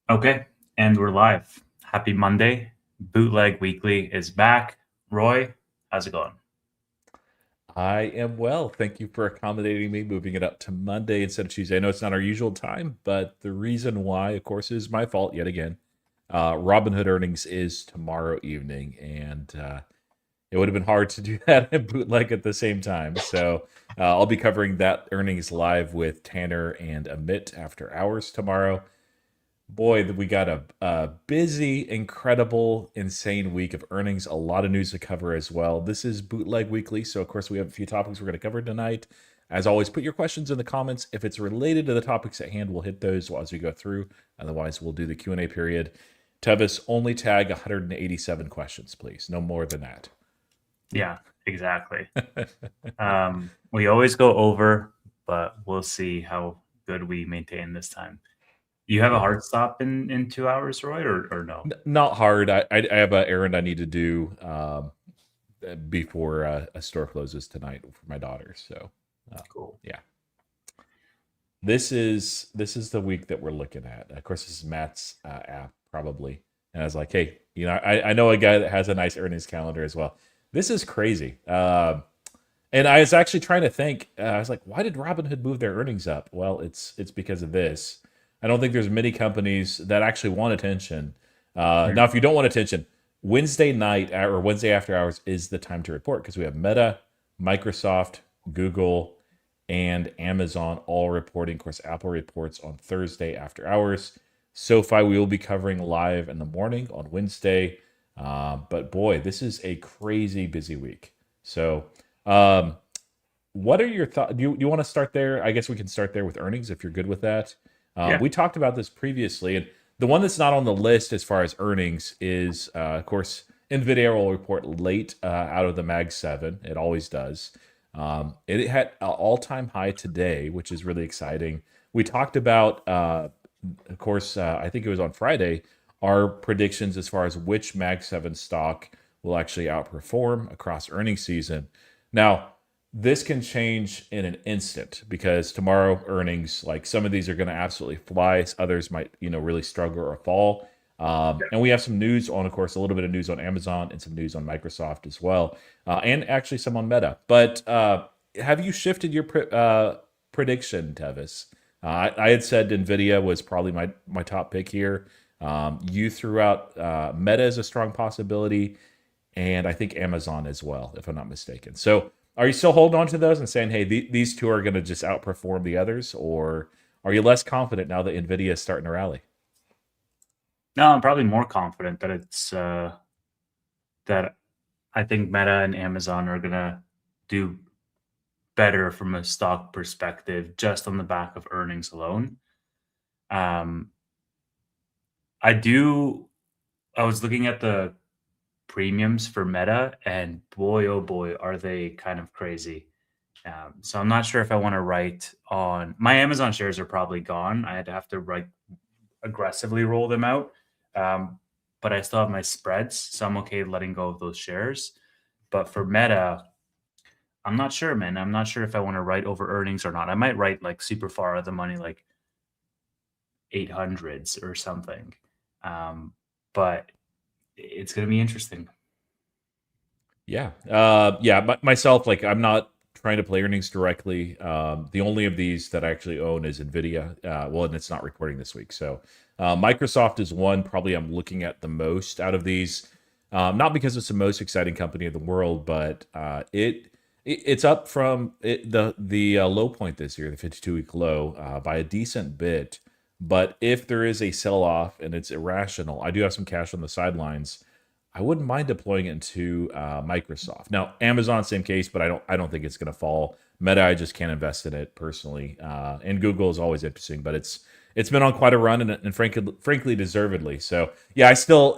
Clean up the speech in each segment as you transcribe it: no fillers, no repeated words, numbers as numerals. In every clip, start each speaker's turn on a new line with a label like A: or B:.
A: Okay, and we're live. Happy Monday. Bootleg Weekly is back. Roy, how's it going?
B: I am well. Thank you for accommodating me, moving it up to Monday instead of Tuesday. I know it's not our usual time, but the reason why, of course, is my fault yet again. Robinhood earnings is tomorrow evening, and it would have been hard to do that and bootleg at the same time. So I'll be covering that earnings live with Tanner and Amit after hours tomorrow. Boy, we got a busy, incredible, insane week of earnings. A lot of news to cover as well. This is Bootleg Weekly, so of course we have a few topics we're going to cover tonight. As always, put your questions in the comments. If it's related to the topics at hand, we'll hit those as we go through. Otherwise, we'll do the Q&A period. Tevis, only tag 187 questions, please. No more than that.
A: Yeah, exactly. We always go over, but we'll see how good we maintain this time. You have a
B: Yeah.
A: hard stop in 2 hours, Roy, or no?
B: Not hard. I have an errand I need to do before a store closes tonight for my daughter. So, uh,
A: Cool.
B: yeah. This is the week that we're looking at. Of course, this is Matt's app probably, and I was like, hey, I know a guy that has a nice earnings calendar as well. This is crazy. And I was actually trying to think. I was like, why did Robinhood move their earnings up? Well, it's because of this. I don't think there's many companies that actually want attention.
A: Mhm.
B: Now, if you don't want attention, Wednesday night or Wednesday after hours is the time to report because we have Meta, Microsoft, Google, and Amazon all reporting. Of course, Apple reports on Thursday after hours. SoFi we will be covering live in the morning on Wednesday. But boy, this is a crazy busy week. So, um, what are your thoughts? Do you want to start there? I guess we can start there with earnings if you're good with that.
A: Yeah.
B: We talked about this previously, and the one that's not on the list as far as earnings is, of course, NVDA will report late out of the Mag 7. It always does. It had an all-time high today, which is really exciting. We talked about, of course, I think it was on Friday, our predictions as far as which Mag 7 stock will actually outperform across earnings season. Now, this can change in an instant because tomorrow earnings, like some of these are going to absolutely fly, others might, really struggle or fall. And we have some news on, of course, a little bit of news on Amazon and some news on Microsoft as well, and actually some on Meta. But have you shifted your prediction, Tevis? I had said Nvidia was probably my top pick here. You threw out Meta as a strong possibility, and I think Amazon as well, if I'm not mistaken. So, are you still holding on to those and saying, "Hey, these two are going to just outperform the others," or are you less confident now that Nvidia is starting to rally?
A: No, I'm probably more confident that that I think Meta and Amazon are gonna do better from a stock perspective just on the back of earnings alone. Um, I do I was looking at the premiums for Meta, and boy, oh boy, are they kind of crazy. So I'm not sure if I want to write on my Amazon shares are probably gone. I'd have to write aggressively roll them out. Um, but I still have my spreads, so I'm okay letting go of those shares. But for Meta, I'm not sure, man. I'm not sure if I want to write over earnings or not. I might write like super far out of the money, like 800s or something. Um, but it's going to be interesting.
B: Yeah, yeah. Myself, like I'm not trying to play earnings directly. The only of these that I actually own is Nvidia. Well, and it's not recording this week, so Microsoft is one probably I'm looking at the most out of these. Not because it's the most exciting company in the world, but it's up from the low point this year, the 52-week low, by a decent bit. But if there is a sell off and it's irrational, I do have some cash on the sidelines. I wouldn't mind deploying it into Microsoft. Now, Amazon, same case, but I don't think it's going to fall. Meta, I just can't invest in it personally. And Google is always interesting, but it's been on quite a run and frankly deservedly. So yeah, I still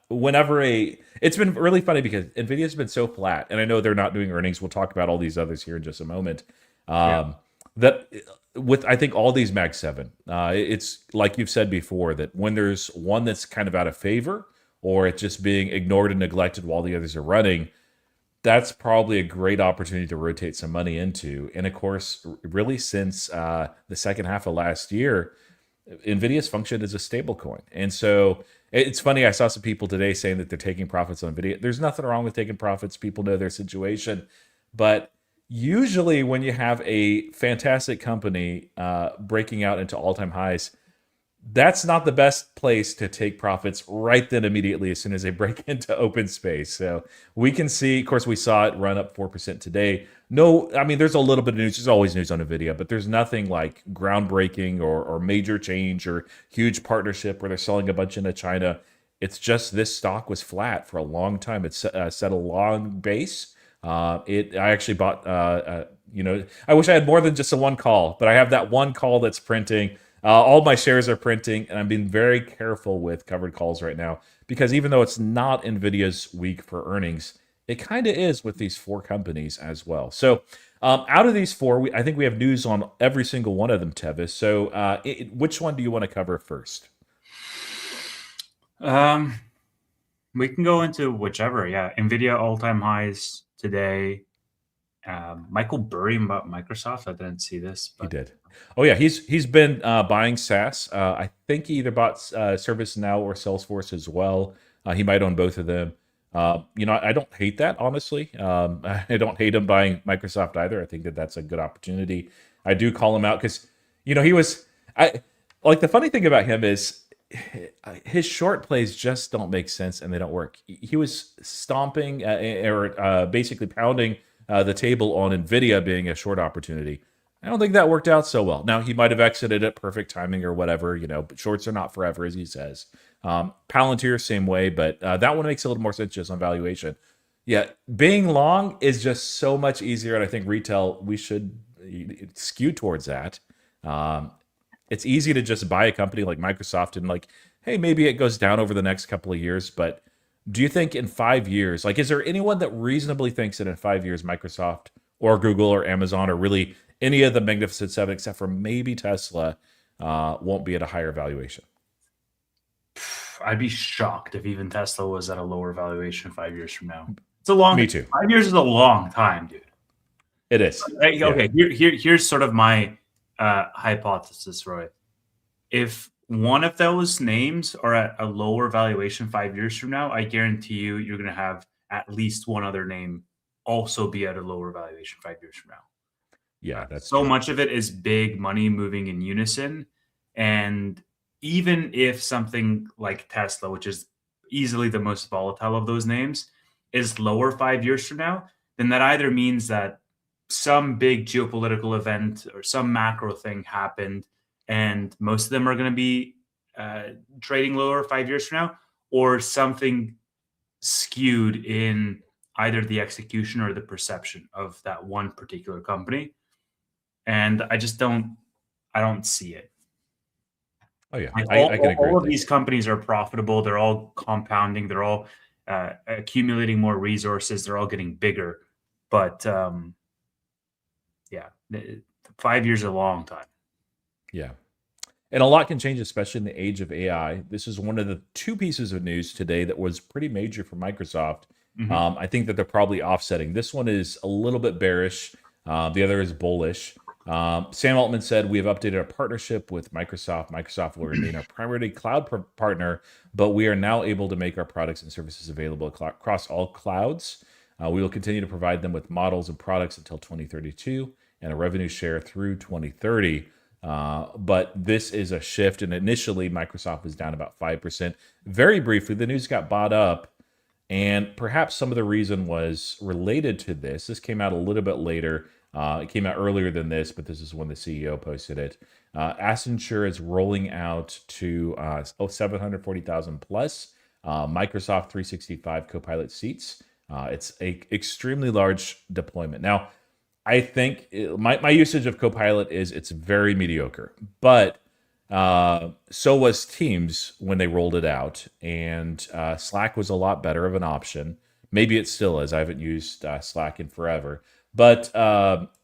B: whenever it's been really funny because Nvidia's been so flat, and I know they're not doing earnings. We'll talk about all these others here in just a moment.
A: Yeah.
B: That with I think all these Mag 7, it's like you've said before that when there's one that's kind of out of favor or it's just being ignored and neglected while the others are running, that's probably a great opportunity to rotate some money into. And of course, really since the second half of last year, NVIDIA's function is a stable coin. And so it's funny. I saw some people today saying that they're taking profits on NVIDIA. There's nothing wrong with taking profits. People know their situation. But usually, when you have a fantastic company breaking out into all time highs, that's not the best place to take profits right then immediately as soon as they break into open space. So we can see, of course, we saw it run up 4% today. No, I mean, there's a little bit of news. There's always news on NVIDIA, but there's nothing like groundbreaking or major change or huge partnership where they're selling a bunch into China. It's just this stock was flat for a long time. It's set a long base. I actually bought, I wish I had more than just a one call, but I have that one call that's printing. All my shares are printing, and I'm being very careful with covered calls right now because even though it's not NVIDIA's week for earnings, it kind of is with these four companies as well. So out of these four, I think we have news on every single one of them, Tevis. So which one do you want to cover first?
A: We can go into whichever. Yeah, NVIDIA all-time highs today. Michael Burry about Microsoft. I didn't see this,
B: He
A: but
B: did. Oh yeah, he's been buying SaaS. I think he either bought ServiceNow or Salesforce as well. He might own both of them. I don't hate that honestly. I don't hate him buying Microsoft either. I think that that's a good opportunity. I do call him out because he was. I like the funny thing about him is his short plays just don't make sense and they don't work. He was stomping or basically pounding the table on Nvidia being a short opportunity. I don't think that worked out so well. Now he might have exited at perfect timing or whatever, but shorts are not forever, as he says. Palantir, same way, but that one makes a little more sense just on valuation. Yeah, being long is just so much easier, and I think retail we should skew towards that. It's easy to just buy a company like Microsoft and hey, maybe it goes down over the next couple of years, but do you think in 5 years, is there anyone that reasonably thinks that in 5 years Microsoft or Google or Amazon or really any of the Magnificent Seven, except for maybe Tesla, won't be at a higher valuation?
A: I'd be shocked if even Tesla was at a lower valuation 5 years from now. It's a long.
B: Me too.
A: 5 years is a long time, dude.
B: It is.
A: Okay, here's sort of my hypothesis, Roy. If one of those names are at a lower valuation 5 years from now, I guarantee you're going to have at least one other name also be at a lower valuation 5 years from now.
B: Yeah, that's
A: so
B: true.
A: much of it is big money moving in unison. And even if something like Tesla, which is easily the most volatile of those names, is lower 5 years from now, then that either means that some big geopolitical event or some macro thing happened and most of them are going to be trading lower 5 years from now, or something skewed in either the execution or the perception of that one particular company. And I don't see it.
B: Oh yeah,
A: Like
B: I can agree
A: all
B: with
A: of
B: you.
A: these companies are profitable. They're all compounding. They're all accumulating more resources. They're all getting bigger. But yeah, 5 years is a long time.
B: Yeah. And a lot can change, especially in the age of AI. This is one of the two pieces of news today that was pretty major for Microsoft. I think that they're probably offsetting. This one is a little bit bearish. The other is bullish. Sam Altman said, we have updated our partnership with Microsoft. Microsoft will remain our primary cloud partner, but we are now able to make our products and services available across all clouds. We will continue to provide them with models and products until 2032 and a revenue share through 2030. But this is a shift. And initially, Microsoft was down about 5%. Very briefly, the news got bought up. And perhaps some of the reason was related to this. This came out a little bit later. It came out earlier than this, but this is when the CEO posted it. Accenture is rolling out to 740,000 plus Microsoft 365 Copilot seats. It's a extremely large deployment. Now, I think my usage of Copilot is it's very mediocre, but so was Teams when they rolled it out, and Slack was a lot better of an option. Maybe it still is. I haven't used Slack in forever, but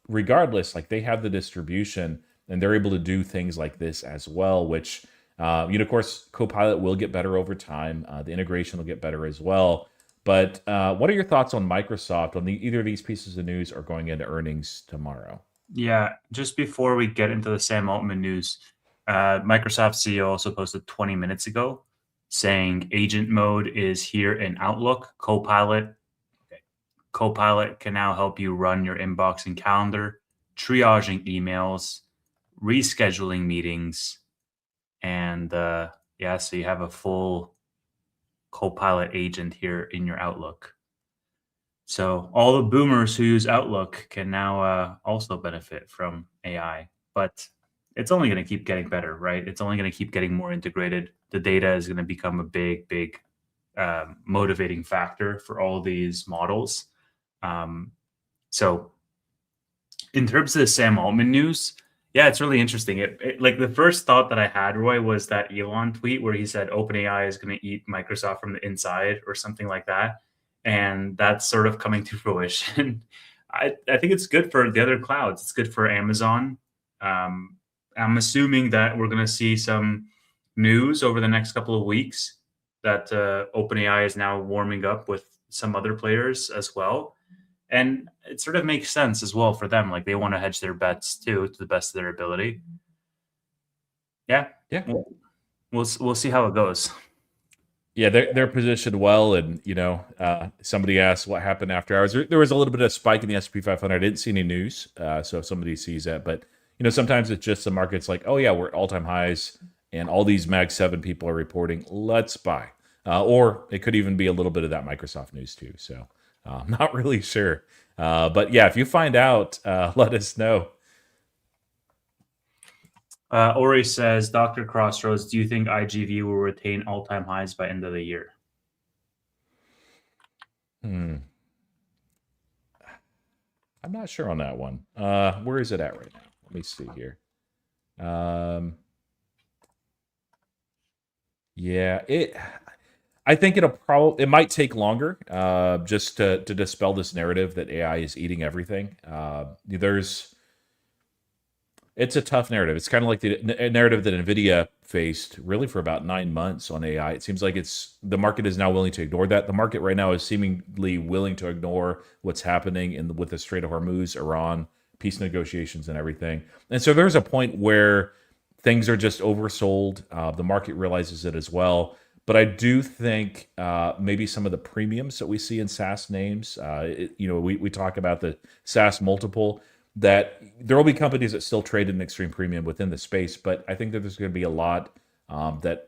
B: regardless, they have the distribution and they're able to do things like this as well. Which, of course, Copilot will get better over time. The integration will get better as well. But what are your thoughts on Microsoft on either of these pieces of news or going into earnings tomorrow?
A: Yeah, just before we get into the Sam Altman news, Microsoft CEO also posted 20 minutes ago saying agent mode is here in Outlook. Copilot can now help you run your inbox and calendar, triaging emails, rescheduling meetings, and so you have a full Copilot agent here in your Outlook. So all the boomers who use Outlook can now also benefit from AI, but it's only going to keep getting better, right? It's only going to keep getting more integrated. The data is going to become a big motivating factor for all these models. So in terms of the Sam Altman news, yeah, it's really interesting. Like the first thought that I had, Roy, was that Elon tweet where he said OpenAI is going to eat Microsoft from the inside or something like that. And that's sort of coming to fruition. I think it's good for the other clouds. It's good for Amazon. I'm assuming that we're going to see some news over the next couple of weeks that OpenAI is now warming up with some other players as well. And it sort of makes sense as well for them. Like they want to hedge their bets too to the best of their ability. Yeah.
B: Yeah.
A: We'll see how it goes.
B: Yeah, they're positioned well, and somebody asked what happened after hours. There was a little bit of spike in the S&P 500. I didn't see any news, so if somebody sees that, but sometimes it's just the market's like, oh yeah, we're at all-time highs, and all these Mag 7 people are reporting, let's buy. Or it could even be a little bit of that Microsoft news too. So I'm not really sure, but yeah, if you find out, let us know.
A: Ori says, Dr. Crossroads, do you think IGV will retain all-time highs by end of the year?
B: I'm not sure on that one. Where is it at right now? Let me see here. Yeah, I think it might take longer, just to dispel this narrative that AI is eating everything. It's a tough narrative. It's kind of like the narrative that NVIDIA faced really for about 9 months on AI. It seems like the market is now willing to ignore that. The market right now is seemingly willing to ignore what's happening with the Strait of Hormuz, Iran, peace negotiations and everything. And so there's a point where things are just oversold. The market realizes it as well. But I do think maybe some of the premiums that we see in SaaS names, we talk about the SaaS multiple, that there will be companies that still trade at an extreme premium within the space, but I think that there's going to be a lot that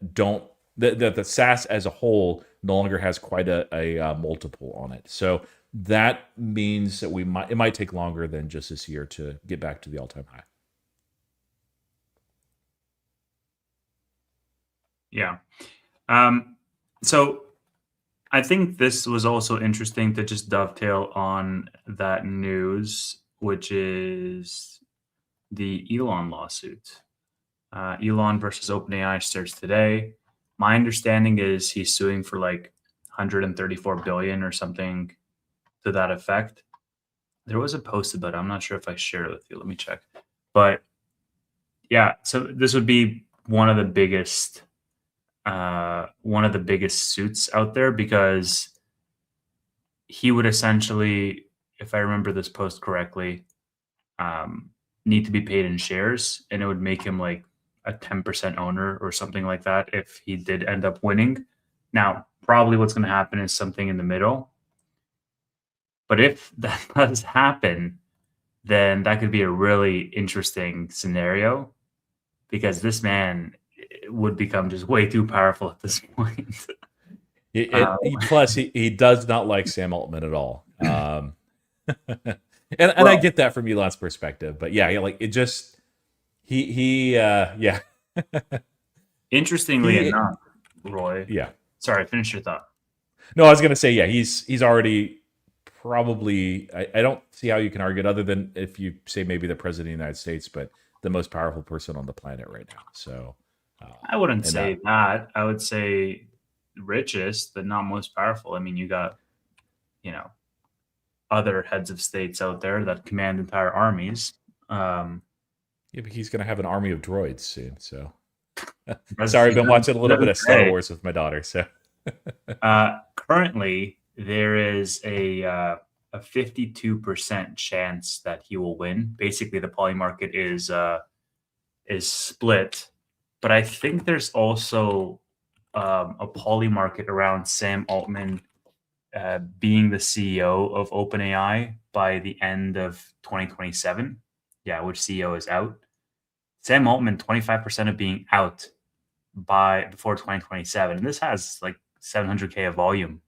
B: the SaaS as a whole no longer has quite a multiple on it. So that means that it might take longer than just this year to get back to the all-time high.
A: Yeah. So I think this was also interesting to just dovetail on that news, which is the Elon lawsuit. Elon versus OpenAI starts today. My understanding is he's suing for like 134 billion or something to that effect. There was a post about it. I'm not sure if I shared it with you. Let me check. But yeah, so this would be one of the biggest suits out there, because he would essentially, if I remember this post correctly, need to be paid in shares, and it would make him like a 10% owner or something like that if he did end up winning. Now, probably what's going to happen is something in the middle. But if that does happen, then that could be a really interesting scenario, because this man would become just way too powerful at this point.
B: Plus, he does not like Sam Altman at all. And I get that from Elon's perspective, but yeah, like it just yeah.
A: Interestingly enough, Roy.
B: Yeah.
A: Sorry, finish your thought.
B: No, I was gonna say, yeah, he's already probably. I don't see how you can argue it, other than if you say maybe the president of the United States, but the most powerful person on the planet right now. So
A: I wouldn't say that. I would say richest, but not most powerful. I mean, you got, other heads of states out there that command entire armies.
B: Yeah, but he's going to have an army of droids soon. So sorry, I've been watching a little bit of Star Wars with my daughter. So
A: currently, there is a 52% chance that he will win. Basically, the poly market is split but I think there's also a poly market around Sam Altman being the CEO of OpenAI by the end of 2027. Yeah, which CEO is out? Sam Altman, 25% of being out by before 2027. And this has like 700K of volume.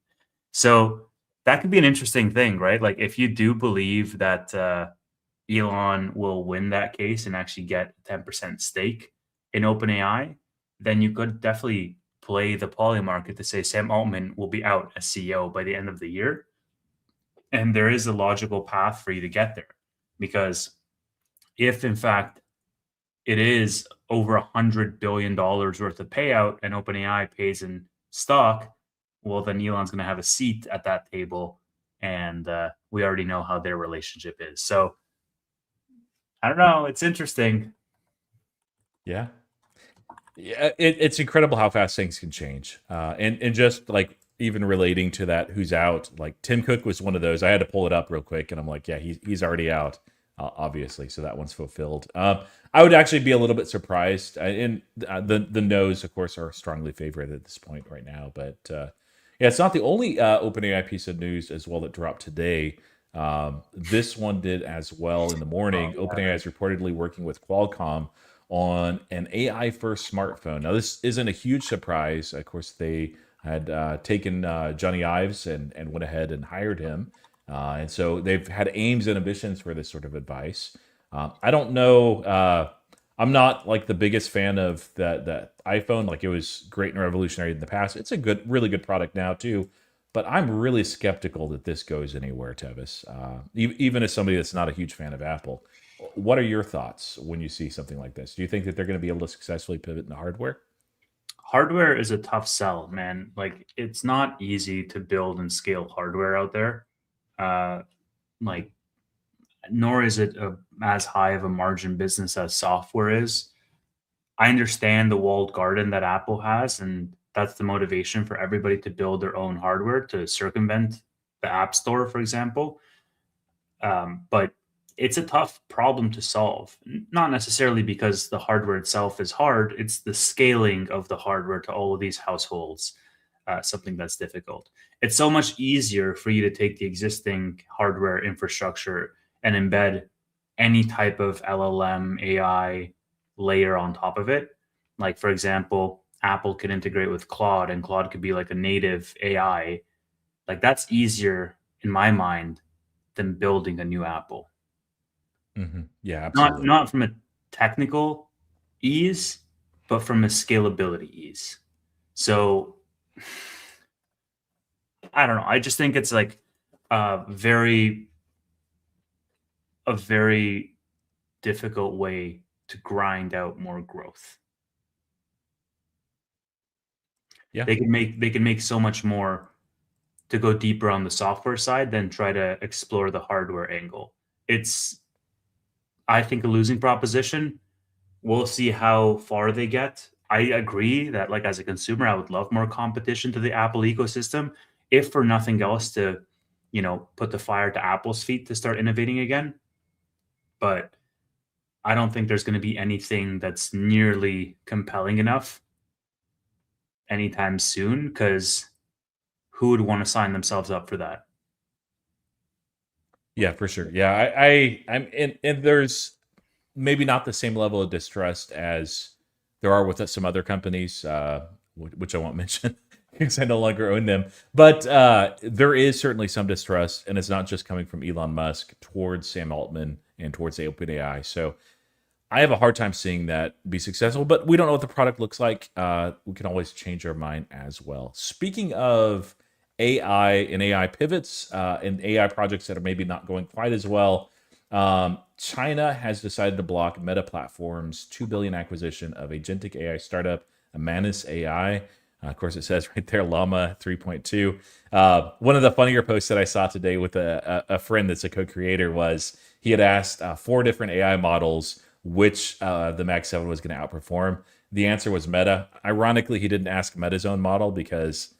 A: So that could be an interesting thing, right? Like if you do believe that Elon will win that case and actually get a 10% stake in OpenAI, then you could definitely play the poly market to say Sam Altman will be out as CEO by the end of the year. And there is a logical path for you to get there. Because if in fact it is over $100 billion worth of payout and OpenAI pays in stock, well, then Elon's going to have a seat at that table. And we already know how their relationship is. So I don't know. It's interesting.
B: Yeah. Yeah, it's incredible how fast things can change. And just like even relating to that, who's out? Like Tim Cook was one of those. I had to pull it up real quick, and I'm like, yeah, he's already out, obviously. So that one's fulfilled. I would actually be a little bit surprised. And the no's, of course, are strongly favored at this point right now. But yeah, it's not the only OpenAI piece of news as well that dropped today. This one did as well in the morning.
A: Oh,
B: OpenAI is reportedly working with Qualcomm on an AI first smartphone. Now, this isn't a huge surprise. Of course, they had taken Johnny Ives and went ahead and hired him. And so they've had aims and ambitions for this sort of advice. I don't know. I'm not like the biggest fan of that iPhone. Like it was great and revolutionary in the past. It's a really good product now too. But I'm really skeptical that this goes anywhere, Tevis. Even as somebody that's not a huge fan of Apple, what are your thoughts when you see something like this? Do you think that they're going to be able to successfully pivot into hardware?
A: hardware is a tough sell, man. Like it's not easy to build and scale hardware out there. Uh, like nor is it as high of a margin business as software is. I understand the walled garden that Apple has, and that's the motivation for everybody to build their own hardware to circumvent the App Store, for example. But it's a tough problem to solve, not necessarily because the hardware itself is hard. It's the scaling of the hardware to all of these households, something that's difficult. It's so much easier for you to take the existing hardware infrastructure and embed any type of LLM AI layer on top of it. Like, for example, Apple could integrate with Claude, and Claude could be like a native AI. Like, that's easier in my mind than building a new Apple.
B: Yeah,
A: Not
B: absolutely.
A: not from a technical ease, but from a scalability ease. So I don't know. I just think it's like a very a very difficult way to grind out more growth.
B: Yeah.
A: They can make so much more to go deeper on the software side than try to explore the hardware angle. It's I think a losing proposition. We'll see how far they get. I agree that, like, as a consumer, I would love more competition to the Apple ecosystem, if for nothing else to, put the fire to Apple's feet to start innovating again. But I don't think there's going to be anything that's nearly compelling enough anytime soon. Because who would want to sign themselves up for that?
B: Yeah, for sure. Yeah, I'm and there's maybe not the same level of distrust as there are with some other companies, which I won't mention because I no longer own them. But there is certainly some distrust, and it's not just coming from Elon Musk towards Sam Altman and towards the OpenAI. So I have a hard time seeing that be successful, but we don't know what the product looks like. We can always change our mind as well. Speaking of AI and AI pivots and AI projects that are maybe not going quite as well, China has decided to block Meta Platforms' $2 billion acquisition of agentic AI startup Amanis AI. Of course, it says right there Llama 3.2. One of the funnier posts that I saw today with a friend that's a co-creator was he had asked 4 different AI models which the Mag 7 was going to outperform. The answer was Meta. Ironically, he didn't ask Meta's own model because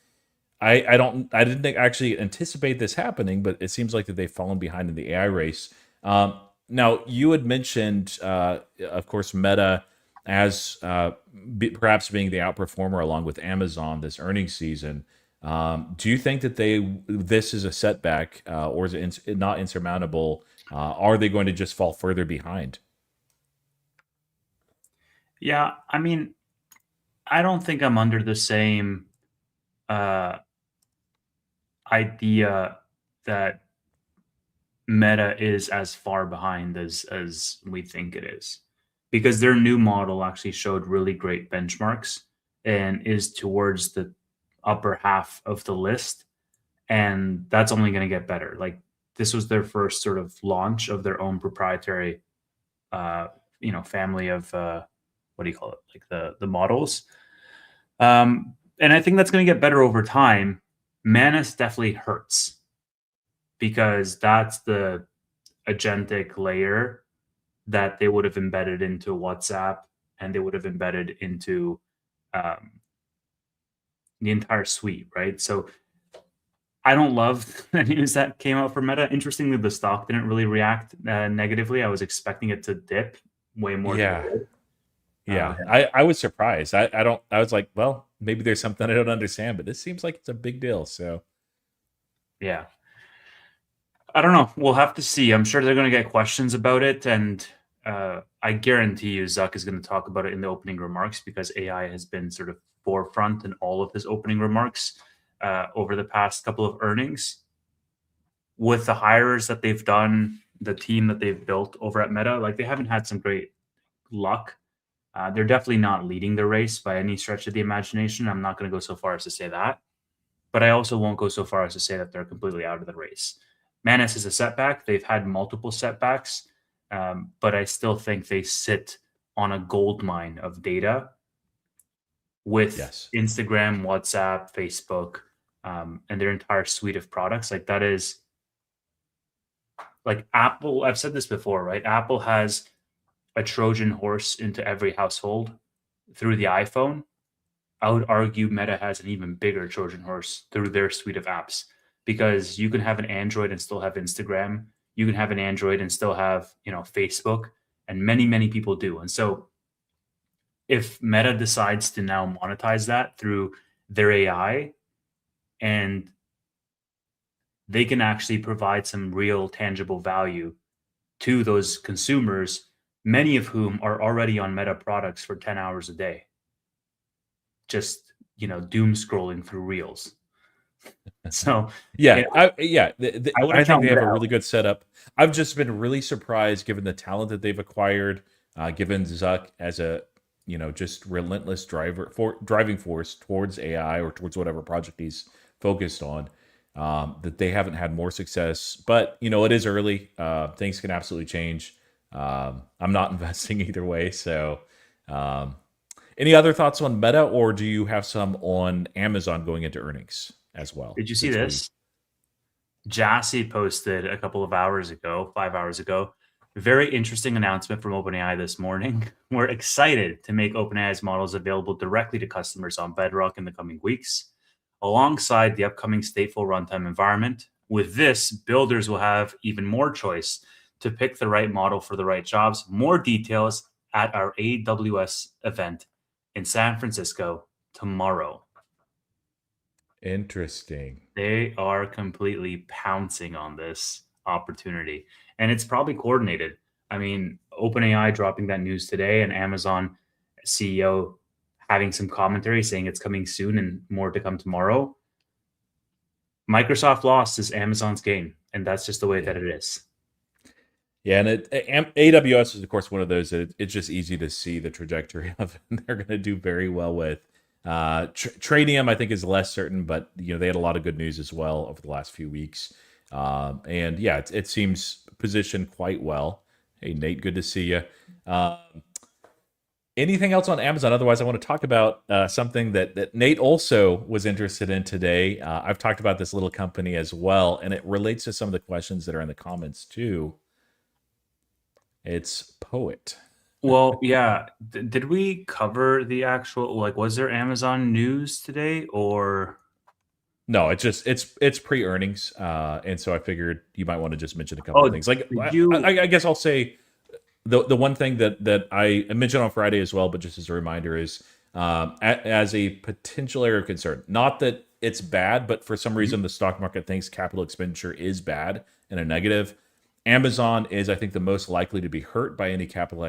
B: I didn't actually anticipate this happening, but it seems like that they've fallen behind in the AI race. Now, you had mentioned, of course, Meta. as perhaps being the outperformer along with Amazon this earnings season. Do you think that this is a setback, or is it not insurmountable? Are they going to just fall further behind?
A: Yeah, I mean, I don't think I'm under the same uh, idea that Meta is as far behind as we think it is, because their new model actually showed really great benchmarks and is towards the upper half of the list, and that's only going to get better. Like, this was their first sort of launch of their own proprietary, uh, family of what do you call it? Like the models. And I think that's going to get better over time. Manus definitely hurts because that's the agentic layer that they would have embedded into WhatsApp, and they would have embedded into um, the entire suite, right? So I don't love the news that came out from Meta. Interestingly, the stock didn't really react negatively. I was expecting it to dip way more than it
B: Yeah.
A: did.
B: Yeah, I was surprised. I was like, well, maybe there's something I don't understand, but this seems like it's a big deal. So
A: Yeah. I don't know. We'll have to see. I'm sure they're going to get questions about it, and I guarantee you, Zuck is going to talk about it in the opening remarks because AI has been sort of forefront in all of his opening remarks over the past couple of earnings. With the hires that they've done, the team that they've built over at Meta, like they haven't had some great luck. They're definitely not leading the race by any stretch of the imagination. I'm not going to go so far as to say that, but I also won't go so far as to say that they're completely out of the race. Manus is a setback. They've had multiple setbacks, but I still think they sit on a gold mine of data with
B: yes,
A: Instagram, WhatsApp, Facebook, and their entire suite of products. Like, that is like Apple. I've said this before, right? Apple has a Trojan horse into every household through the iPhone. I would argue Meta has an even bigger Trojan horse through their suite of apps, because you can have an Android and still have Instagram. You can have an Android and still have, Facebook, and many, many people do. And so if Meta decides to now monetize that through their AI, and they can actually provide some real tangible value to those consumers, many of whom are already on Meta products for 10 hours a day, just, doom scrolling through reels. So
B: yeah,
A: yeah, I
B: I
A: wouldn't
B: think
A: count
B: they have
A: Meta
B: a
A: out.
B: really good setup. I've just been really surprised given the talent that they've acquired, given Zuck as a just relentless driving force towards AI or towards whatever project he's focused on. That they haven't had more success, but it is early. Things can absolutely change. I'm not investing either way, so. Um, any other thoughts on Meta, or do you have some on Amazon going into earnings as well?
A: Did you see
B: Since we,
A: this? Jassy posted a couple of hours ago, 5 hours ago, very interesting announcement from OpenAI this morning. We're excited to make OpenAI's models available directly to customers on Bedrock in the coming weeks, alongside the upcoming stateful runtime environment. With this, builders will have even more choice to pick the right model for the right jobs. More details at our AWS event in San Francisco tomorrow.
B: interesting.
A: They are completely pouncing on this opportunity, and it's probably coordinated. I mean, OpenAI dropping that news today, and Amazon CEO having some commentary saying it's coming soon and more to come tomorrow. Microsoft lost is Amazon's gain, and that's just the way that
B: Yeah.
A: it is.
B: Yeah, and AWS is of course one of those that it's just easy to see the trajectory of, and they're going to do very well with. Tradium, I think, is less certain, but they had a lot of good news as well over the last few weeks, and yeah, it seems positioned quite well. Hey, Nate, good to see you. Um, Anything else on Amazon? Otherwise, I want to talk about something that Nate also was interested in today. I've talked about this little company as well, and it relates to some of the questions that are in the comments too. It's Poet.
A: Well, yeah. Did we cover the actual, like, was there Amazon news today, or
B: No, it's pre earnings, and so I figured you might want to just mention a couple
A: oh,
B: of things. Like
A: did you?
B: I guess I'll say the one thing that I mentioned on Friday as well, but just as a reminder, is as a potential area of concern. Not that it's bad, but for some reason the stock market thinks capital expenditure is bad and a negative. Amazon is, I think, the most likely to be hurt by any capital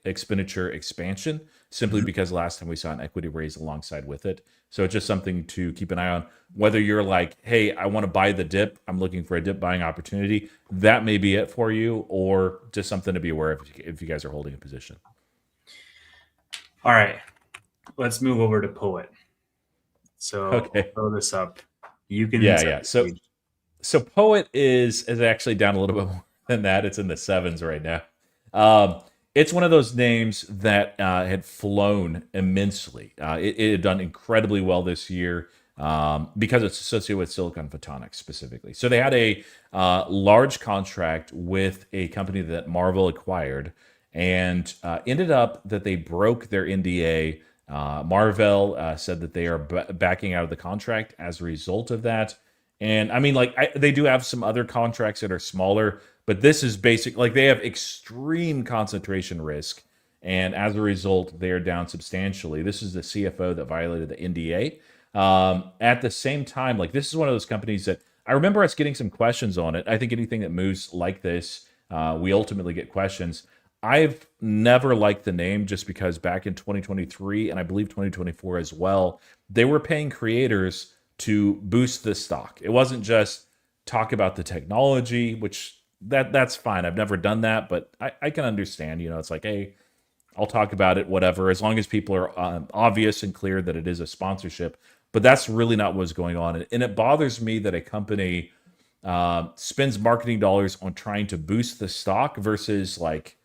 B: expenditure expansion, simply
A: Mhm.
B: because last time we saw an equity raise alongside with it. So it's just something to keep an eye on. Whether you're like, hey, I want to buy the dip, I'm looking for a dip buying opportunity, that may be it for you, or just something to be aware of if you guys are holding a position.
A: All right, let's move over to Poet. So I'll
B: Okay.
A: throw this up. You can
B: Yeah,
A: set
B: yeah.
A: the
B: So
A: stage.
B: so Poet is actually down a little bit more than that. It's in the sevens right now. Um, it's one of those names that had flown immensely. It had done incredibly well this year because it's associated with silicon photonics specifically. So they had a large contract with a company that Marvel acquired, and ended up that they broke their NDA. Marvel said that they are backing out of the contract as a result of that. And I mean, like, they do have some other contracts that are smaller, but this is basic. Like, they have extreme concentration risk, and as a result, they are down substantially. This is the CFO that violated the NDA. At the same time, like, this is one of those companies that I remember us getting some questions on it. I think anything that moves like this, we ultimately get questions. I've never liked the name just because back in 2023 and I believe 2024 as well, they were paying creators to boost the stock. It wasn't just talk about the technology, which that's fine. I've never done that, but I can understand. It's like, hey, I'll talk about it, whatever, as long as people are obvious and clear that it is a sponsorship. But that's really not what's going on, and it bothers me that a company spends marketing dollars on trying to boost the stock versus, like,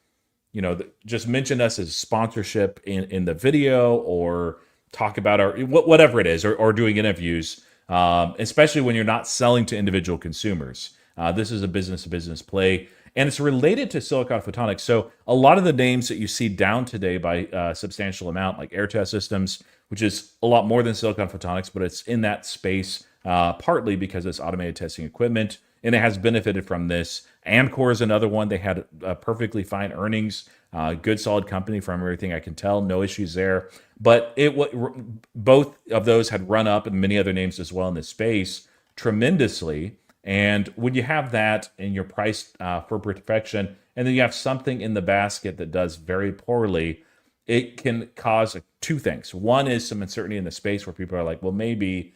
B: just mention us as sponsorship in the video, or talk about our whatever it is, or doing interviews, especially when you're not selling to individual consumers. This is a business to business play, and it's related to silicon photonics. So a lot of the names that you see down today by a substantial amount, like Air Test Systems, which is a lot more than silicon photonics, but it's in that space partly because it's automated testing equipment, and it has benefited from this. Amcor is another one. They had perfectly fine earnings, good solid company from everything I can tell, no issues there. But both of those had run up, and many other names as well in this space, tremendously. And when you have that and you're priced for perfection, and then you have something in the basket that does very poorly, it can cause two things. One is some uncertainty in the space where people are like, well, maybe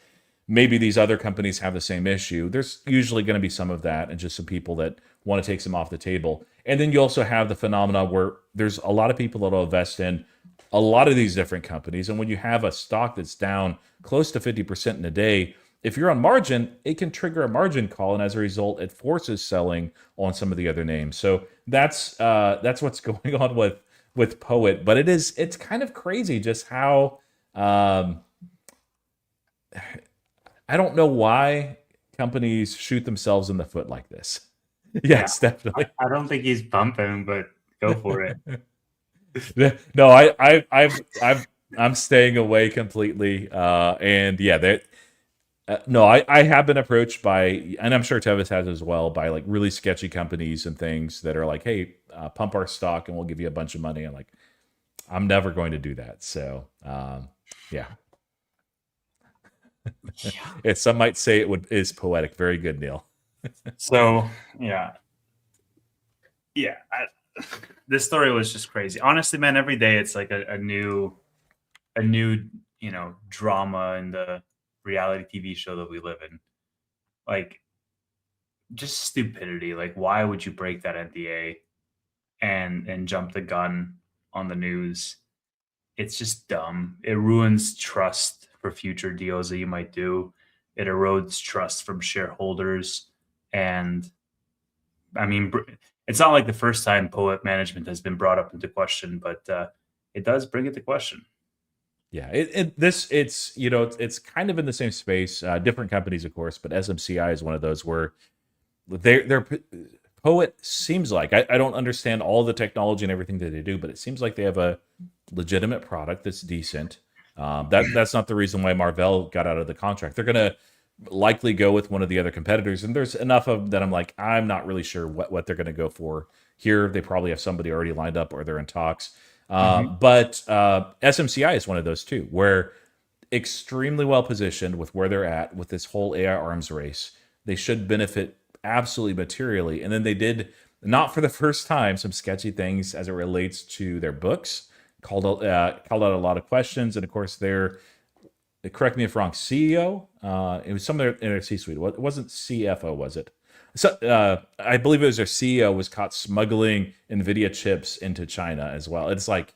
B: these other companies have the same issue. There's usually going to be some of that, and just some people that want to take some off the table. And then you also have the phenomena where there's a lot of people that will invest in a lot of these different companies. And when you have a stock that's down close to 50% in a day, if you're on margin, it can trigger a margin call, and as a result, it forces selling on some of the other names. So that's what's going on with Poet. But it's kind of crazy just how I don't know why companies shoot themselves in the foot like this.
A: Yeah,
B: Yes, definitely.
A: I don't think he's bumping, but go for it.
B: No, I'm staying away completely. And yeah, that no, I have been approached by, and I'm sure Tevis has as well, by like really sketchy companies and things that are like, hey, pump our stock and we'll give you a bunch of money. I'm like, I'm never going to do that. So yeah,
A: Yeah.
B: some might say is poetic. Very good, Neil.
A: So yeah, yeah. This story was just crazy. Honestly, man, every day it's like a new drama in the reality TV show that we live in. Like, just stupidity. Like, why would you break that NDA and jump the gun on the news? It's just dumb. It ruins trust for future deals that you might do. It erodes trust from shareholders. And I mean, it's not like the first time Poet management has been brought up into question, but it does bring it to question.
B: Yeah, it's kind of in the same space, different companies, of course, but SMCI is one of those where they're Poet seems like, I don't understand all the technology and everything that they do, but it seems like they have a legitimate product that's decent. That's not the reason why Marvell got out of the contract. They're gonna likely go with one of the other competitors, and there's enough of that. I'm like, I'm not really sure what they're gonna go for Here, they probably have somebody already lined up or they're in talks.
A: Hmm.
B: But SMCI is one of those too, where extremely well positioned with where they're at with this whole AI arms race. They should benefit absolutely materially. And then they did, not for the first time, some sketchy things as it relates to their books. Called out a lot of questions, and of course, their, correct me if wrong, CEO. It was some in their C-suite. It wasn't CFO, was it? So I believe it was their CEO was caught smuggling NVIDIA chips into China as well. It's like,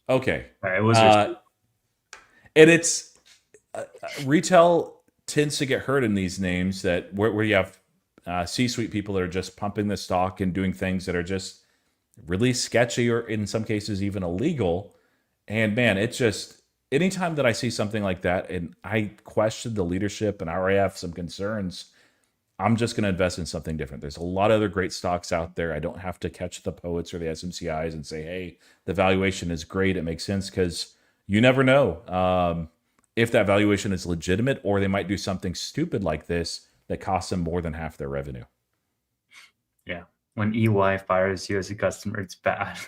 B: okay,
A: It was their
B: uh, and it's retail tends to get hurt in these names that where you have C-suite people that are just pumping the stock and doing things that are just really sketchy or in some cases even illegal. And man, it's just anytime that I see something like that and I question the leadership and I already have some concerns, I'm just going to invest in something different. There's a lot of other great stocks out there. I don't have to catch the poets or the SMCIs and say, hey, the valuation is great. It makes sense because you never know if that valuation is legitimate or they might do something stupid like this that costs them more than half their revenue.
A: Yeah. When EY fires you as a customer, it's bad.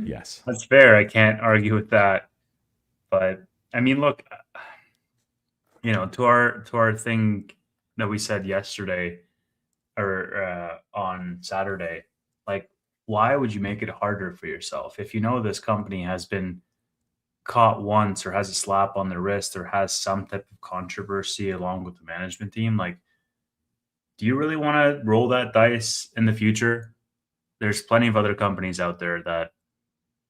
B: Yes.
A: That's fair. I can't argue with that. But I mean, look, to our thing that we said yesterday or on Saturday, like, why would you make it harder for yourself if you know this company has been caught once or has a slap on the wrist or has some type of controversy along with the management team? Like, do you really want to roll that dice in the future? There's plenty of other companies out there that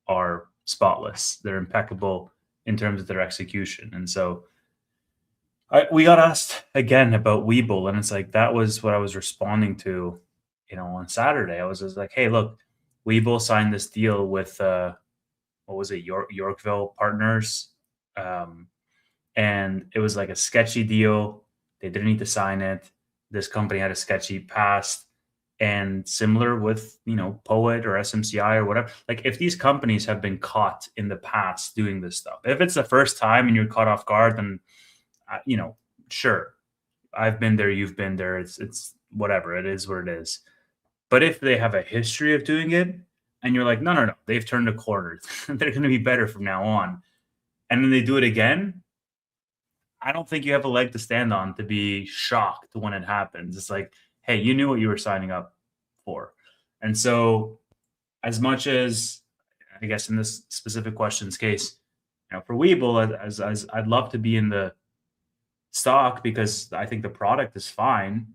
A: are spotless. They're impeccable in terms of their execution. And so we got asked again about Webull, and it's like that was what I was responding to, on Saturday. I was just like, hey, look, Webull signed this deal with what was it, Yorkville Partners, um, and it was like a sketchy deal. They didn't need to sign it. This company had a sketchy past, and similar with Poet or SMCI or whatever. Like if these companies have been caught in the past doing this stuff, if it's the first time and you're caught off guard, then sure, I've been there, you've been there. It's whatever. It is what it is. But if they have a history of doing it and you're like, no, no, no, they've turned a corner. They're going to be better from now on. And then they do it again. I don't think you have a leg to stand on to be shocked when it happens. It's like, hey, you knew what you were signing up for. And so, as much as I guess in this specific question's case, for Webull, as I'd love to be in the stock because I think the product is fine.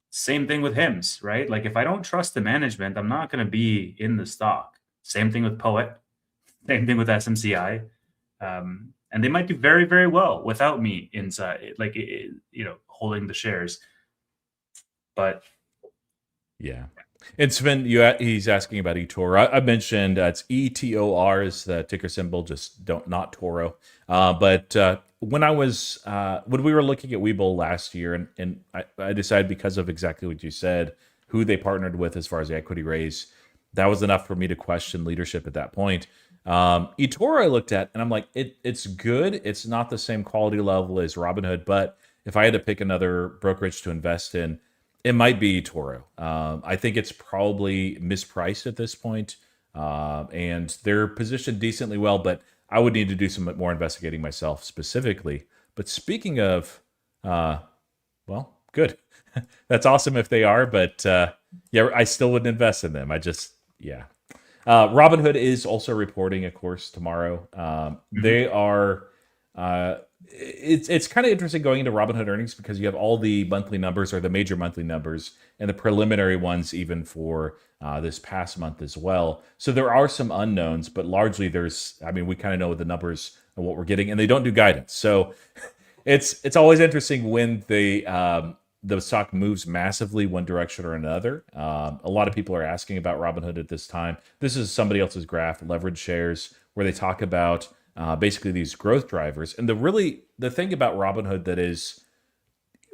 A: Same thing with HIMS, right? Like if I don't trust the management, I'm not going to be in the stock. Same thing with Poet. Same thing with SMCI. And they might do very, very well without me inside, like holding the shares. But
B: yeah. And Sven, he's asking about eToro. I mentioned it's ETOR is the ticker symbol, just not Toro. But when we were looking at Webull last year, and I decided because of exactly what you said, who they partnered with as far as the equity raise, that was enough for me to question leadership at that point. eToro I looked at, and I'm like, it's good. It's not the same quality level as Robinhood, but if I had to pick another brokerage to invest in, it might be eToro. I think it's probably mispriced at this point, and they're positioned decently well, but I would need to do some more investigating myself specifically. But speaking of, well, good. That's awesome if they are, but yeah, I still wouldn't invest in them. Yeah. Robinhood is also reporting, of course, tomorrow. They are. It's kind of interesting going into Robinhood earnings because you have all the monthly numbers or the major monthly numbers and the preliminary ones even for this past month as well. So there are some unknowns, but largely we kind of know the numbers and what we're getting, and they don't do guidance. So it's always interesting when the stock moves massively one direction or another. A lot of people are asking about Robinhood at this time. This is somebody else's graph, leverage shares, where they talk about basically these growth drivers. And the thing about Robinhood that is,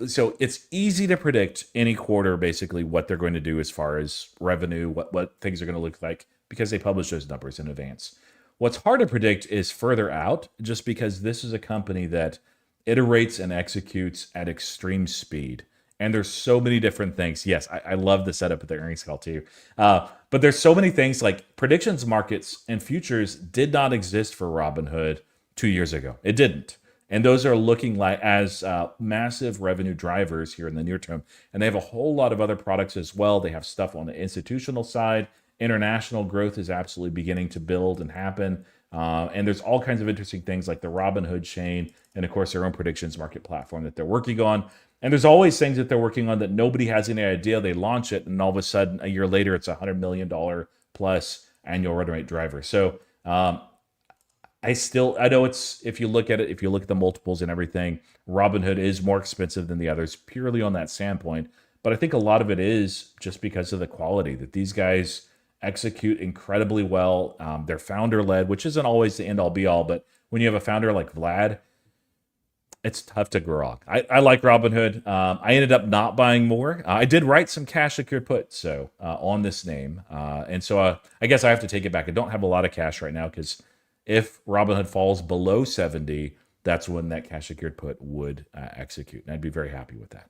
B: so it's easy to predict any quarter basically what they're going to do as far as revenue, what things are going to look like because they publish those numbers in advance. What's hard to predict is further out, just because this is a company that iterates and executes at extreme speed. And there's so many different things. Yes, I love the setup of the earnings call too. But there's so many things like predictions markets and futures did not exist for Robinhood 2 years ago. It didn't. And those are looking like as massive revenue drivers here in the near term. And they have a whole lot of other products as well. They have stuff on the institutional side. International growth is absolutely beginning to build and happen. And there's all kinds of interesting things like the Robinhood chain, and of course their own predictions market platform that they're working on. And there's always things that they're working on that nobody has any idea. They launch it, and all of a sudden, a year later, it's $100 million plus annual run rate driver. So I know it's, if you look at it, if you look at the multiples and everything, Robinhood is more expensive than the others purely on that standpoint. But I think a lot of it is just because of the quality that these guys execute incredibly well. They're founder led, which isn't always the end all be all, but when you have a founder like Vlad, it's tough to go wrong. I like Robinhood. I ended up not buying more. I did write some cash secured puts so on this name, and so I guess I have to take it back. I don't have a lot of cash right now because if Robinhood falls below 70, that's when that cash secured put would execute, and I'd be very happy with that.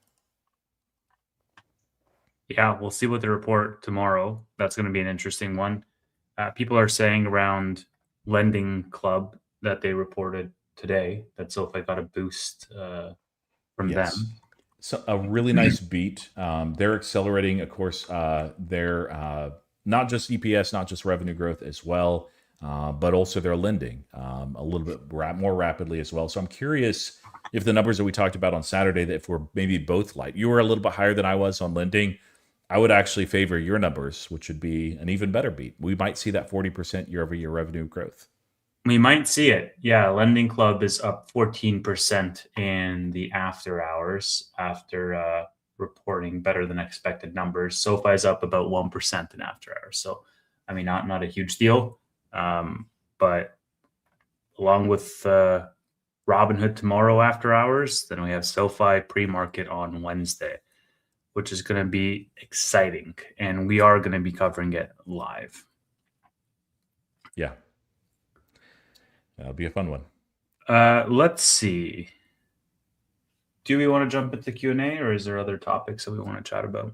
A: Yeah, we'll see what they report tomorrow. That's going to be an interesting one. People are saying around Lending Club that they reported today that SoFi got a boost from them.
B: So a really nice beat. They're accelerating, of course. They're not just EPS, not just revenue growth as well, but also their lending a little bit more rapidly as well. So I'm curious if the numbers that we talked about on Saturday, that if we're maybe both light, you were a little bit higher than I was on lending. I would actually favor your numbers, which would be an even better beat. We might see that 40% year-over-year revenue growth.
A: We might see it. Yeah, Lending Club is up 14% in the after hours after reporting better than expected numbers. SoFi is up about 1% in after hours. So, I mean, not a huge deal. But along with Robinhood tomorrow after hours, then we have SoFi pre-market on Wednesday, which is going to be exciting. And we are going to be covering it live.
B: Yeah. That'll be a fun one.
A: Let's see. Do we want to jump into Q&A, or is there other topics that we want to chat about?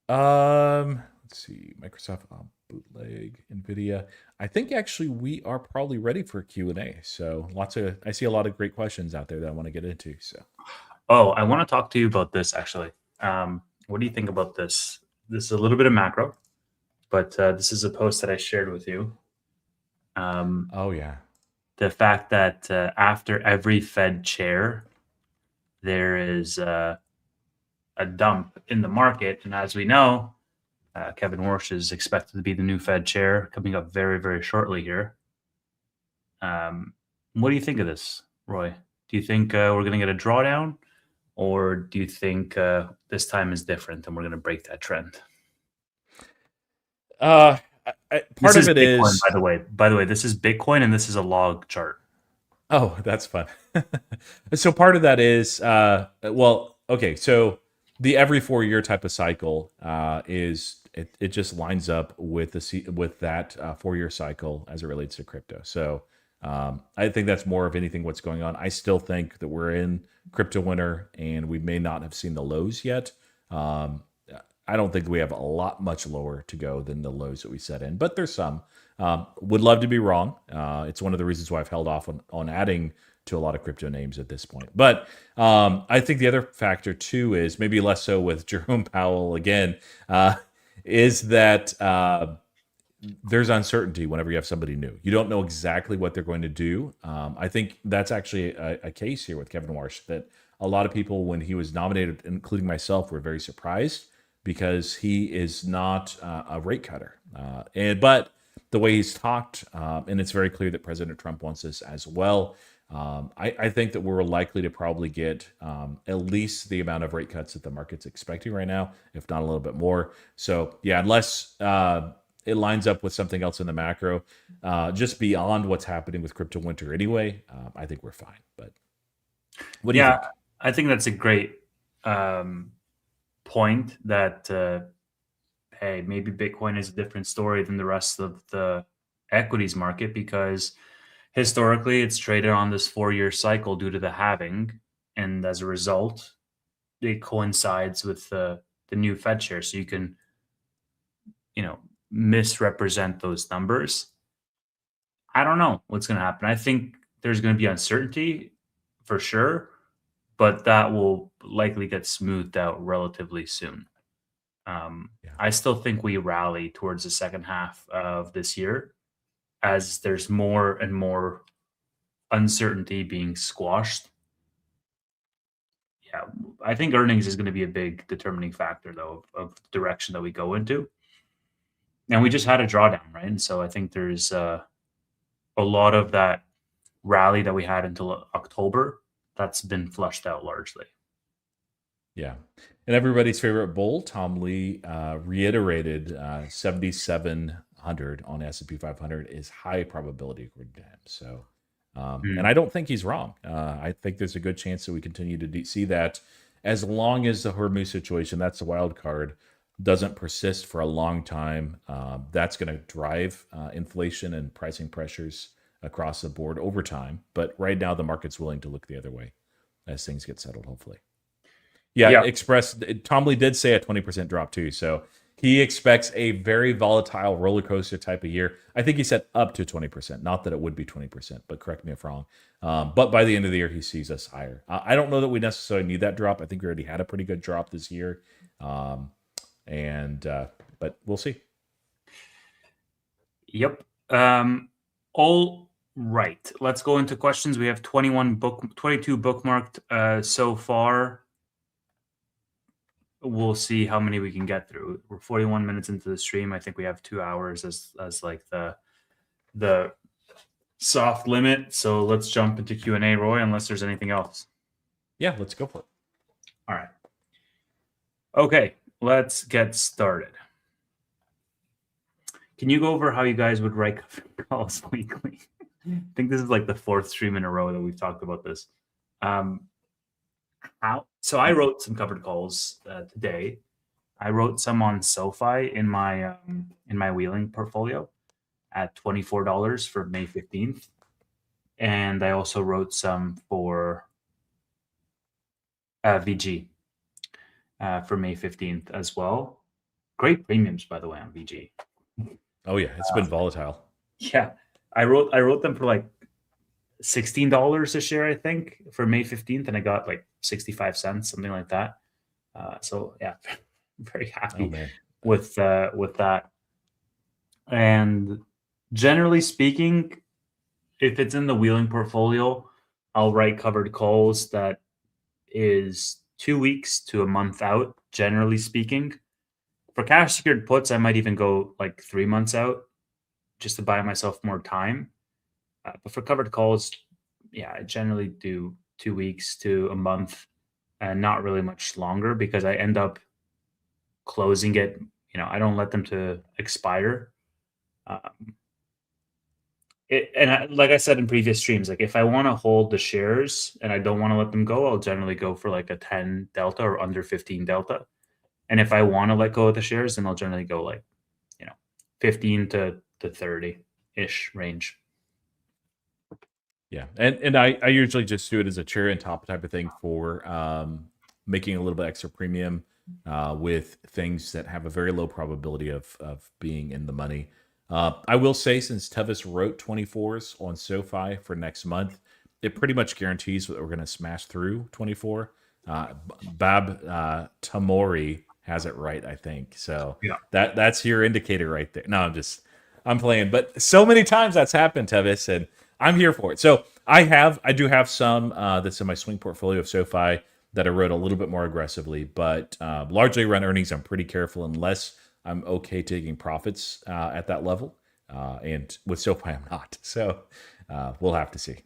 B: Let's see. Microsoft, Bootleg, NVIDIA. I think actually we are probably ready for Q&A. So I see a lot of great questions out there that I want to get into. So,
A: I want to talk to you about this actually. What do you think about this? This is a little bit of macro, but this is a post that I shared with you.
B: oh yeah.
A: The fact that after every Fed chair, there is a dump in the market. And as we know, Kevin Warsh is expected to be the new Fed chair coming up very, very shortly here. What do you think of this, Roy? Do you think we're going to get a drawdown, or do you think this time is different and we're going to break that trend?
B: Part of it
A: Bitcoin,
B: is,
A: by the way, this is Bitcoin and this is a log chart.
B: Oh, that's fun. So part of that is, okay. So the every 4-year type of cycle is it just lines up with that 4-year cycle as it relates to crypto. So I think that's more of anything what's going on. I still think that we're in crypto winter and we may not have seen the lows yet. I don't think we have a lot much lower to go than the lows that we set in, but there's some. Would love to be wrong. It's one of the reasons why I've held off on adding to a lot of crypto names at this point. But I think the other factor too is maybe less so with Jerome Powell again, is that there's uncertainty whenever you have somebody new. You don't know exactly what they're going to do. I think that's actually a case here with Kevin Warsh, that a lot of people, when he was nominated, including myself, were very surprised because he is not a rate cutter. But the way he's talked, and it's very clear that President Trump wants this as well, I think that we're likely to probably get at least the amount of rate cuts that the market's expecting right now, if not a little bit more. So yeah, unless it lines up with something else in the macro, just beyond what's happening with crypto winter anyway, I think we're fine. But what do you think?
A: I think that's a great point that, hey, maybe Bitcoin is a different story than the rest of the equities market, because historically it's traded on this 4-year cycle due to the halving. And as a result, it coincides with the new Fed chair, so you can, misrepresent those numbers. I don't know what's going to happen. I think there's going to be uncertainty for sure, but that will likely get smoothed out relatively soon.
B: Yeah.
A: I still think we rally towards the second half of this year as there's more and more uncertainty being squashed. Yeah, I think earnings is going to be a big determining factor, though, of the direction that we go into. And we just had a drawdown, right? And so I think there's a lot of that rally that we had until October that's been flushed out largely.
B: Yeah. And everybody's favorite bull, Tom Lee, reiterated 7,700 on S&P 500 is high probability according to him. So, and I don't think he's wrong. I think there's a good chance that we continue to see that as long as the Hormuz situation, that's a wild card, doesn't persist for a long time. That's going to drive inflation and pricing pressures across the board over time. But right now, the market's willing to look the other way as things get settled, hopefully. Yeah, Tom Lee did say a 20% drop too. So he expects a very volatile roller coaster type of year. I think he said up to 20%, not that it would be 20%, but correct me if wrong. But by the end of the year, he sees us higher. I don't know that we necessarily need that drop. I think we already had a pretty good drop this year. But we'll see.
A: Yep. All right. Let's go into questions. We have 22 bookmarked so far. We'll see how many we can get through. We're 41 minutes into the stream. I think we have 2 hours as like the soft limit. So let's jump into Q&A, Roy, unless there's anything else.
B: Yeah, let's go for it.
A: All right. Okay, let's get started. Can you go over how you guys would write calls weekly? I think this is like the 4th stream in a row that we've talked about this. So I wrote some covered calls today. I wrote some on SoFi in my wheeling portfolio at $24 for May 15th. And I also wrote some for VG for May 15th as well. Great premiums, by the way, on VG.
B: Oh yeah, it's been volatile.
A: Yeah, I wrote them for like $16 a share, I think, for May 15th, and I got like 65 cents, something like that. So yeah, very happy with that. And generally speaking, if it's in the wheeling portfolio, I'll write covered calls that is 2 weeks to a month out, generally speaking. For cash secured puts, I might even go like 3 months out just to buy myself more time. But for covered calls, yeah, I generally do 2 weeks to a month and not really much longer because I end up closing it. I don't let them to expire. Like I said in previous streams, like if I want to hold the shares and I don't want to let them go, I'll generally go for like a 10 delta or under 15 delta. And if I want to let go of the shares, then I'll generally go like, 15 to 30-ish range.
B: Yeah. And I usually just do it as a cherry on top type of thing for making a little bit extra premium with things that have a very low probability of being in the money. I will say, since Tevis wrote 24s on SoFi for next month, it pretty much guarantees that we're going to smash through 24. Bab Tamori has it right, I think. So
A: yeah,
B: that's your indicator right there. No, I'm playing, but so many times that's happened, Tevis, and I'm here for it. So I do have some that's in my swing portfolio of SoFi that I wrote a little bit more aggressively, but largely around earnings, I'm pretty careful unless I'm okay taking profits at that level. And with SoFi, I'm not. So we'll have to see.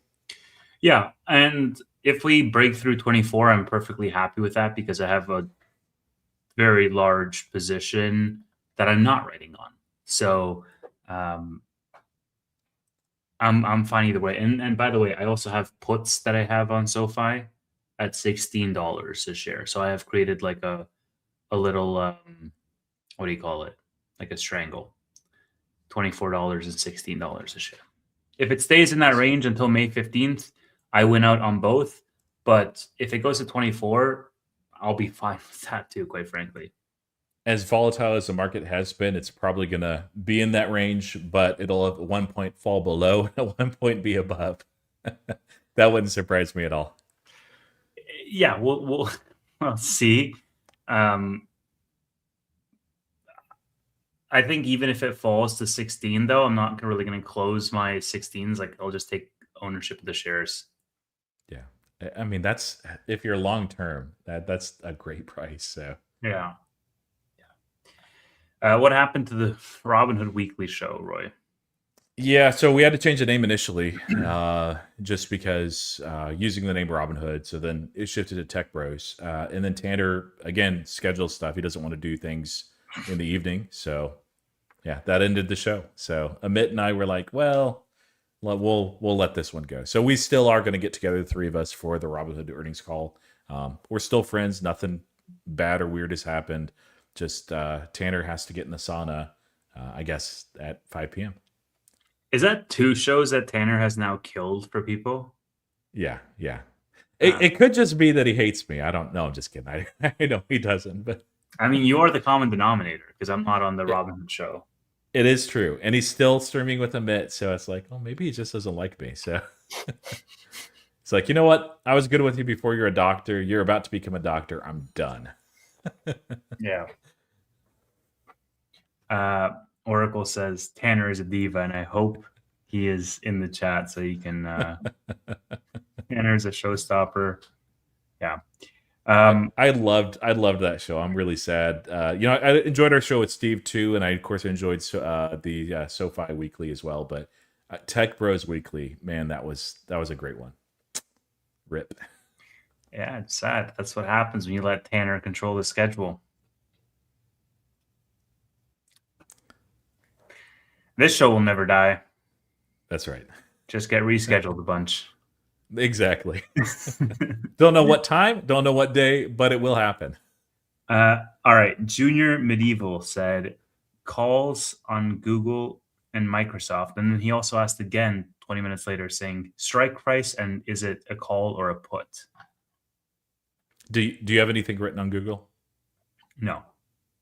A: Yeah. And if we break through 24, I'm perfectly happy with that because I have a very large position that I'm not writing on. So I'm fine either way. And by the way, I also have puts that I have on SoFi at $16 a share. So I have created like a little what do you call it? Like a strangle. $24 and $16 a share. If it stays in that range until May 15th, I win out on both. But if it goes to 24, I'll be fine with that too, quite frankly.
B: As volatile as the market has been, it's probably going to be in that range, but it'll at one point fall below and at one point be above. That wouldn't surprise me at all.
A: Yeah, we'll see. Um, I think even if it falls to 16, though, I'm not really going to close my 16s. Like, I'll just take ownership of the shares.
B: Yeah. I mean, that's if you're long term, that's a great price. So
A: Yeah. What happened to the Robinhood Weekly show, Roy?
B: yeah, so we had to change the name initially, just because using the name Robinhood. So then it shifted to Tech Bros, and then Tanner again scheduled stuff. He doesn't want to do things in the evening, so yeah, that ended the show. So Amit and I were like, well, we'll let this one go. So we still are going to get together, the three of us, for the Robinhood earnings call. We're still friends. Nothing bad or weird has happened. Just Tanner has to get in the sauna, I guess, at 5 p.m.
A: Is that two shows that Tanner has now killed for people?
B: Yeah, yeah.
A: Uh,
B: It could just be that he hates me. I don't know. I'm just kidding. I know he doesn't, but
A: I mean, you are the common denominator because I'm not on the
B: it,
A: Robinhood show.
B: it is true. And he's still streaming with Amit, so it's like, oh, maybe he just doesn't like me. So it's like, you know what? I was good with you before you're a doctor. You're about to become a doctor. I'm done.
A: Yeah. Oracle says Tanner is a diva, and I hope he is in the chat so you can. Tanner's a showstopper. Yeah.
B: I loved that show. I'm really sad. I enjoyed our show with Steve too, and I of course enjoyed the SoFi Weekly as well. But Tech Bros Weekly, man, that was a great one. Rip.
A: Yeah, it's sad. That's what happens when you let Tanner control the schedule. This show will never die.
B: That's right.
A: Just get rescheduled a bunch.
B: Exactly. Don't know what time, don't know what day, but it will happen.
A: All right. Junior Medieval said calls on Google and Microsoft. And then he also asked again 20 minutes later saying strike price and is it a call or a put?
B: Do you have anything written on Google?
A: No.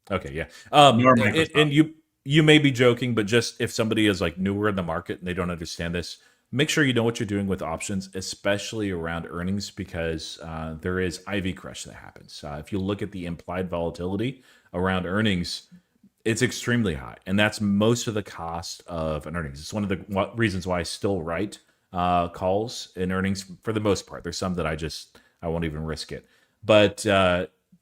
B: Okay, yeah.
A: Nor Microsoft.
B: And you may be joking, but just if somebody is like newer in the market and they don't understand this, make sure you know what you're doing with options, especially around earnings, because there is IV crush that happens. If you look at the implied volatility around earnings, it's extremely high, and that's most of the cost of an earnings. It's one of the reasons why I still write calls in earnings for the most part. There's some that I won't even risk it, but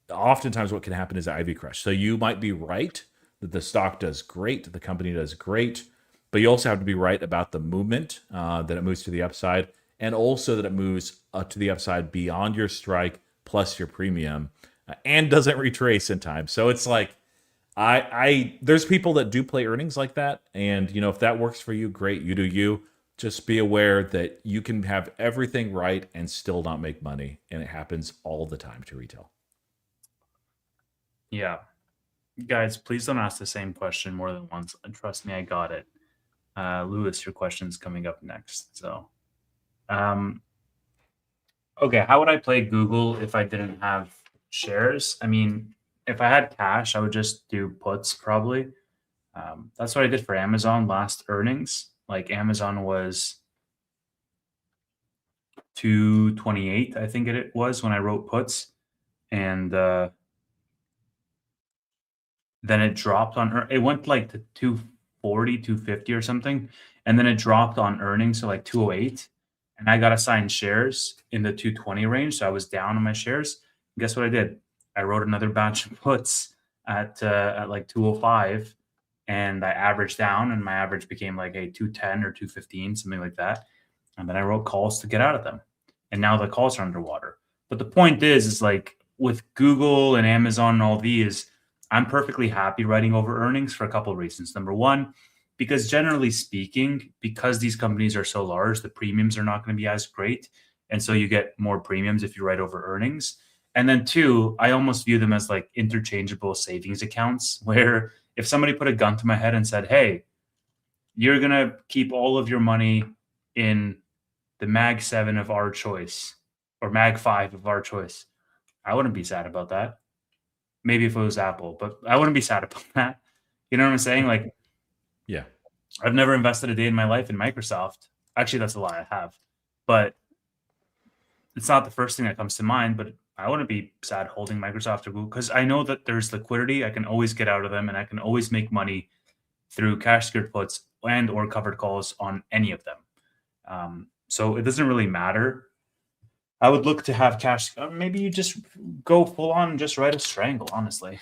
B: oftentimes what can happen is IV crush. So you might be right that the stock does great, the company does great, but you also have to be right about the movement, that it moves to the upside, and also that it moves to the upside beyond your strike plus your premium, and doesn't retrace in time. So it's like, there's people that do play earnings like that, and if that works for you, great, you do you. Just be aware that you can have everything right and still not make money, and it happens all the time to retail.
A: Yeah. Guys, please don't ask the same question more than once. Trust me, I got it. Lewis, your question's coming up next. So, okay, how would I play Google if I didn't have shares? I mean, if I had cash, I would just do puts probably. That's what I did for Amazon last earnings. Like Amazon was 228, I think it was when I wrote puts, and then it dropped on it went like to 240, 250 or something, and then it dropped on earnings to like 208, and I got assigned shares in the 220 range, so I was down on my shares. And guess what I did? I wrote another batch of puts at like 205, and I averaged down, and my average became like a 210 or 215, something like that. And then I wrote calls to get out of them, and now the calls are underwater. But the point is like with Google and Amazon and all these, I'm perfectly happy writing over earnings for a couple of reasons. Number one, because generally speaking, because these companies are so large, the premiums are not going to be as great. And so you get more premiums if you write over earnings. And then two, I almost view them as like interchangeable savings accounts where if somebody put a gun to my head and said, hey, you're going to keep all of your money in the Mag 7 of our choice or Mag 5 of our choice, I wouldn't be sad about that. Maybe if it was Apple, but I wouldn't be sad about that. You know what I'm saying? Like,
B: Yeah.
A: I've never invested a day in my life in Microsoft. Actually, that's a lie. I have, but it's not the first thing that comes to mind. But I wouldn't be sad holding Microsoft or Google because I know that there's liquidity. I can always get out of them, and I can always make money through cash secured puts and or covered calls on any of them. So it doesn't really matter. I would look to have cash. Maybe you just go full on and just write a strangle, honestly.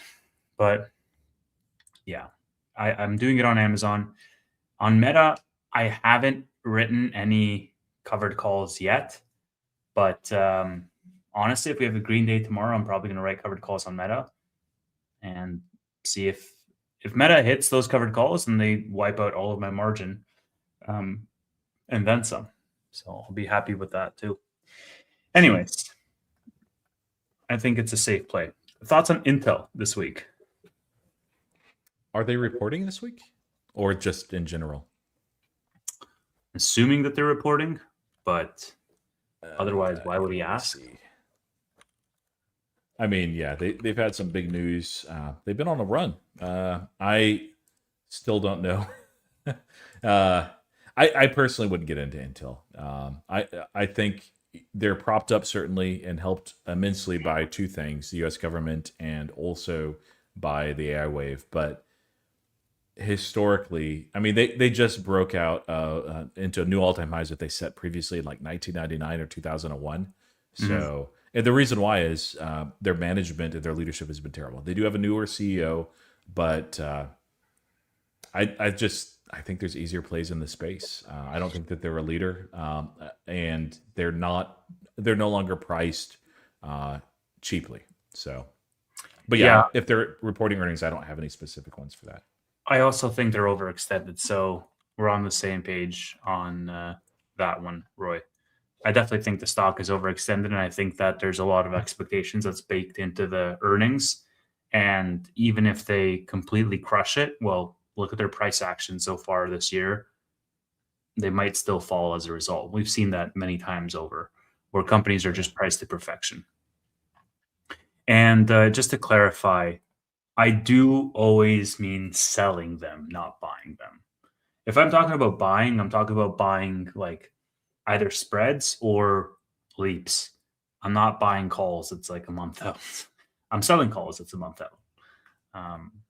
A: But yeah, I'm doing it on Amazon. On Meta, I haven't written any covered calls yet. But honestly, if we have a green day tomorrow, I'm probably going to write covered calls on Meta and see if Meta hits those covered calls and they wipe out all of my margin, and then some. So I'll be happy with that too. Anyways, I think it's a safe play. Thoughts on Intel this week?
B: Are they reporting this week, or just in general?
A: Assuming that they're reporting, but otherwise, why would he ask?
B: See. I mean, yeah, they've had some big news. They've been on a run. I still don't know. I personally wouldn't get into Intel. I think they're propped up certainly and helped immensely by two things: the U.S. government and also by the AI wave. But historically, I mean, they just broke out into new all-time highs that they set previously in like 1999 or 2001. So, and the reason why is their management and their leadership has been terrible. They do have a newer CEO, but I think there's easier plays in the space. I don't think that they're a leader, and they're no longer priced cheaply. So, but yeah, if they're reporting earnings, I don't have any specific ones for that.
A: I also think they're overextended, so we're on the same page on that one, Roy. I definitely think the stock is overextended, and I think that there's a lot of expectations that's baked into the earnings. And even if they completely crush it, well, look at their price action so far this year. They might still fall as a result. We've seen that many times over, where companies are just priced to perfection. And just to clarify, I do always mean selling them, not buying them. If I'm talking about buying, I'm talking about buying like either spreads or leaps. I'm not buying calls. It's like a month out. I'm selling calls. It's a month out.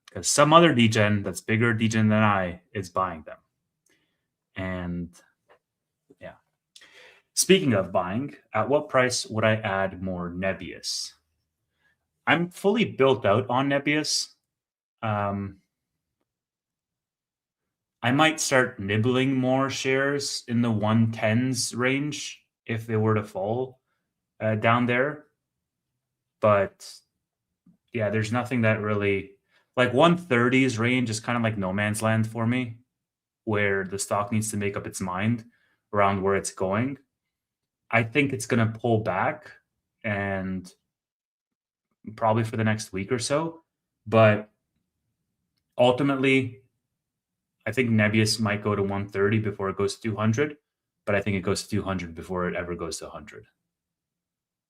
A: Because some other degen that's bigger degen than I is buying them. And yeah. Speaking of buying, at what price would I add more Nebius? I'm fully built out on Nebius. I might start nibbling more shares in the 110s range if they were to fall down there. But yeah, there's nothing that really like 130s range is kind of like no man's land for me, where the stock needs to make up its mind around where it's going. I think it's going to pull back and probably for the next week or so. But ultimately, I think Nebius might go to 130 before it goes to 200, but I think it goes to 200 before it ever goes to 100.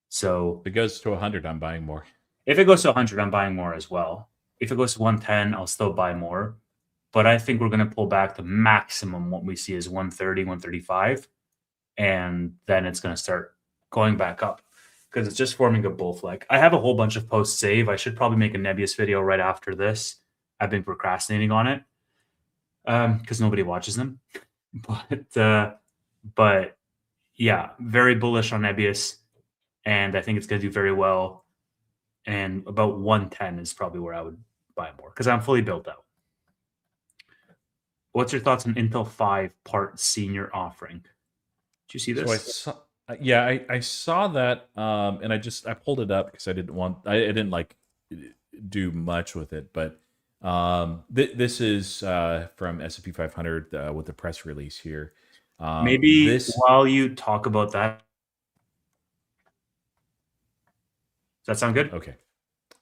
A: So
B: if it goes to 100, I'm buying more.
A: If it goes to 100, I'm buying more as well. If it goes to 110, I'll still buy more. But I think we're going to pull back to maximum what we see is 130, 135. And then it's going to start going back up because it's just forming a bull flag. I have a whole bunch of posts saved. I should probably make a Nebius video right after this. I've been procrastinating on it because nobody watches them. But yeah, very bullish on Nebius. And I think it's going to do very well. And about 110 is probably where I would buy more because I'm fully built out. What's your thoughts on Intel 5 part senior offering? Did you see this?
B: So I saw that, and I pulled it up because I didn't like do much with it, but this is from S&P 500 with the press release here.
A: Maybe while you talk about that. Does that sound good?
B: Okay.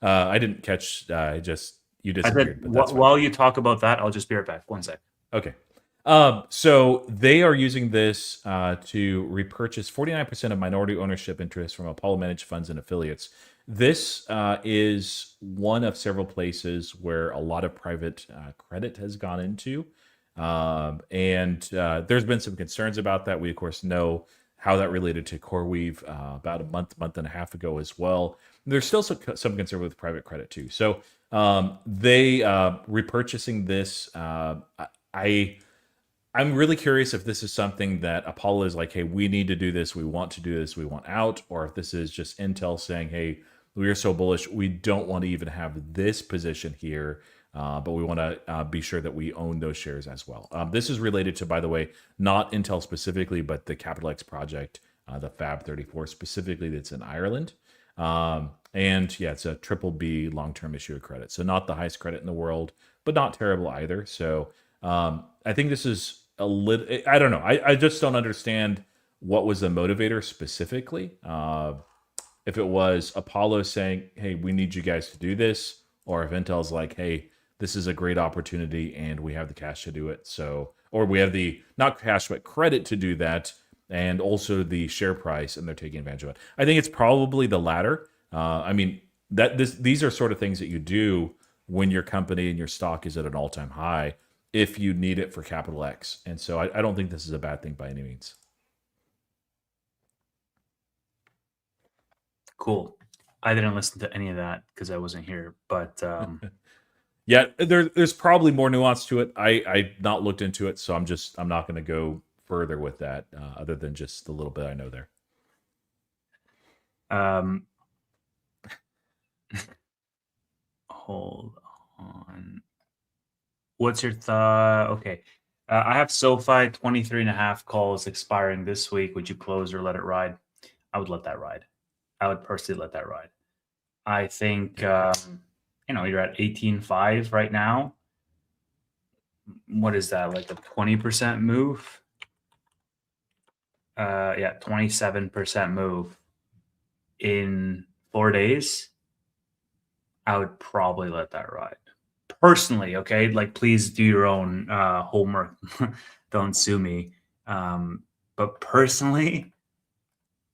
B: I didn't catch. You disappeared.
A: While you talk about that, I'll just be right back. One sec.
B: Okay. So they are using this to repurchase 49% of minority ownership interest from Apollo managed funds and affiliates. This is one of several places where a lot of private credit has gone into. And there's been some concerns about that. We, of course, know how that related to CoreWeave about a month and a half ago as well. There's still some concern with private credit too. So they repurchasing this. I I'm really curious if this is something that Apollo is like, hey, we need to do this, we want to do this, we want out, or if this is just Intel saying, hey, we are so bullish, we don't want to even have this position here, but we want to be sure that we own those shares as well. This is related to, by the way, not Intel specifically, but the Capital X project, the Fab 34 specifically, that's in Ireland. And yeah, it's a triple B long-term issue of credit. So not the highest credit in the world, but not terrible either. So I think this is a little, I don't know. I just don't understand what was the motivator specifically. If it was Apollo saying, hey, we need you guys to do this, or if Intel's like, hey, this is a great opportunity and we have the cash to do it. So, or we have the, not cash, but credit to do that, and also the share price, and they're taking advantage of it. I think it's probably the latter. I mean, these are sort of things that you do when your company and your stock is at an all-time high, if you need it for capital X. And so I don't think this is a bad thing by any means.
A: Cool. I didn't listen to any of that because I wasn't here, but
B: Yeah, there's probably more nuance to it. I not looked into it, so I'm not going to go further with that, other than just the little bit I know there.
A: hold on. What's your thought? Okay. I have SoFi 23 and a half calls expiring this week. Would you close or let it ride? I would let that ride. I would personally let that ride. I think, you're at 18.5 right now. What is that? Like a 20% move? Yeah, 27% move in 4 days. I would probably let that ride. Personally, okay? Like, please do your own homework. Don't sue me. But personally,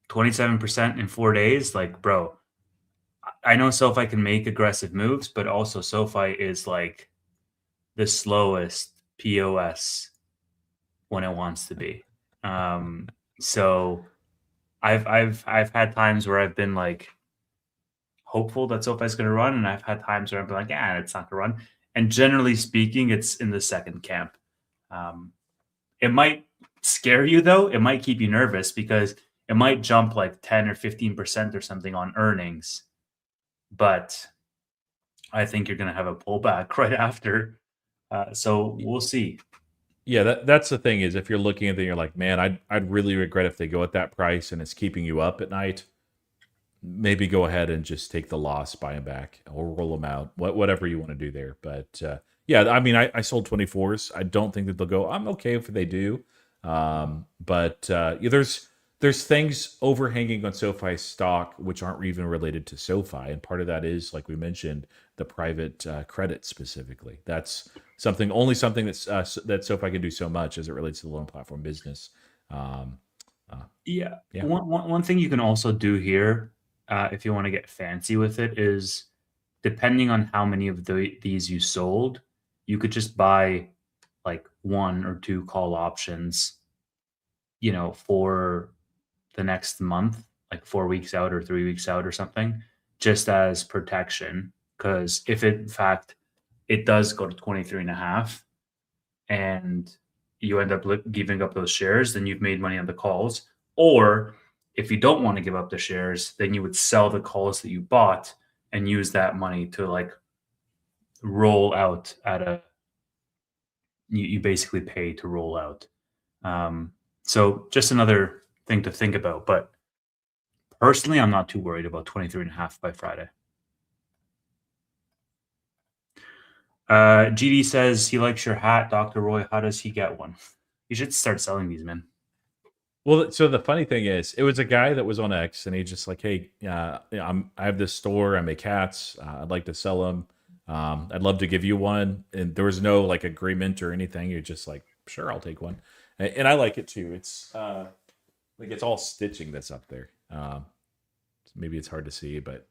A: 27% in 4 days, like, bro, I know SoFi can make aggressive moves, but also SoFi is like the slowest POS when it wants to be. So I've had times where I've been like hopeful that SoFi is going to run, and I've had times where I've been like, yeah, it's not going to run. And generally speaking, it's in the second camp. It might scare you though. It might keep you nervous because it might jump like 10 or 15% or something on earnings. But I think you're going to have a pullback right after. So we'll see.
B: Yeah, that's the thing, is if you're looking at it, you're like, man, I'd really regret if they go at that price and it's keeping you up at night. Maybe go ahead and just take the loss, buy them back, or roll them out, whatever you want to do there. But yeah, I mean, I sold 24s. I don't think that they'll go. I'm okay if they do. But yeah, there's things overhanging on SoFi stock which aren't even related to SoFi, and part of that is, like we mentioned, the private credit specifically. That's only something that's that SoFi can do so much as it relates to the loan platform business.
A: Yeah.
B: Yeah.
A: One thing you can also do here, if you want to get fancy with it, is depending on how many of these you sold, you could just buy like 1 or 2 call options, for the next month, like 4 weeks out or 3 weeks out or something, just as protection. Because if in fact it does go to 23 and a half and you end up giving up those shares, then you've made money on the calls. Or if you don't want to give up the shares, then you would sell the calls that you bought and use that money to like roll out you basically pay to roll out. So just another thing to think about. But personally, I'm not too worried about 23 and a half by Friday. GD says he likes your hat, Dr. Roy. How does he get one? You should start selling these, man.
B: Well, so the funny thing is, it was a guy that was on X, and he just like, hey, I have this store, I make hats, I'd like to sell them. I'd love to give you one, and there was no like agreement or anything. You're just like, sure, I'll take one. And I like it too. It's like it's all stitching that's up there. Maybe it's hard to see, but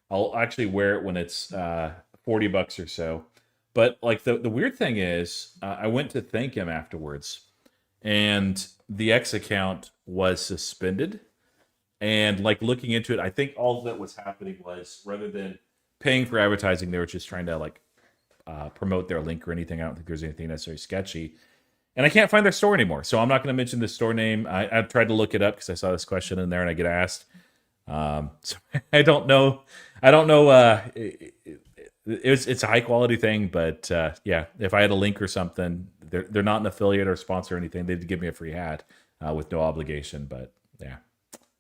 B: I'll actually wear it when it's $40 or so. But like the weird thing is, I went to thank him afterwards, and the X account was suspended. And like looking into it, I think all that was happening was rather than paying for advertising, they were just trying to like promote their link or anything. I don't think there's anything necessarily sketchy. And I can't find their store anymore, so I'm not going to mention the store name. I tried to look it up because I saw this question in there, and I get asked. So I don't know. I don't know. It's a high quality thing, but yeah, if I had a link or something, they're not an affiliate or sponsor or anything. They'd give me a free hat with no obligation. But yeah,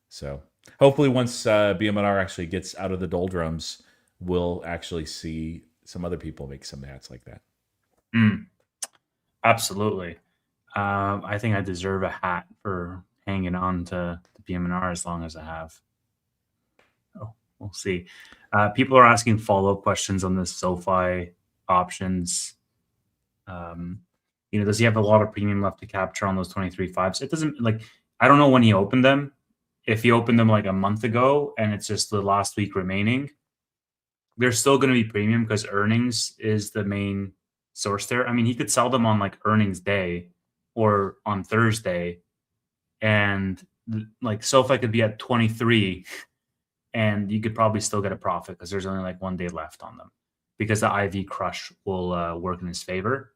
B: so hopefully once BMNR actually gets out of the doldrums, we'll actually see some other people make some hats like that.
A: Absolutely. I think I deserve a hat for hanging on to the BMNR as long as I have. Oh, we'll see. People are asking follow-up questions on the SoFi options. Does he have a lot of premium left to capture on those 23.5s? It doesn't like I don't know when he opened them. If he opened them like a month ago and it's just the last week remaining, they're still going to be premium because earnings is the main source there. I mean, he could sell them on like earnings day or on Thursday, and like SoFi could be at 23 and you could probably still get a profit because there's only like 1 day left on them because the IV crush will work in his favor.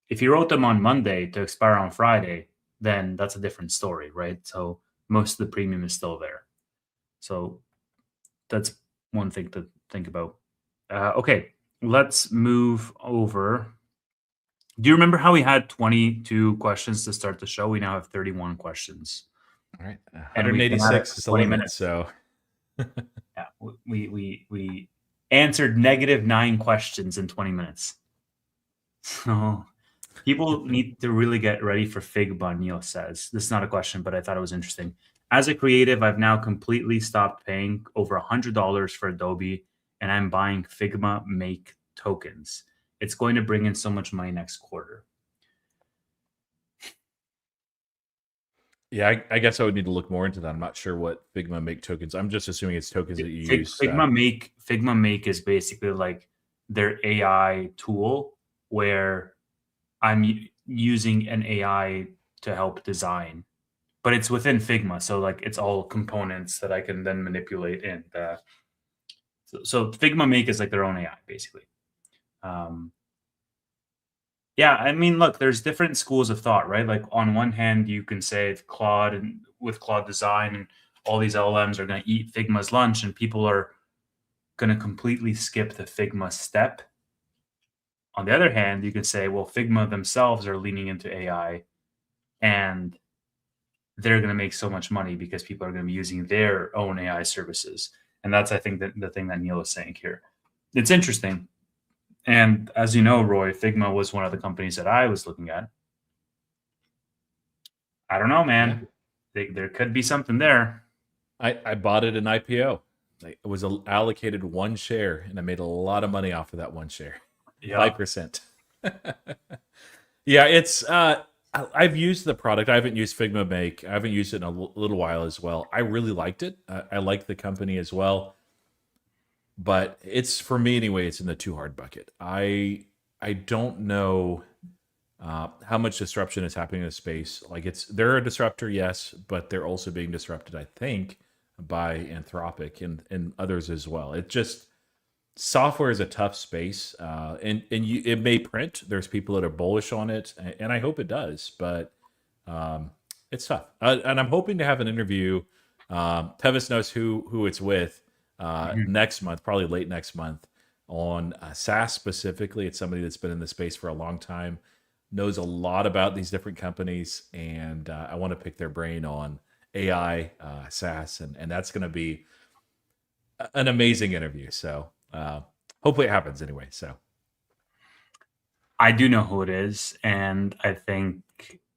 A: If you wrote them on Monday to expire on Friday, then that's a different story, right? So most of the premium is still there. So that's one thing to think about. Okay, let's move over. Do you remember how we had 22 questions to start the show? We now have 31 questions.
B: All right, 186 is the limit. Minutes. So
A: yeah, we answered -9 questions in 20 minutes. So people need to really get ready for Figma, Neil says. This is not a question, but I thought it was interesting. As a creative, I've now completely stopped paying over $100 for Adobe, and I'm buying Figma Make tokens. It's going to bring in so much money next quarter.
B: Yeah, I guess I would need to look more into that. I'm not sure what Figma Make tokens. I'm just assuming it's tokens that you use.
A: Figma Make is basically like their AI tool where I'm using an AI to help design, but it's within Figma. So like it's all components that I can then manipulate in. So Figma Make is like their own AI basically. Yeah, I mean, look, there's different schools of thought, right? Like on one hand, you can say Claude and with Claude Design and all these LLMs are going to eat Figma's lunch and people are going to completely skip the Figma step. On the other hand, you can say, well, Figma themselves are leaning into AI and they're going to make so much money because people are going to be using their own AI services. And that's, I think, the thing that Neil is saying here. It's interesting. And as you know, Roy, Figma was one of the companies that I was looking at. I don't know, man. Yeah. There could be something there.
B: I bought it in IPO. It was allocated 1 share, and I made a lot of money off of that 1 share. Yeah. 5%. Yeah, it's I've used the product. I haven't used Figma Make. I haven't used it in a little while as well. I really liked it. I like the company as well. But it's, for me anyway, it's in the too hard bucket. I don't know how much disruption is happening in the space. Like they're a disruptor, yes, but they're also being disrupted, I think, by Anthropic and others as well. It just, software is a tough space, and it may print. There's people that are bullish on it, and I hope it does, but it's tough. And I'm hoping to have an interview. Tevis knows who it's with. Next month, probably late next month, on SaaS specifically. It's somebody that's been in the space for a long time, knows a lot about these different companies, and I want to pick their brain on AI, SaaS, and that's going to be an amazing interview. So hopefully it happens anyway. So
A: I do know who it is, and I think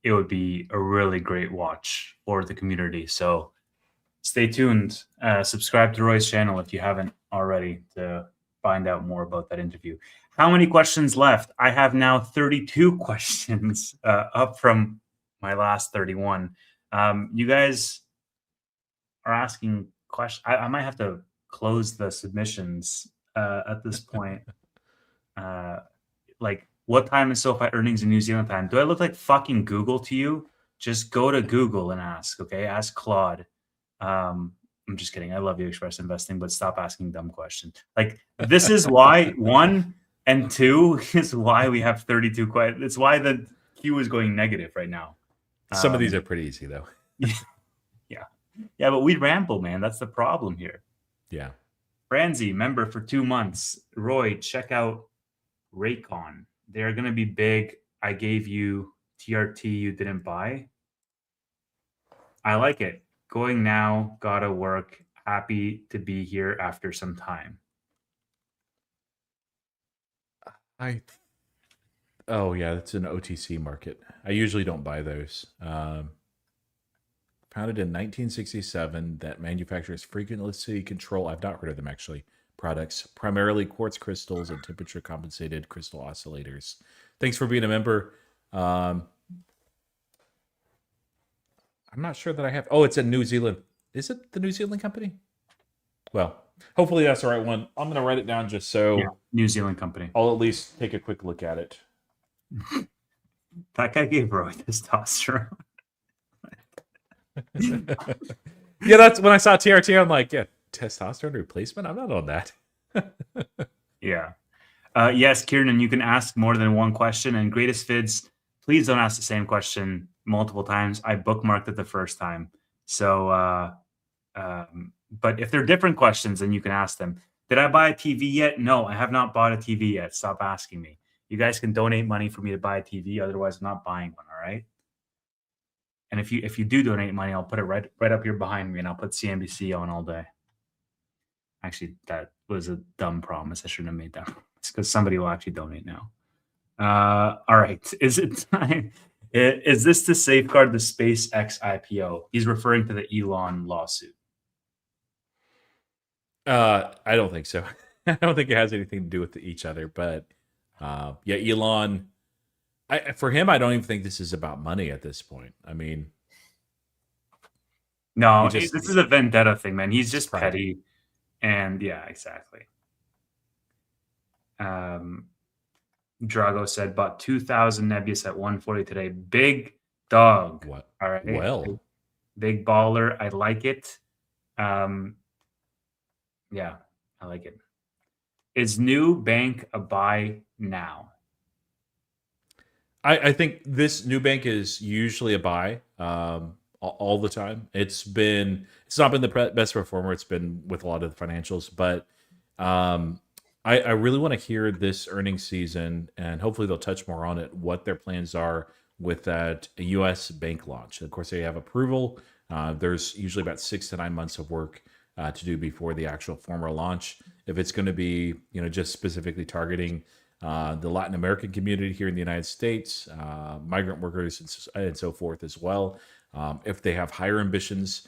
A: it would be a really great watch for the community. So stay tuned. Subscribe to Roy's channel if you haven't already to find out more about that interview. How many questions left? I have now 32 questions, up from my last 31. You guys are asking questions. I might have to close the submissions at this point. Like, what time is SoFi earnings in New Zealand time? Do I look like fucking Google to you? Just go to Google and ask, okay? Ask Claude. I'm just kidding. I love you, Express Investing, but stop asking dumb questions. Like, this is why 1 and 2 is why we have 32 questions. It's why the queue is going negative right now.
B: Some of these are pretty easy, though.
A: Yeah, but we ramble, man. That's the problem here.
B: Yeah.
A: Franzi, member for 2 months. Roy, check out Raycon. They're going to be big. I gave you TRT you didn't buy. I like it. Going now, gotta work. Happy to be here after some time.
B: Oh yeah, that's an OTC market. I usually don't buy those. Founded in 1967, that manufactures frequency control. I've not heard of them actually. Products, primarily quartz crystals and temperature compensated crystal oscillators. Thanks for being a member. I'm not sure that I have. Oh, it's in New Zealand. Is it the New Zealand company? Well, hopefully that's the right one. I'm going to write it down just so
A: New Zealand company.
B: I'll at least take a quick look at it.
A: That guy gave Roy testosterone.
B: Yeah, that's when I saw TRT. I'm like, yeah, testosterone replacement. I'm not on that.
A: Yeah. Yes, Kieran, you can ask more than one question. And Greatest Vids, please don't ask the same question multiple times. I bookmarked it the first time. So, but if they're different questions, then you can ask them. Did I buy a TV yet? No, I have not bought a TV yet. Stop asking me. You guys can donate money for me to buy a TV. Otherwise, I'm not buying one. All right. And if you do donate money, I'll put it right up here behind me, and I'll put CNBC on all day. Actually, that was a dumb promise. I shouldn't have made that. It's because somebody will actually donate now. All right. Is it time? Is this to safeguard the SpaceX IPO? He's referring to the Elon lawsuit.
B: I don't think so. I don't think it has anything to do with each other. But yeah, Elon. For him, I don't even think this is about money at this point. I mean,
A: no, this is a vendetta thing, man. He's just petty, and yeah, exactly. Drago said, bought 2,000 Nebius at 140 today. Big dog.
B: What?
A: All right.
B: Well,
A: big baller. I like it. Yeah, I like it. Is new bank a buy now?
B: I think this new bank is usually a buy all the time. It's not been the best performer. It's been with a lot of the financials, but I really want to hear this earnings season, and hopefully they'll touch more on it, what their plans are with that U.S. bank launch. Of course, they have approval. There's usually about 6 to 9 months of work to do before the actual formal launch. If it's going to be, just specifically targeting the Latin American community here in the United States, migrant workers and so forth as well, if they have higher ambitions.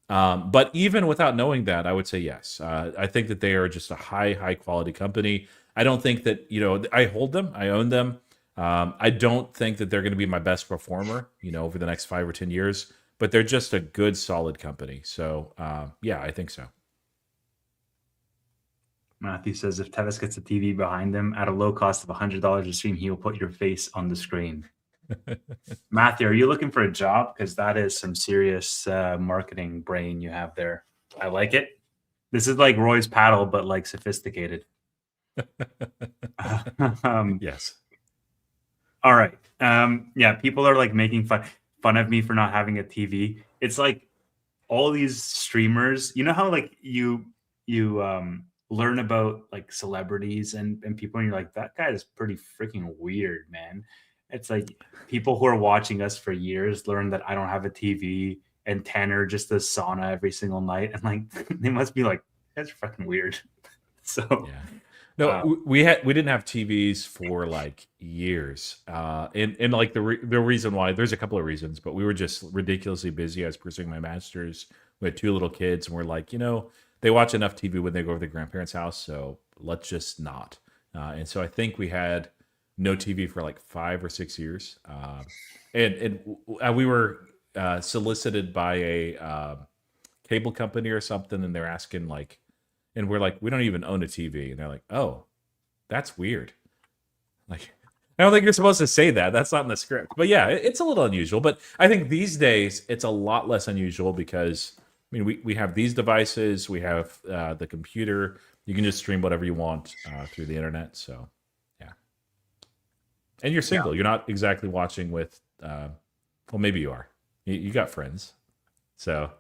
B: But even without knowing that, I would say yes. I think that they are just a high quality company. I don't think that, I hold them, I own them. I don't think that they're going to be my best performer, over the next 5 or 10 years, but they're just a good, solid company. So, yeah, I think so.
A: Matthew says, if Tevis gets a TV behind him at a low cost of $100 a stream, he will put your face on the screen. Matthew, are you looking for a job? Because that is some serious marketing brain you have there. I like it. This is like Roy's paddle, but like sophisticated.
B: Yes.
A: All right. Yeah, people are like making fun of me for not having a TV. It's like all these streamers, how like you learn about like celebrities and people, and you're like, that guy is pretty freaking weird, man. It's like people who are watching us for years learn that I don't have a TV, and Tanner just does sauna every single night, and like they must be like, that's fucking weird. So
B: yeah. No, we didn't have TVs for like years, and like the reason why, there's a couple of reasons, but we were just ridiculously busy. I was pursuing my master's. We had 2 little kids, and we're like, they watch enough TV when they go over to the grandparents' house, so let's just not. And so I think we had no TV for like 5 or 6 years. And we were solicited by a cable company or something, and they're asking like, and we're like, we don't even own a TV, and they're like, oh, that's weird. Like, I don't think you're supposed to say that. That's not in the script. But yeah, it's a little unusual. But I think these days it's a lot less unusual because I mean we have these devices, we have the computer. You can just stream whatever you want through the internet. So yeah, and you're
A: Yeah.
B: single. You're not exactly watching with. Well, maybe you are. You got friends. So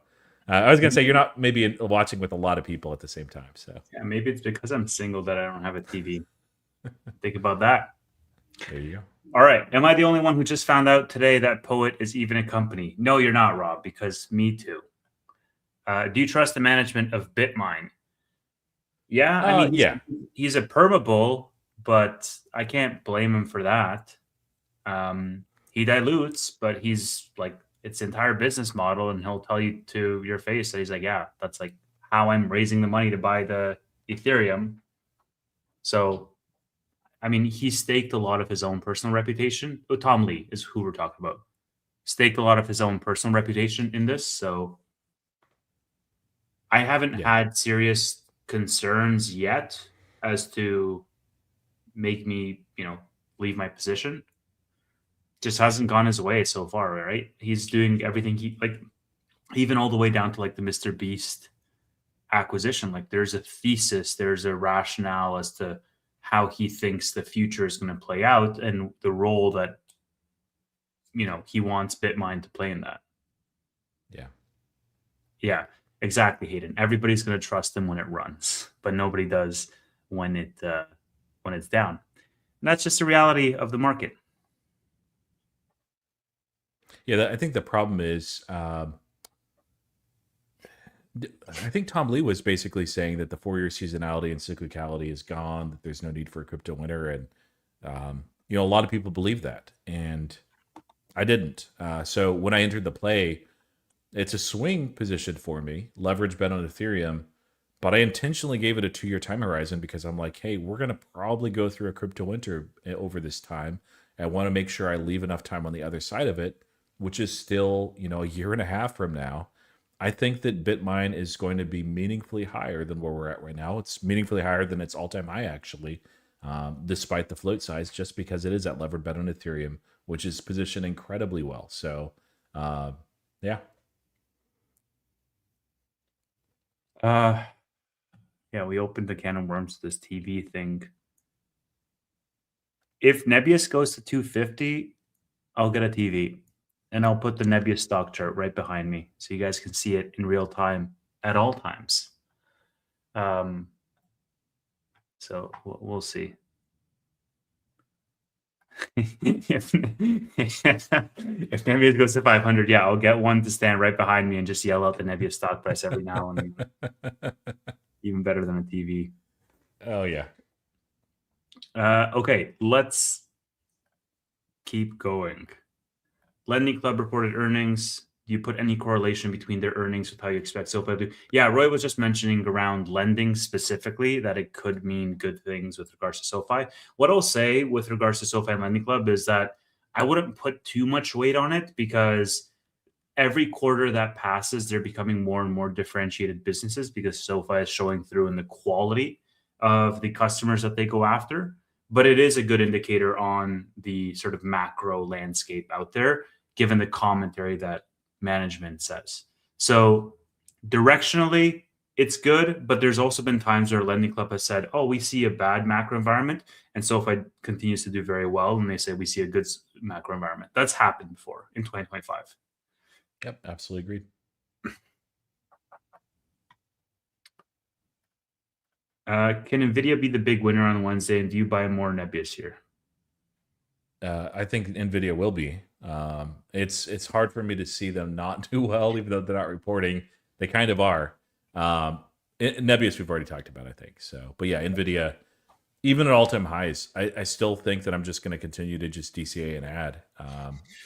B: I was gonna say you're not maybe watching with a lot of people at the same time. So
A: Yeah, maybe it's because I'm single that I don't have a TV. Think about that.
B: there you go.
A: All right. Am I the only one who just found out today that Poet is even a company? No, you're not, Rob, because me too. Do you trust the management of BitMine? Yeah, I mean,
B: Yeah.
A: he's a perma bull, but I can't blame him for that. He dilutes, but he's like, it's entire business model, and he'll tell you to your face that he's like, yeah, that's like how I'm raising the money to buy the Ethereum. So, I mean, he staked a lot of his own personal reputation. Oh, Tom Lee is who we're talking about. Staked a lot of his own personal reputation in this. So I haven't
B: Yeah.
A: had serious concerns yet as to make me, leave my position. Just hasn't gone his way so far, right? He's doing everything he like, even all the way down to like the Mr. Beast acquisition. Like there's a thesis, there's a rationale as to how he thinks the future is going to play out and the role that he wants Bitmine to play in that.
B: Yeah.
A: Yeah, exactly, Hayden. Everybody's going to trust him when it runs, but nobody does when it's down. And that's just the reality of the market.
B: Yeah, I think the problem is, I think Tom Lee was basically saying that the 4-year seasonality and cyclicality is gone, that there's no need for a crypto winter. And, a lot of people believe that. And I didn't. So when I entered the play, it's a swing position for me, leverage bet on Ethereum. But I intentionally gave it a 2-year time horizon because I'm like, hey, we're going to probably go through a crypto winter over this time. I want to make sure I leave enough time on the other side of it, which is still, a year and a half from now. I think that Bitmine is going to be meaningfully higher than where we're at right now. It's meaningfully higher than its all-time high, actually, despite the float size, just because it is that levered bet on Ethereum, which is positioned incredibly well. So, yeah.
A: Yeah, we opened the can of worms to this TV thing. If Nebius goes to 250, I'll get a TV. And I'll put the Nebius stock chart right behind me so you guys can see it in real time at all times. So we'll see. if Nebius goes to 500, yeah, I'll get one to stand right behind me and just yell out the Nebius stock price every now and then. Even better than a TV.
B: Oh, yeah.
A: Okay, let's keep going. Lending Club reported earnings. Do you put any correlation between their earnings with how you expect SoFi to do? Yeah, Roy was just mentioning around lending specifically that it could mean good things with regards to SoFi. What I'll say with regards to SoFi and Lending Club is that I wouldn't put too much weight on it because every quarter that passes, they're becoming more and more differentiated businesses because SoFi is showing through in the quality of the customers that they go after. But it is a good indicator on the sort of macro landscape out there, given the commentary that management says. So directionally, it's good, but there's also been times where Lending Club has said, oh, we see a bad macro environment, and SoFi continues to do very well, and they say we see a good macro environment. That's happened before in 2025.
B: Yep, absolutely agreed.
A: Can NVIDIA be the big winner on Wednesday, and do you buy more Nebius here?
B: I think NVIDIA will be. It's hard for me to see them not do well, even though they're not reporting. They kind of are. Nebius we've already talked about, I think. So, but yeah, NVIDIA, even at all-time highs, I still think that I'm just going to continue to just DCA and add,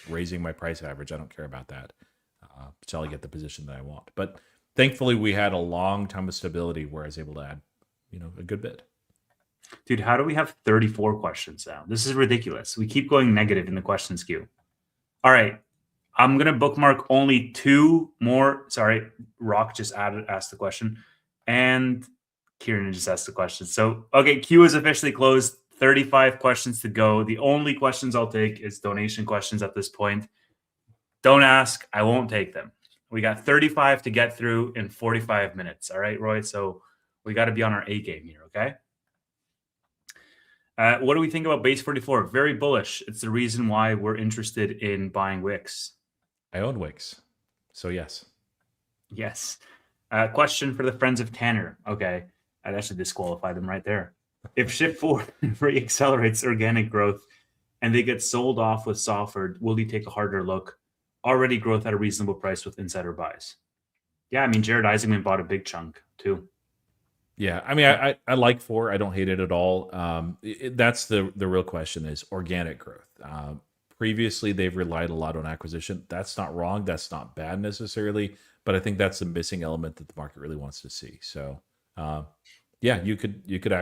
B: raising my price average. I don't care about that until I get the position that I want. But thankfully, we had a long time of stability where I was able to add, a good bit.
A: Dude, how do we have 34 questions now? This is ridiculous. We keep going negative in the questions queue. All right. I'm going to bookmark only 2 more. Sorry, Rock just asked the question. And Kieran just asked the question. So, okay, queue is officially closed. 35 questions to go. The only questions I'll take is donation questions at this point. Don't ask. I won't take them. We got 35 to get through in 45 minutes. All right, Roy. So we got to be on our A game here. Okay. What do we think about base 44? Very bullish. It's the reason why we're interested in buying Wix.
B: I own Wix, so yes.
A: Yes. Question for the friends of Tanner. Okay. I'd actually disqualify them right there. If Shift 4 re-accelerates organic growth and they get sold off with software, will he take a harder look? Already growth at a reasonable price with insider buys. Yeah, I mean, Jared Isaacman bought a big chunk too.
B: Yeah, I mean, I like 4. I don't hate it at all. That's the real question is organic growth. Previously, they've relied a lot on acquisition. That's not wrong. That's not bad necessarily, but I think that's the missing element that the market really wants to see. So, yeah, you could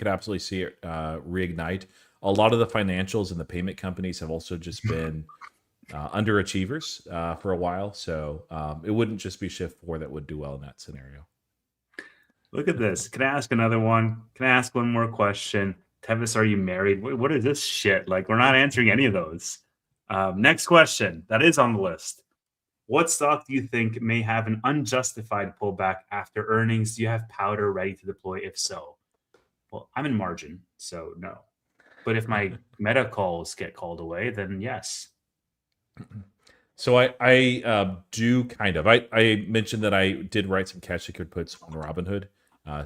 B: absolutely see it reignite. A lot of the financials and the payment companies have also just been underachievers for a while. So it wouldn't just be Shift 4 that would do well in that scenario.
A: Look at this. Can I ask another one? Can I ask one more question? Tevis, are you married? What is this shit? Like, we're not answering any of those. Next question that is on the list. What stock do you think may have an unjustified pullback after earnings? Do you have powder ready to deploy? If so, well, I'm in margin, so no. But if my meta calls get called away, then yes.
B: So I do kind of. I mentioned that I did write some cash secured puts on Robinhood.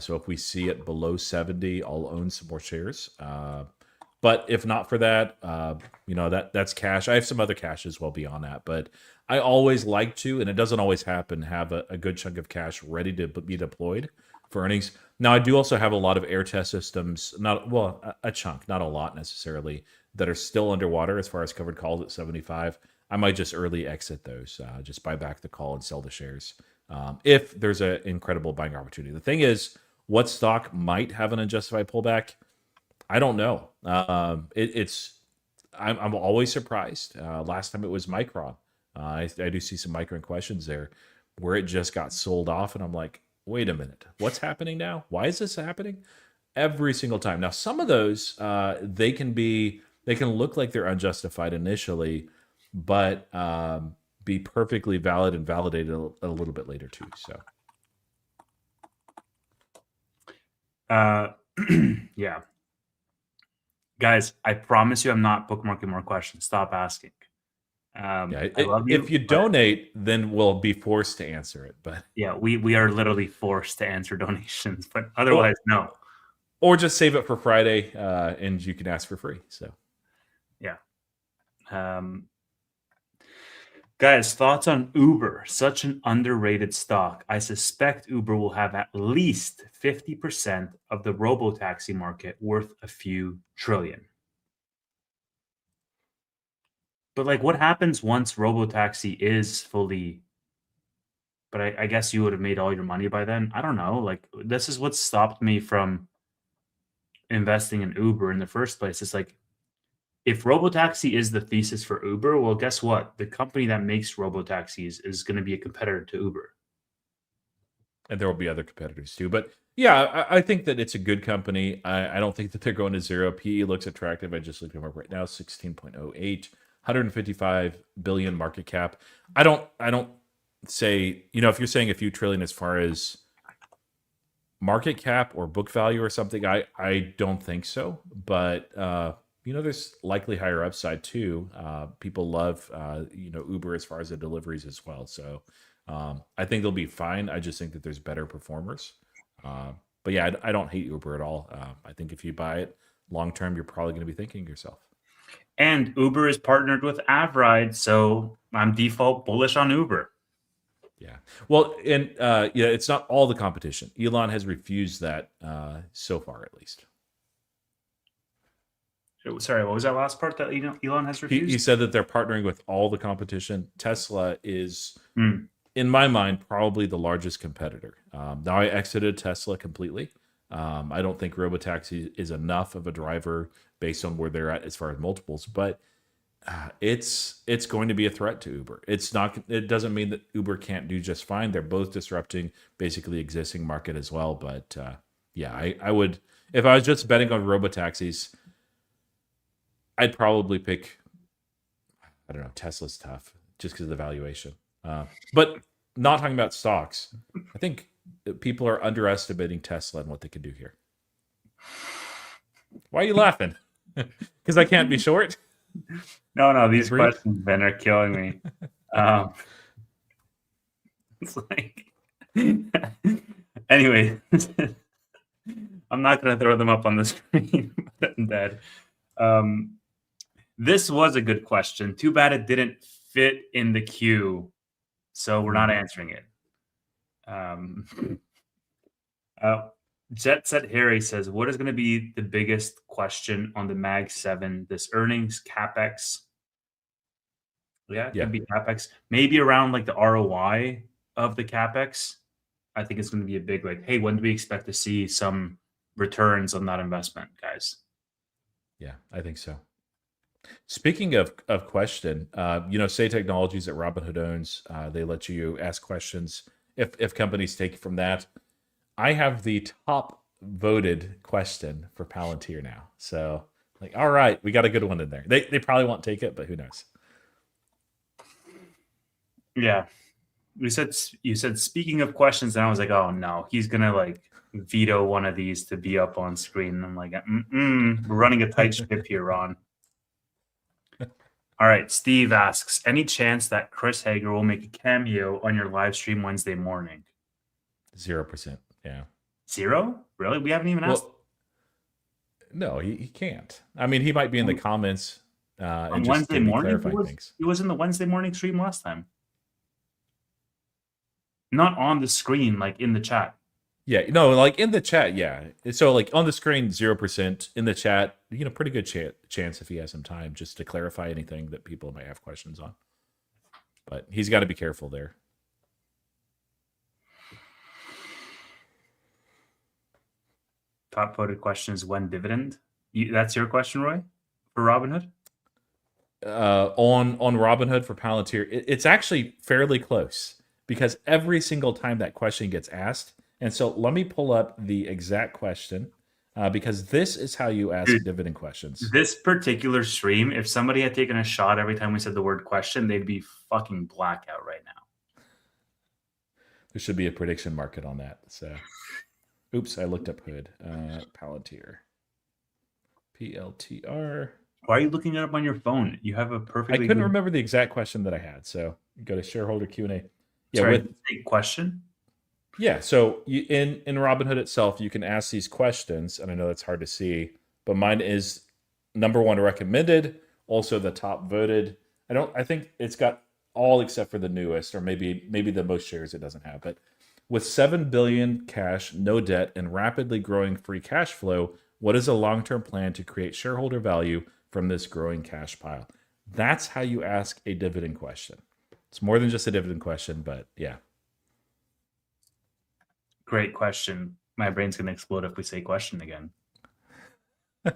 B: So if we see it below 70, I'll own some more shares. But if not for that, that's cash. I have some other cash as well beyond that. But I always like to, and it doesn't always happen, have a good chunk of cash ready to be deployed for earnings. Now I do also have a lot of air test systems, a chunk, not a lot necessarily, that are still underwater as far as covered calls at 75. I might just early exit those, just buy back the call and sell the shares if there's an incredible buying opportunity. The thing is, what stock might have an unjustified pullback? I don't know. I'm always surprised. Last time it was Micron. I do see some Micron questions there where it just got sold off, and I'm like, wait a minute, what's happening now? Why is this happening? Every single time. Now, some of those they can look like they're unjustified initially, but be perfectly valid and validated a little bit later too. So,
A: yeah, guys, I promise you, I'm not bookmarking more questions. Stop asking.
B: If you donate, then we'll be forced to answer it. But
A: yeah, we are literally forced to answer donations, but otherwise, no.
B: Or just save it for Friday, and you can ask for free. So,
A: yeah. Guys, thoughts on Uber? Such an underrated stock. I suspect Uber will have at least 50% of the robotaxi market, worth a few trillion. But like, what happens once robotaxi is fully? But I guess you would have made all your money by then. I don't know. Like, this is what stopped me from investing in Uber in the first place. It's like, if robotaxi is the thesis for Uber, well, guess what? The company that makes robotaxis is going to be a competitor to Uber.
B: And there will be other competitors too. But yeah, I think that it's a good company. I don't think that they're going to zero. PE looks attractive. I just looked them up right now, 16.08, 155 billion market cap. I don't say, if you're saying a few trillion as far as market cap or book value or something, I don't think so. But there's likely higher upside too. People love Uber as far as the deliveries as well. So I think they'll be fine. I just think that there's better performers. But yeah, I don't hate Uber at all. I think if you buy it long term, you're probably going to be thinking yourself.
A: And Uber is partnered with Avride, so I'm default bullish on Uber.
B: Yeah. Well, and it's not all the competition. Elon has refused that so far, at least.
A: Sorry, what was that last part that Elon has refused?
B: He said that they're partnering with all the competition. Tesla is, in my mind, probably the largest competitor. Now I exited Tesla completely. I don't think robotaxi is enough of a driver based on where they're at as far as multiples, but it's going to be a threat to Uber. It's not. It doesn't mean that Uber can't do just fine. They're both disrupting basically existing market as well. But yeah, I would, if I was just betting on robotaxis, I'd probably pick, I don't know, Tesla's tough just because of the valuation. But not talking about stocks. I think people are underestimating Tesla and what they can do here. Why are you laughing? Because I can't be short.
A: No, these questions, Ben, are killing me. It's like, anyway, I'm not going to throw them up on the screen, but I'm dead. This was a good question. Too bad it didn't fit in the queue, so we're not answering it. Jet Set Harry says, what is going to be the biggest question on the Mag 7 this earnings, CapEx? Yeah, it could be CapEx. Maybe around like the ROI of the CapEx. I think it's going to be a big, like, hey, when do we expect to see some returns on that investment, guys?
B: Yeah, I think so. Speaking of question, Say Technologies that Robinhood owns, they let you ask questions if companies take from that. I have the top voted question for Palantir now. So, like, all right, we got a good one in there. They probably won't take it, but who knows?
A: Yeah. You said speaking of questions, and I was like, oh no, he's gonna like veto one of these to be up on screen. And I'm like, we're running a tight ship here, Ron. All right, Steve asks, any chance that Chris Hager will make a cameo on your live stream Wednesday morning?
B: 0%. Yeah.
A: 0? Really? We haven't even asked.
B: No, he can't. I mean, he might be in the comments
A: on Wednesday morning. He was in the Wednesday morning stream last time. Not on the screen, like in the chat.
B: Yeah, no, like in the chat, yeah. So like on the screen, 0%. In the chat, pretty good chance if he has some time just to clarify anything that people might have questions on. But he's got to be careful there.
A: Top voted questions: when dividend? That's your question, Roy, for Robinhood?
B: On Robinhood for Palantir, it's actually fairly close because every single time that question gets asked. And so let me pull up the exact question because this is how you ask dividend questions.
A: This particular stream, if somebody had taken a shot every time we said the word question, they'd be fucking blackout right now.
B: There should be a prediction market on that. So, oops, I looked up Hood. Palantir. PLTR.
A: Why are you looking it up on your phone? You have a perfectly.
B: I couldn't remember the exact question that I had. So go to shareholder Q&A.
A: Yeah, sorry, question.
B: Yeah, so in Robinhood itself, you can ask these questions, and I know that's hard to see, but mine is number 1 recommended, also the top voted. I think it's got all except for the newest, or maybe the most shares it doesn't have. But with $7 billion cash, no debt, and rapidly growing free cash flow, what is a long-term plan to create shareholder value from this growing cash pile? That's how you ask a dividend question. It's more than just a dividend question, but yeah.
A: Great question. My brain's going to explode if we say question again. All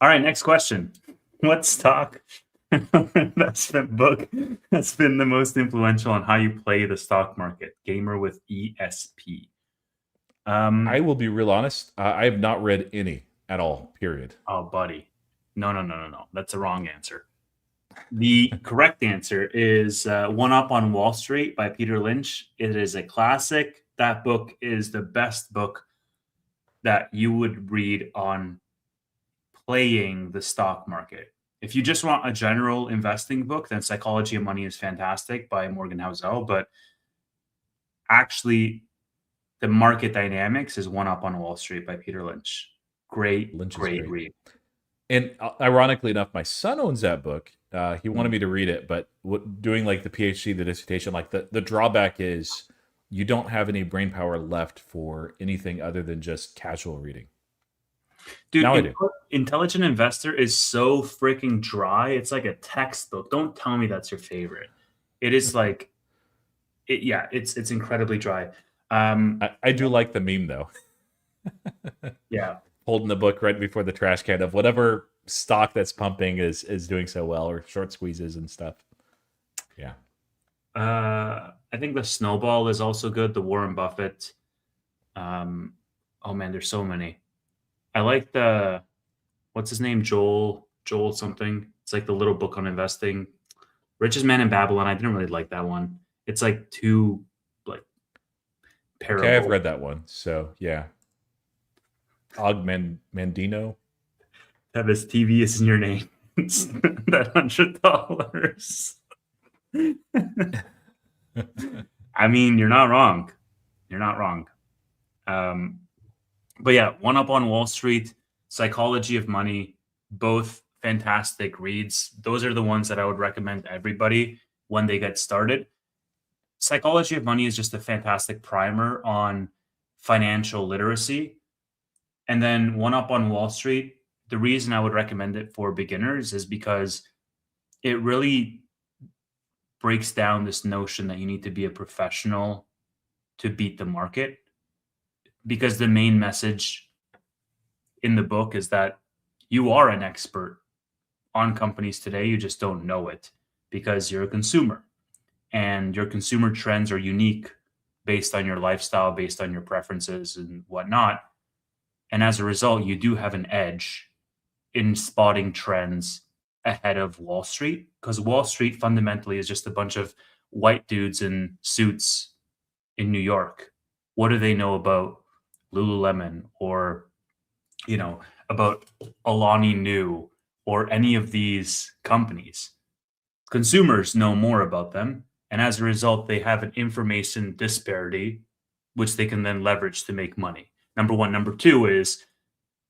A: right, next question. What stock investment book has been the most influential on how you play the stock market? Gamer with ESP.
B: I will be real honest. I have not read any at all, period.
A: Oh, buddy. No. That's a wrong answer. The correct answer is One Up on Wall Street by Peter Lynch. It is a classic. That book is the best book that you would read on playing the stock market. If you just want a general investing book, then Psychology of Money is fantastic by Morgan Housel. But actually, the market dynamics is One Up on Wall Street by Peter Lynch. Great read.
B: And ironically enough, my son owns that book. He wanted me to read it, but doing like the PhD, the dissertation, like the drawback is you don't have any brain power left for anything other than just casual reading.
A: Dude, now Intelligent Investor is so freaking dry. It's like a textbook. Don't tell me that's your favorite. It is like, it's incredibly dry.
B: I do like the meme though.
A: Yeah.
B: Holding the book right before the trash can of whatever stock that's pumping is doing so well, or short squeezes and stuff. Yeah.
A: I think the Snowball is also good. The Warren Buffett. Um, oh man, there's so many. I like the what's his name? Joel something. It's like the little book on investing. Richest Man in Babylon. I didn't really like that one. It's like too like
B: Okay, I've
A: parable.
B: read that one. So yeah. Mandino.
A: Have his TV is in your name. It's that $100. I mean, you're not wrong. You're not wrong. Um, but yeah, One Up on Wall Street, Psychology of Money, both fantastic reads. Those are the ones that I would recommend to everybody when they get started. Psychology of Money is just a fantastic primer on financial literacy. And then One Up on Wall Street, the reason I would recommend it for beginners is because it really breaks down this notion that you need to be a professional to beat the market. Because the main message in the book is that you are an expert on companies today. You just don't know it because you're a consumer and your consumer trends are unique based on your lifestyle, based on your preferences and whatnot. And as a result, you do have an edge in spotting trends ahead of Wall Street because Wall Street fundamentally is just a bunch of white dudes in suits in New York. What do they know about Lululemon or, about Alani Nu or any of these companies? Consumers know more about them. And as a result, they have an information disparity, which they can then leverage to make money. Number one. Number two is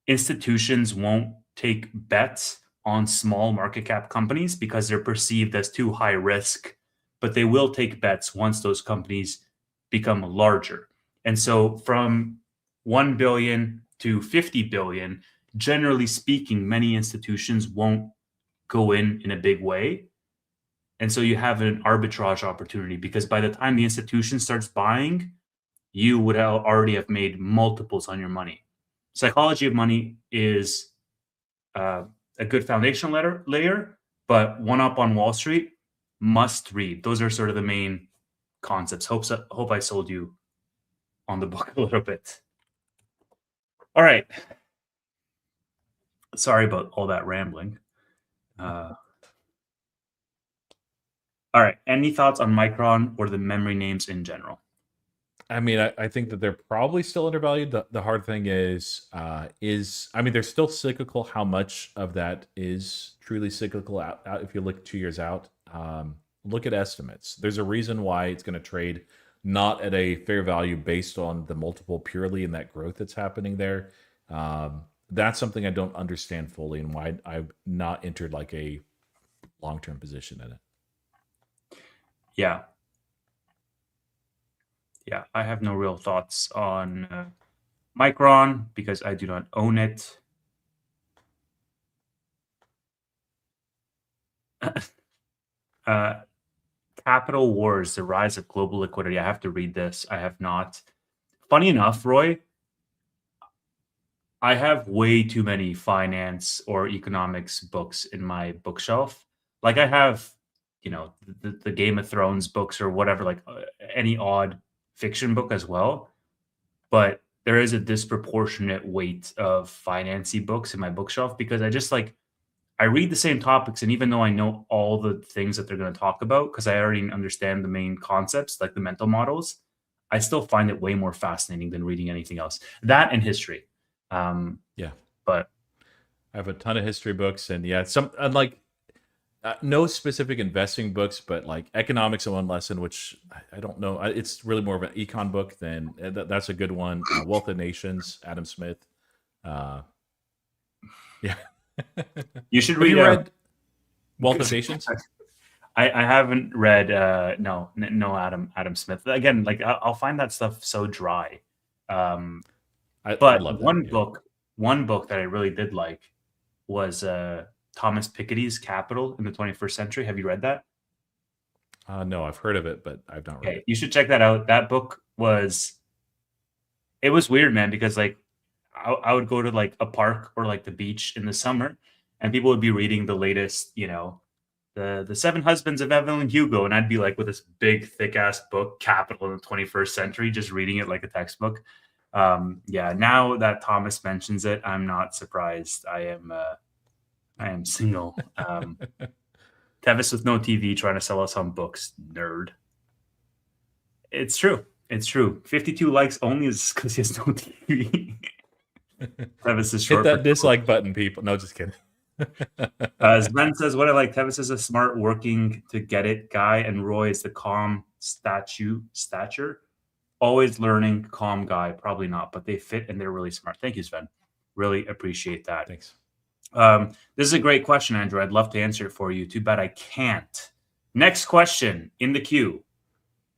A: institutions won't take bets on small market cap companies because they're perceived as too high risk, but they will take bets once those companies become larger. And so from 1 billion to 50 billion, generally speaking, many institutions won't go in a big way. And so you have an arbitrage opportunity because by the time the institution starts buying, you would already have made multiples on your money. Psychology of Money is a good foundational layer, but One Up on Wall Street must read. Those are sort of the main concepts. Hope I sold you on the book a little bit. All right. Sorry about all that rambling. All right. Any thoughts on Micron or the memory names in general?
B: I mean, I think that they're probably still undervalued. The hard thing is I mean, they're still cyclical. How much of that is truly cyclical out if you look 2 years out? Look at estimates. There's a reason why it's going to trade not at a fair value based on the multiple purely and that growth that's happening there. That's something I don't understand fully and why I've not entered like a long-term position in it.
A: Yeah. Yeah, I have no real thoughts on Micron because I do not own it. Capital Wars, The Rise of Global Liquidity. I have to read this. I have not. Funny enough, Roy, I have way too many finance or economics books in my bookshelf. Like I have, the Game of Thrones books or whatever, like any odd fiction book as well. But there is a disproportionate weight of financy books in my bookshelf because I read the same topics, and even though I know all the things that they're going to talk about because I already understand the main concepts, like the mental models, I still find it way more fascinating than reading anything else. That and history.
B: Yeah.
A: But
B: I have a ton of history books, and yeah, some unlike no specific investing books, but like economics in one lesson, which I don't know. It's really more of an econ book than that's a good one. Wealth of Nations, Adam Smith. Yeah.
A: you should
B: Have
A: read.
B: you read Wealth of Nations?
A: I haven't read. No, Adam Smith. Again, like I'll find that stuff so dry.
B: I
A: But
B: love that.
A: one
B: Yeah.
A: book that I really did like was Thomas Piketty's Capital in the 21st Century. Have you read that?
B: No, I've heard of it, but I've not read
A: Okay,
B: it.
A: you should check that out. That book was weird, man, because like I would go to like a park or like the beach in the summer, and people would be reading the latest, the Seven Husbands of Evelyn Hugo, and I'd be like with this big thick ass book, Capital in the 21st Century, just reading it like a textbook. Yeah, now that Thomas mentions it, I'm not surprised. I am single. Tevis with no TV trying to sell us on books, nerd. It's true. It's true. 52 likes only is because he has no TV. Tevis is short.
B: Hit that dislike button, people. No, just kidding.
A: Sven says, what I like, Tevis is a smart, working to get it guy, and Roy is the calm stature. Always learning, calm guy. Probably not, but they fit and they're really smart. Thank you, Sven. Really appreciate that.
B: Thanks.
A: This is a great question, Andrew. I'd love to answer it for you. Too bad I can't. Next question in the queue.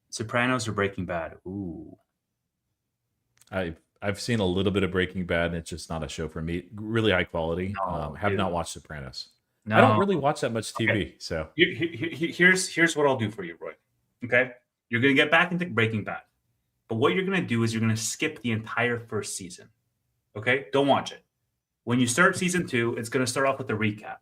A: Sopranos or Breaking Bad? Ooh.
B: I've seen a little bit of Breaking Bad, and it's just not a show for me. Really high quality.
A: No,
B: have not watched Sopranos.
A: No.
B: I don't really watch that much TV.
A: Okay.
B: So
A: here's what I'll do for you, Roy. Okay, you're gonna get back into Breaking Bad, but what you're gonna do is you're gonna skip the entire first season. Okay, don't watch it. When you start season 2, it's gonna start off with a recap.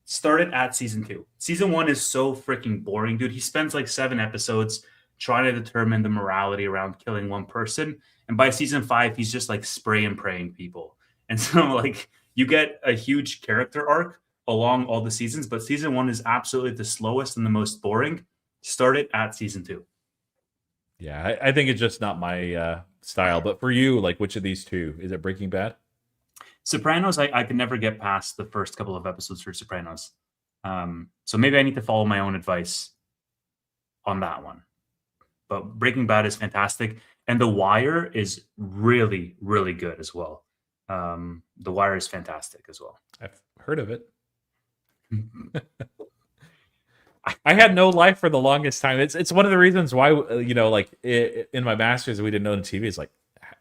A: Start it at season 2. Season 1 is so freaking boring, dude. He spends like 7 episodes trying to determine the morality around killing one person. And by season 5, he's just like spray and praying people. And so like you get a huge character arc along all the seasons, but season 1 is absolutely the slowest and the most boring. Start it at season 2.
B: Yeah, I think it's just not my style. But for you, like, which of these two? Is it Breaking Bad?
A: Sopranos, I could never get past the first couple of episodes for Sopranos. So maybe I need to follow my own advice on that one. But Breaking Bad is fantastic. And The Wire is really, really good as well. The Wire is fantastic as well.
B: I've heard of it. I had no life for the longest time. It's one of the reasons why, like in my master's, we didn't own TV. It's like,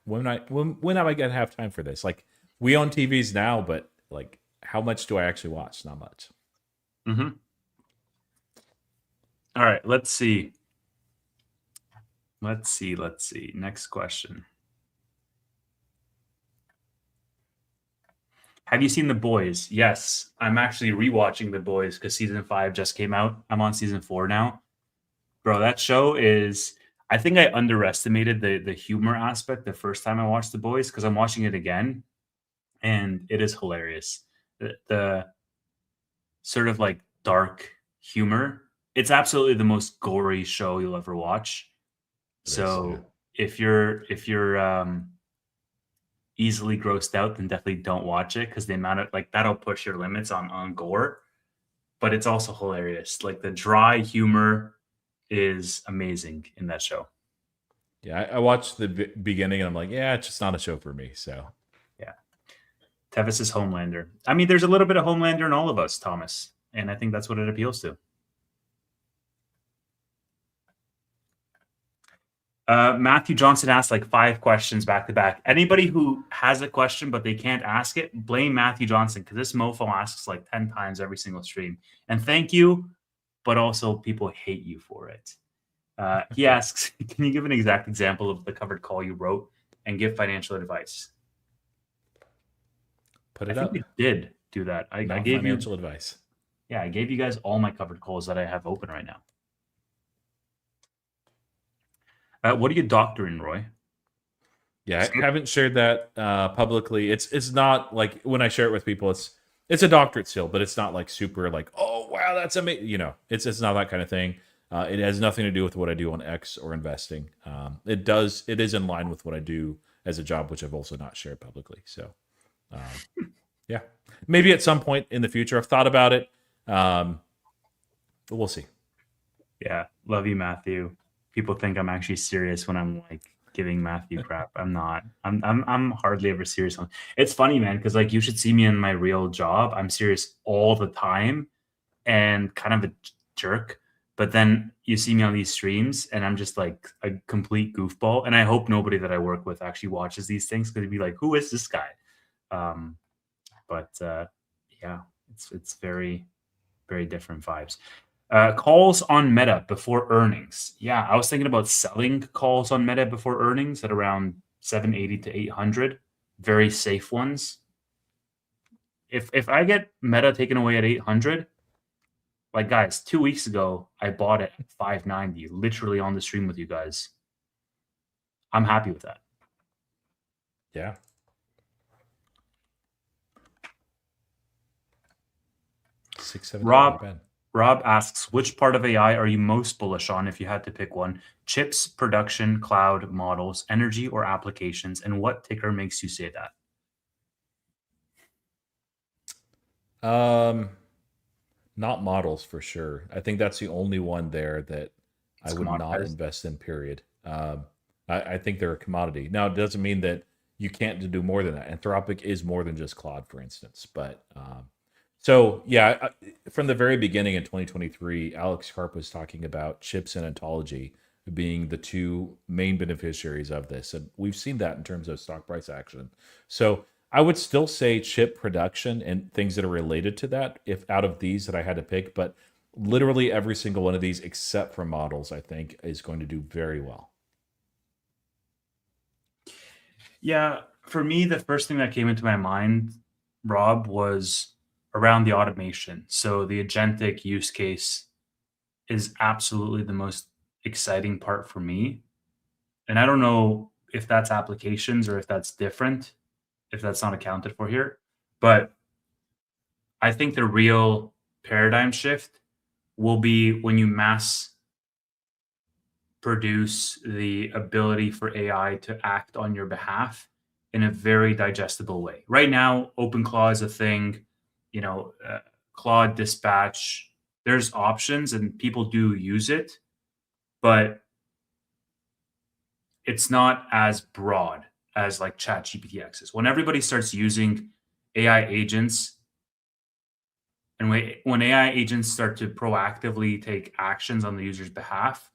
B: when am I going to have time for this? Like, we own TVs now, but like, how much do I actually watch? Not much.
A: Mm-hmm. All right, let's see. Let's see. Next question. Have you seen The Boys? Yes, I'm actually rewatching The Boys because season 5 just came out. I'm on season 4 now. Bro, that show is... I think I underestimated the humor aspect the first time I watched The Boys because I'm watching it again, and it is hilarious. The sort of like dark humor. It's absolutely the most gory show you'll ever watch. So if you're easily grossed out, then definitely don't watch it because the amount of like that'll push your limits on gore. But it's also hilarious. Like the dry humor is amazing in that show.
B: Yeah, I watched the beginning and I'm like, yeah, it's just not a show for me. So
A: yeah, Tevis is Homelander. I mean, there's a little bit of Homelander in all of us, Thomas, and I think that's what it appeals to. Matthew Johnson asked like 5 questions back to back. Anybody who has a question but they can't ask it, blame Matthew Johnson because this mofo asks like 10 times every single stream. And thank you, but also people hate you for it. He asks, can you give an exact example of the covered call you wrote and give financial advice?
B: Put it
A: up.
B: I
A: did do that. I gave
B: financial advice.
A: Yeah, I gave you guys all my covered calls that I have open right now. What are you doctoring, Roy?
B: Yeah, I haven't shared that publicly. It's not like when I share it with people, it's a doctorate still, but it's not like super like, oh wow, that's amazing. It's not that kind of thing. It has nothing to do with what I do on X or investing. It is in line with what I do as a job, which I've also not shared publicly. So yeah, maybe at some point in the future, I've thought about it. But we'll see.
A: Yeah, love you, Matthew. People think I'm actually serious when I'm like giving Matthew crap. I'm not. I'm hardly ever serious. It's funny, man, because like you should see me in my real job. I'm serious all the time and kind of a jerk. But then you see me on these streams and I'm just like a complete goofball. And I hope nobody that I work with actually watches these things because they'd be like, who is this guy? Yeah, it's very, very different vibes. Calls on Meta before earnings. Yeah, I was thinking about selling calls on Meta before earnings at around 780 to 800. very safe ones. If I get Meta taken away at 800, like guys, 2 weeks ago I bought it at 590, literally on the stream with you guys. I'm happy with that.
B: Yeah.
A: Rob asks, which part of AI are you most bullish on if you had to pick one? Chips, production, cloud, models, energy, or applications? And what ticker makes you say that?
B: Not models for sure. I think that's the only one there that I
A: It's
B: would not
A: commoditized.
B: invest in, period. I think they're a commodity. Now, it doesn't mean that you can't do more than that. Anthropic is more than just Claude, for instance. But so, yeah, from the very beginning in 2023, Alex Karp was talking about chips and ontology being the two main beneficiaries of this. And we've seen that in terms of stock price action. So I would still say chip production and things that are related to that, if out of these that I had to pick, but literally every single one of these, except for models, I think is going to do very well.
A: Yeah, for me, the first thing that came into my mind, Rob, was around the automation. So the agentic use case is absolutely the most exciting part for me. And I don't know if that's applications or if that's different, if that's not accounted for here. But I think the real paradigm shift will be when you mass produce the ability for AI to act on your behalf in a very digestible way. Right now, OpenClaw is a thing, Claude Dispatch, there's options and people do use it, but it's not as broad as like ChatGPT X. When everybody starts using AI agents and when AI agents start to proactively take actions on the user's behalf,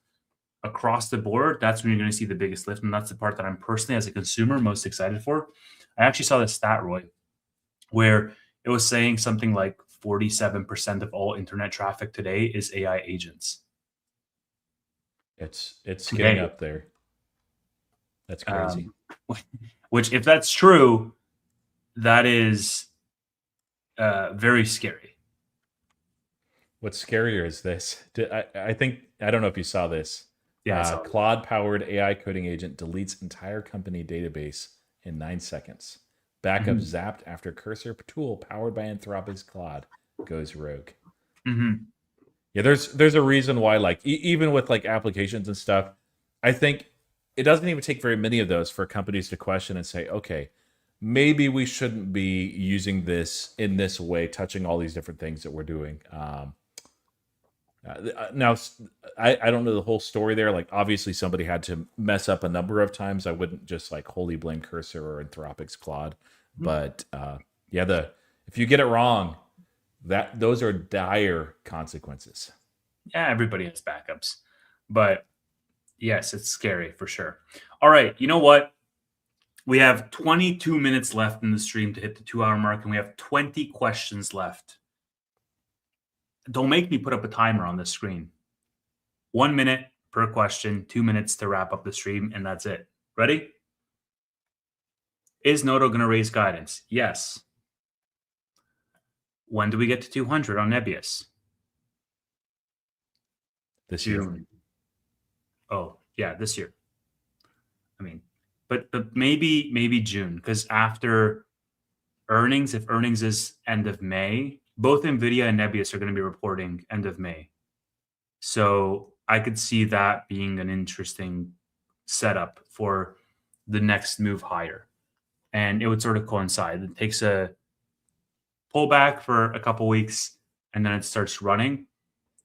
A: across the board, that's when you're going to see the biggest lift. And that's the part that I'm personally, as a consumer, most excited for. I actually saw this stat, Roy, where it was saying something like 47% of all internet traffic today is AI agents.
B: It's getting up there. That's crazy.
A: Which, if that's true, that is very scary.
B: What's scarier is this. I think, I don't know if you saw this.
A: Yeah,
B: Claude-powered AI coding agent deletes entire company database in 9 seconds. Backup zapped after cursor tool powered by Anthropic's Claude goes rogue. Yeah, there's a reason why, like, even with like applications and stuff, I think it doesn't even take very many of those for companies to question and say, okay, maybe we shouldn't be using this in this way, touching all these different things that we're doing. Now, I don't know the whole story there. Like, obviously, somebody had to mess up a number of times. I wouldn't just like wholly blame Cursor or Anthropic's Claude, but yeah, if you get it wrong, those are dire consequences.
A: Yeah, everybody has backups, but yes, it's scary for sure. All right, you know what? We have 22 minutes left in the stream to hit the 2-hour mark, and we have 20 questions left. Don't make me put up a timer on this screen. 1 minute per question, 2 minutes to wrap up the stream, and that's it. Ready? Is Noto going to raise guidance? Yes. When do we get to 200 on Nebius?
B: This year.
A: Oh, yeah, this year. I mean, but maybe June, because after earnings, if earnings is end of May, both NVIDIA and Nebius are going to be reporting end of May. So I could see that being an interesting setup for the next move higher. And it would sort of coincide. It takes a pullback for a couple weeks and then it starts running.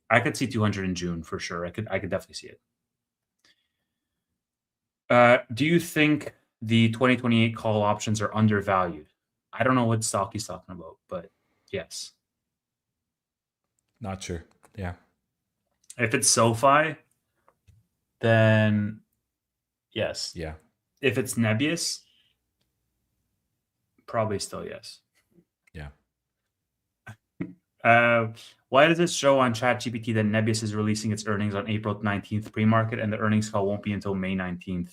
A: I could see 200 in June for sure. I could definitely see it. Do you think the 2028 call options are undervalued? I don't know what stock he's talking about, but yes.
B: Not sure. Yeah.
A: If it's SoFi, then yes.
B: Yeah.
A: If it's Nebius, probably still yes.
B: Yeah.
A: Why does it show on ChatGPT that Nebius is releasing its earnings on April 19th pre-market and the earnings call won't be until May 19th?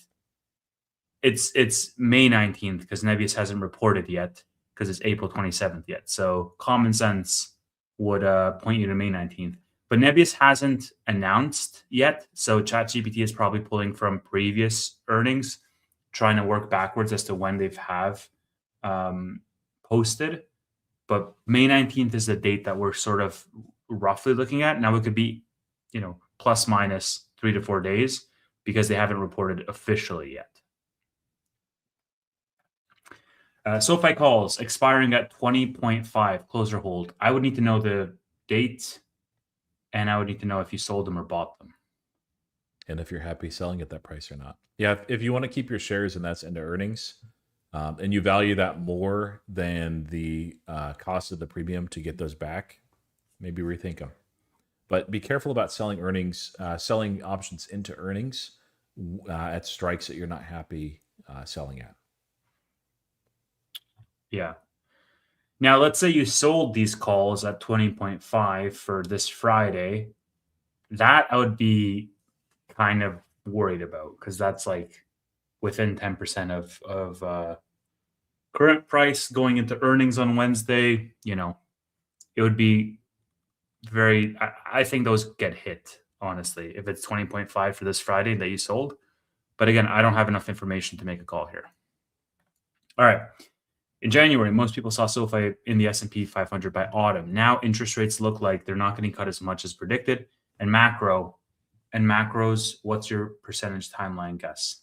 A: It's May 19th because Nebius hasn't reported yet because it's April 27th yet. So common sense would point you to May 19th. But Nebius hasn't announced yet. So ChatGPT is probably pulling from previous earnings, trying to work backwards as to when they've posted. But May 19th is the date that we're sort of roughly looking at. Now it could be, plus minus 3 to 4 days because they haven't reported officially yet. SoFi calls expiring at 20.5, close or hold. I would need to know the date, and I would need to know if you sold them or bought them.
B: And if you're happy selling at that price or not. Yeah, if you want to keep your shares and that's into earnings, and you value that more than the cost of the premium to get those back, maybe rethink them. But be careful about selling options into earnings at strikes that you're not happy selling at.
A: Yeah. Now, let's say you sold these calls at 20.5 for this Friday. That I would be kind of worried about because that's like within 10% of current price going into earnings on Wednesday. It would be I think those get hit, honestly, if it's 20.5 for this Friday that you sold. But again, I don't have enough information to make a call here. All right. In January, most people saw SoFi in the S&P 500 by autumn. Now interest rates look like they're not getting cut as much as predicted. And macros, what's your percentage timeline guess?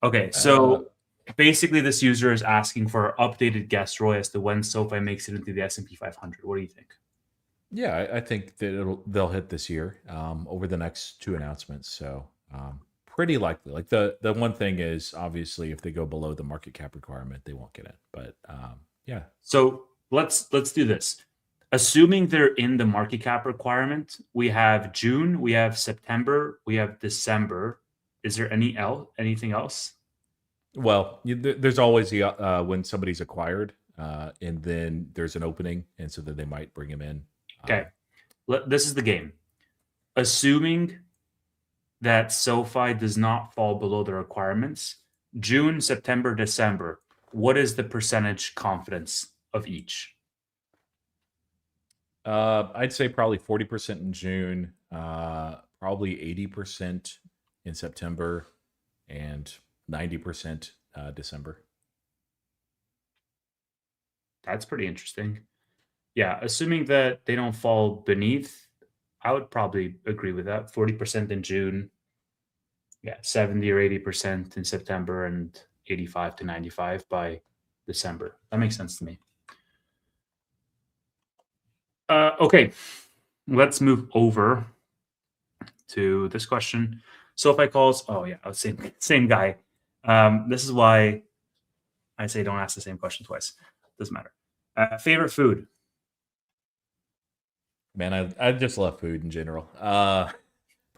A: Okay, so basically this user is asking for an updated guess, Roy, as to when SoFi makes it into the S&P 500. What do you think?
B: Yeah, I think that they'll hit this year over the next 2 announcements. So pretty likely. Like the one thing is obviously if they go below the market cap requirement, they won't get it. But yeah.
A: So let's do this. Assuming they're in the market cap requirement, we have June, we have September, we have December. Is there anything else?
B: Well, there's always when somebody's acquired, and then there's an opening, and so that they might bring him in.
A: Okay, this is the game. Assuming that SoFi does not fall below the requirements, June, September, December, what is the percentage confidence of each?
B: I'd say probably 40% in June, probably 80% in September, and 90% December.
A: That's pretty interesting. Yeah, assuming that they don't fall beneath, I would probably agree with that. 40% in June, 70 or 80% in September, and 85 to 95 by December. That makes sense to me. Okay, let's move over to this question. SoFi calls. Oh yeah, same guy. This is why I say don't ask the same question twice. Doesn't matter. Favorite food?
B: Man, I just love food in general.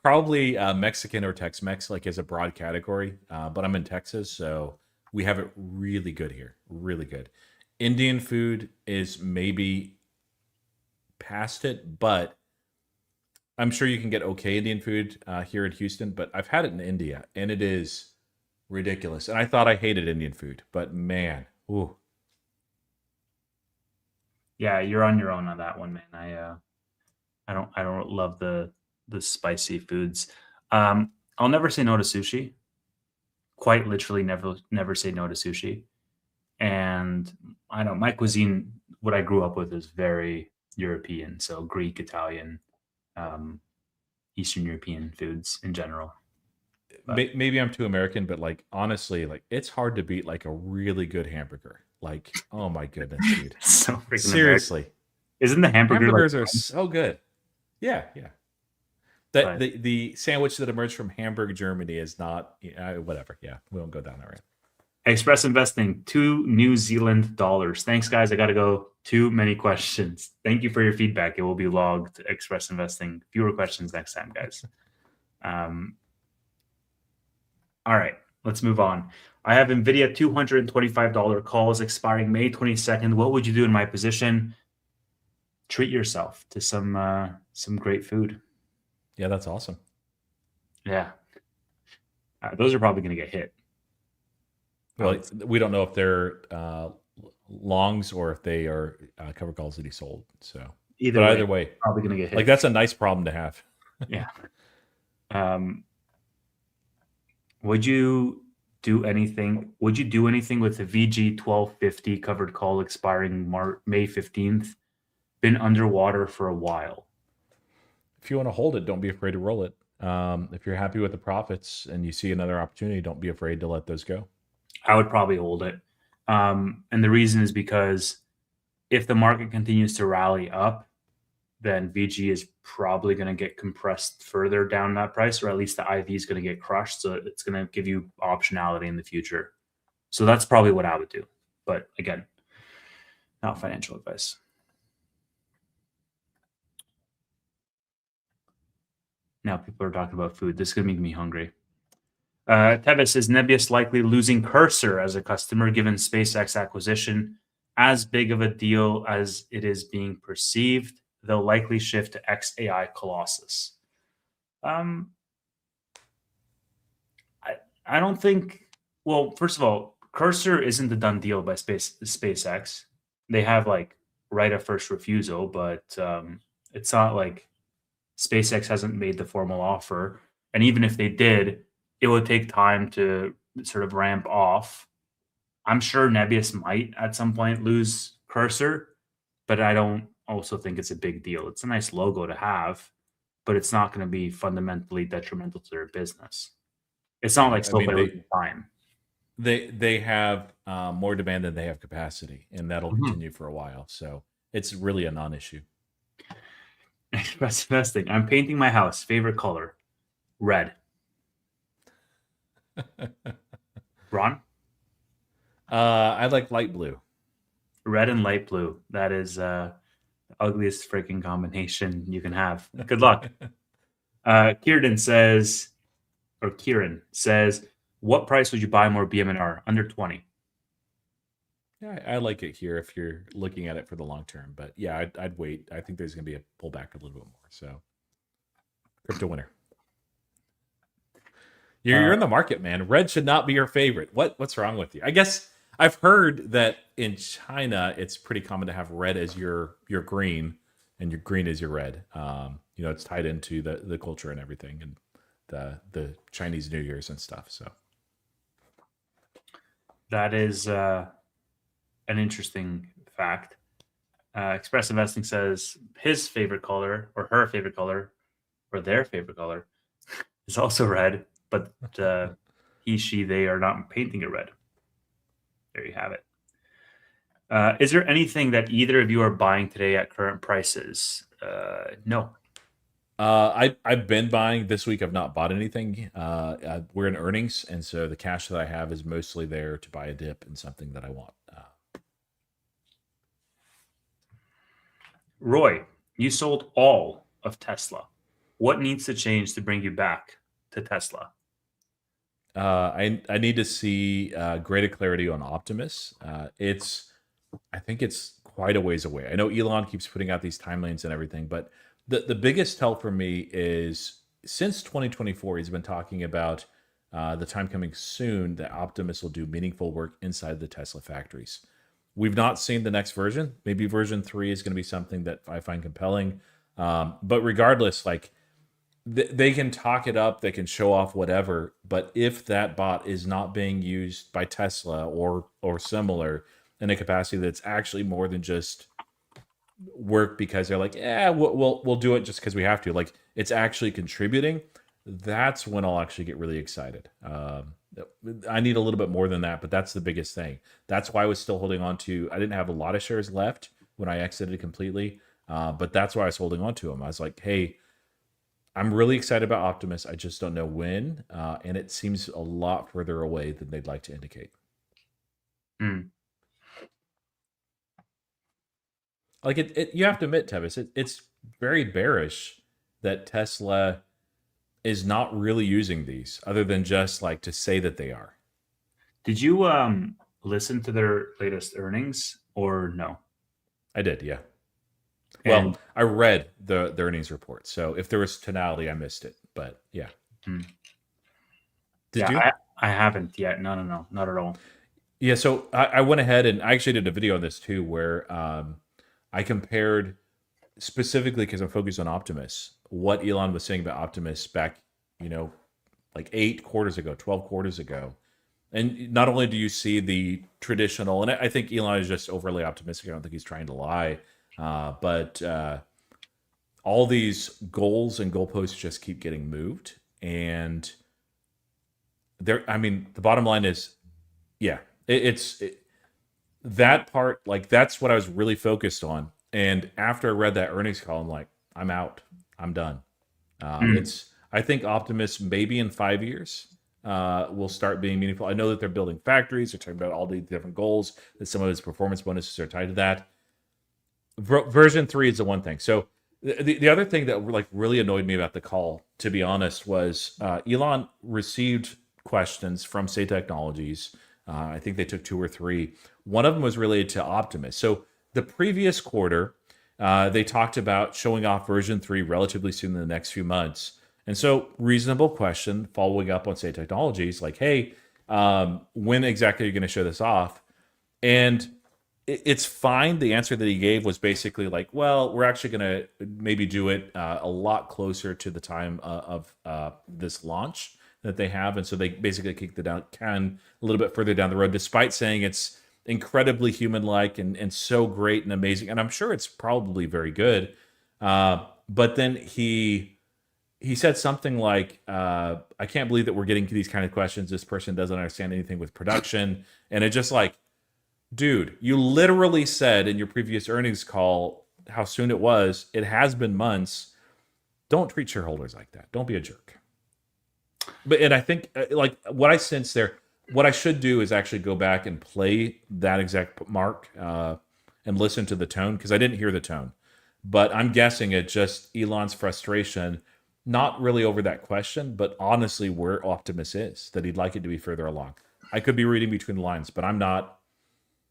B: Probably Mexican or Tex-Mex, like as a broad category. But I'm in Texas, so we have it really good here. Really good. Indian food is maybe past it, but I'm sure you can get okay Indian food here in Houston. But I've had it in India, and it is ridiculous. And I thought I hated Indian food, but man, ooh.
A: Yeah, you're on your own on that one, man. I don't love the spicy foods. I'll never say no to sushi. Quite literally, never say no to sushi. And I know my cuisine, what I grew up with, is very European, so Greek, Italian, Eastern European foods in general. But
B: Maybe I'm too American, but like honestly, like it's hard to beat like a really good hamburger. Like, oh my goodness, dude.
A: so freaking
B: Seriously.
A: American. Isn't the hamburger
B: Hamburgers
A: like
B: are so good. Yeah, yeah.
A: But
B: The sandwich that emerged from Hamburg, Germany is not whatever. Yeah, we won't go down that road.
A: Express Investing, 2 New Zealand dollars. Thanks, guys. I got to go. Too many questions. Thank you for your feedback. It will be logged. Express Investing. Fewer questions next time, guys. All right, let's move on. I have NVIDIA $225 calls expiring May 22nd. What would you do in my position? Treat yourself to some great food.
B: Yeah, that's awesome.
A: Yeah. Those are probably going to get hit. I
B: Well,
A: would
B: we don't know if they're longs or if they are covered calls that he sold. So,
A: either
B: but
A: way,
B: either way,
A: probably going to get
B: like
A: hit.
B: that's a nice problem to have.
A: Yeah. Um, would you do anything? Would you do anything with the VG 1250 covered call expiring May 15th? Been underwater for a while.
B: If you want to hold it, don't be afraid to roll it. If you're happy with the profits and you see another opportunity, don't be afraid to let those go.
A: I would probably hold it. And the reason is because if the market continues to rally up, then VG is probably going to get compressed further down that price, or at least the IV is going to get crushed. So it's going to give you optionality in the future. So that's probably what I would do. But again, not financial advice. Now people are talking about food. This is going to make me hungry. Tevis is Nebius likely losing Cursor as a customer given SpaceX acquisition? As big of a deal as it is being perceived, they'll likely shift to XAI Colossus. Um, I don't think. Well, first of all, Cursor isn't a done deal by SpaceX. They have like right of first refusal, but it's not like SpaceX hasn't made the formal offer. And even if they did, it would take time to sort of ramp off. I'm sure Nebius might at some point lose Cursor, but I don't also think it's a big deal. It's a nice logo to have, but it's not going to be fundamentally detrimental to their business. It's not
B: Yeah,
A: like
B: I mean
A: SoFi losing time.
B: they have more demand than they have capacity, and that'll
A: Mhm.
B: continue for a while. So it's really a non-issue.
A: That's the best thing. I'm painting my house. Favorite color, red. Ron,
B: I like light blue.
A: red and light blue. That is the ugliest freaking combination you can have. Good luck. Kieran says, what price would you buy more BM&R? Under 20.
B: Yeah, I like it here if you're looking at it for the long term. But yeah, I'd wait. I think there's going to be a pullback a little bit more. So, crypto winner. You're in the market, man. Red should not be your favorite. What's wrong with you? I guess I've heard that in China it's pretty common to have red as your green, and your green is your red. It's tied into the culture and everything, and the Chinese New Year's and stuff. So
A: That is an interesting fact. Express Investing says his favorite color, or her favorite color, or their favorite color is also red, but he, she, they are not painting it red. There you have it. Is there anything that either of you are buying today at current prices? No.
B: I've been buying this week. I've not bought anything. We're in earnings, and so the cash that I have is mostly there to buy a dip in something that I want.
A: Roy, you sold all of Tesla. What needs to change to bring you back to Tesla?
B: I need to see greater clarity on Optimus. I think it's quite a ways away. I know Elon keeps putting out these timelines and everything, but the biggest tell for me is since 2024, he's been talking about the time coming soon that Optimus will do meaningful work inside the Tesla factories. We've not seen the next version. Maybe version 3 is going to be something that I find compelling. But regardless, like they can talk it up, they can show off whatever, but if that bot is not being used by Tesla or similar in a capacity that's actually more than just work because they're like, yeah, we'll do it just because we have to. Like it's actually contributing. That's when I'll actually get really excited. I need a little bit more than that, but that's the biggest thing. That's why I was still holding on to. I didn't have a lot of shares left when I exited completely, but that's why I was holding on to them. I was like, hey, I'm really excited about Optimus. I just don't know when, and it seems a lot further away than they'd like to indicate.
A: Mm.
B: Like you have to admit, Tevis, it's very bearish that Tesla is not really using these, other than just like to say that they are.
A: Did you listen to their latest earnings or no?
B: I did, yeah.
A: And
B: Well, I read the earnings report, so if there was tonality, I missed it. But yeah, did you?
A: I haven't yet. No, not at all.
B: Yeah, so I went ahead and I actually did a video on this too, where I compared specifically because I'm focused on Optimus, what Elon was saying about Optimus back, you know, like 8 quarters ago, 12 quarters ago. And not only do you see the traditional, and I think Elon is just overly optimistic. I don't think he's trying to lie, but all these goals and goalposts just keep getting moved. And there, I mean, the bottom line is, yeah, that part, like that's what I was really focused on. And after I read that earnings call, I'm like, I'm out. I'm done.
A: Mm.
B: It's I think Optimus maybe in 5 years will start being meaningful. I know that they're building factories. They're talking about all the different goals. That some of his performance bonuses are tied to that. Version 3 is the one thing. So the other thing that like really annoyed me about the call, to be honest, was Elon received questions from Say Technologies. I think they took two or three. One of them was related to Optimus. So the previous quarter, they talked about showing off version 3 relatively soon in the next few months. And so, reasonable question following up on Say Technologies, like, hey, when exactly are you going to show this off? And it's fine. The answer that he gave was basically like, well, we're actually going to maybe do it a lot closer to the time of this launch that they have. And so they basically kicked the can a little bit further down the road, despite saying it's incredibly human-like and so great and amazing. And I'm sure it's probably very good. But then he said something like, I can't believe that we're getting these kind of questions. This person doesn't understand anything with production. And it just like, dude, you literally said in your previous earnings call how soon it was. It has been months. Don't treat shareholders like that. Don't be a jerk. But and I think like what I sense there, what I should do is actually go back and play that exact mark and listen to the tone because I didn't hear the tone. But I'm guessing it just Elon's frustration, not really over that question, but honestly where Optimus is, that he'd like it to be further along. I could be reading between the lines, but I'm not.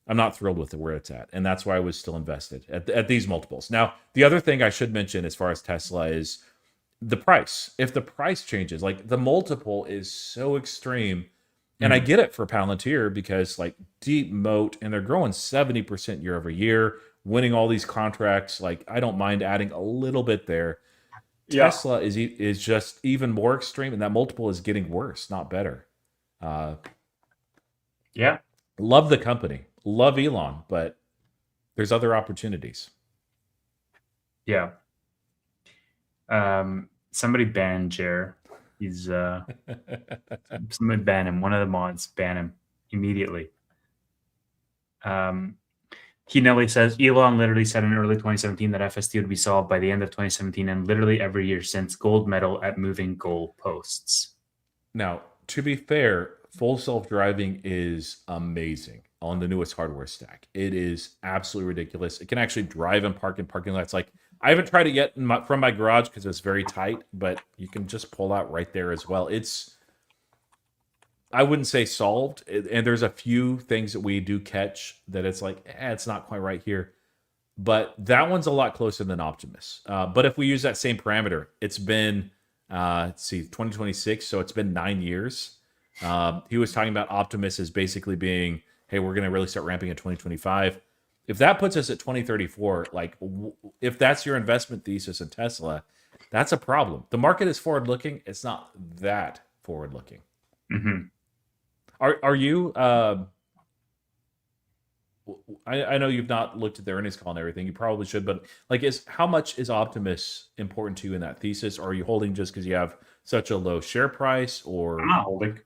B: I'm not thrilled with where it's at, and that's why I was still invested at these multiples. Now, the other thing I should mention as far as Tesla is the price. If the price changes, like the multiple is so extreme, and I
A: Mm.
B: get it for Palantir because like deep moat, and they're growing 70% year over year, winning all these contracts. Like I don't mind adding a little bit there.
A: Yeah.
B: Tesla is just even more extreme, and that multiple is getting worse, not better. Uh,
A: Yeah.
B: love the company, love Elon, but there's other opportunities.
A: Yeah. Somebody ban Jer. He's somebody ban him. One of the mods ban him immediately. Um, Nelly says Elon literally said in early 2017 that FSD would be solved by the end of 2017, and literally every year since, gold medal at moving goal posts.
B: Now, to be fair, full self driving is amazing on the newest hardware stack. It is absolutely ridiculous. It can actually drive and park in parking lots. Like I haven't tried it yet from my garage because it's very tight, but you can just pull out right there as well. It's I wouldn't say solved, and there's a few things that we do catch that it's like it's not quite right here. But that one's a lot closer than Optimus. But if we use that same parameter, it's been let's see, 2026, so it's been 9 years. He was talking about Optimus as basically being, hey, we're going to really start ramping in 2025. If that puts us at 2034, like if that's your investment thesis in Tesla, that's a problem. The market is forward looking. It's not that forward looking.
A: Mm-hmm.
B: Are you? I know you've not looked at the earnings call and everything. You probably should, but like, is how much is Optimus important to you in that thesis? Or are you holding just because you have such a low share price?
A: I'm
B: Or
A: not holding.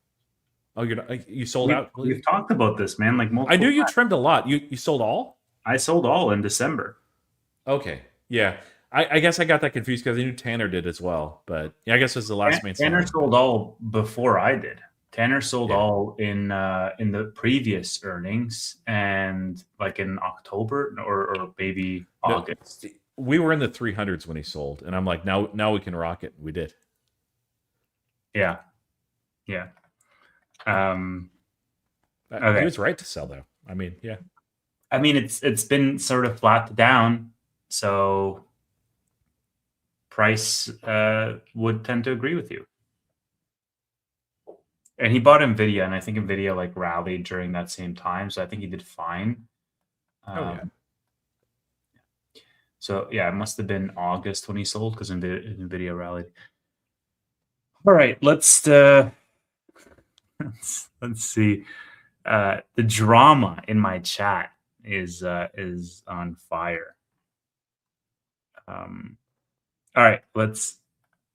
B: oh, you're not, you sold
A: We've
B: out
A: we've
B: completely?
A: talked about this, man, like
B: I knew
A: multiple
B: you
A: times.
B: trimmed a lot. You sold all?
A: I sold all in December.
B: Okay, yeah. I guess I got that confused because I knew Tanner did as well. But yeah, I guess it was the last main
A: Tanner
B: selling. But
A: sold all before I did. Tanner sold
B: yeah,
A: all in the previous earnings and like in October or maybe
B: no,
A: August.
B: we were in the 300s when he sold, and I'm like, now we can rock it. We did.
A: Yeah, yeah. Um,
B: He
A: okay.
B: was right to sell though. I mean, yeah.
A: I mean, it's been sort of flat down, so price would tend to agree with you. And he bought NVIDIA, and I think NVIDIA like rallied during that same time, so I think he did fine.
B: Oh yeah.
A: So yeah, it must have been August when he sold because NVIDIA rallied. All right, let's see. The drama in my chat is on fire. Um, all right, let's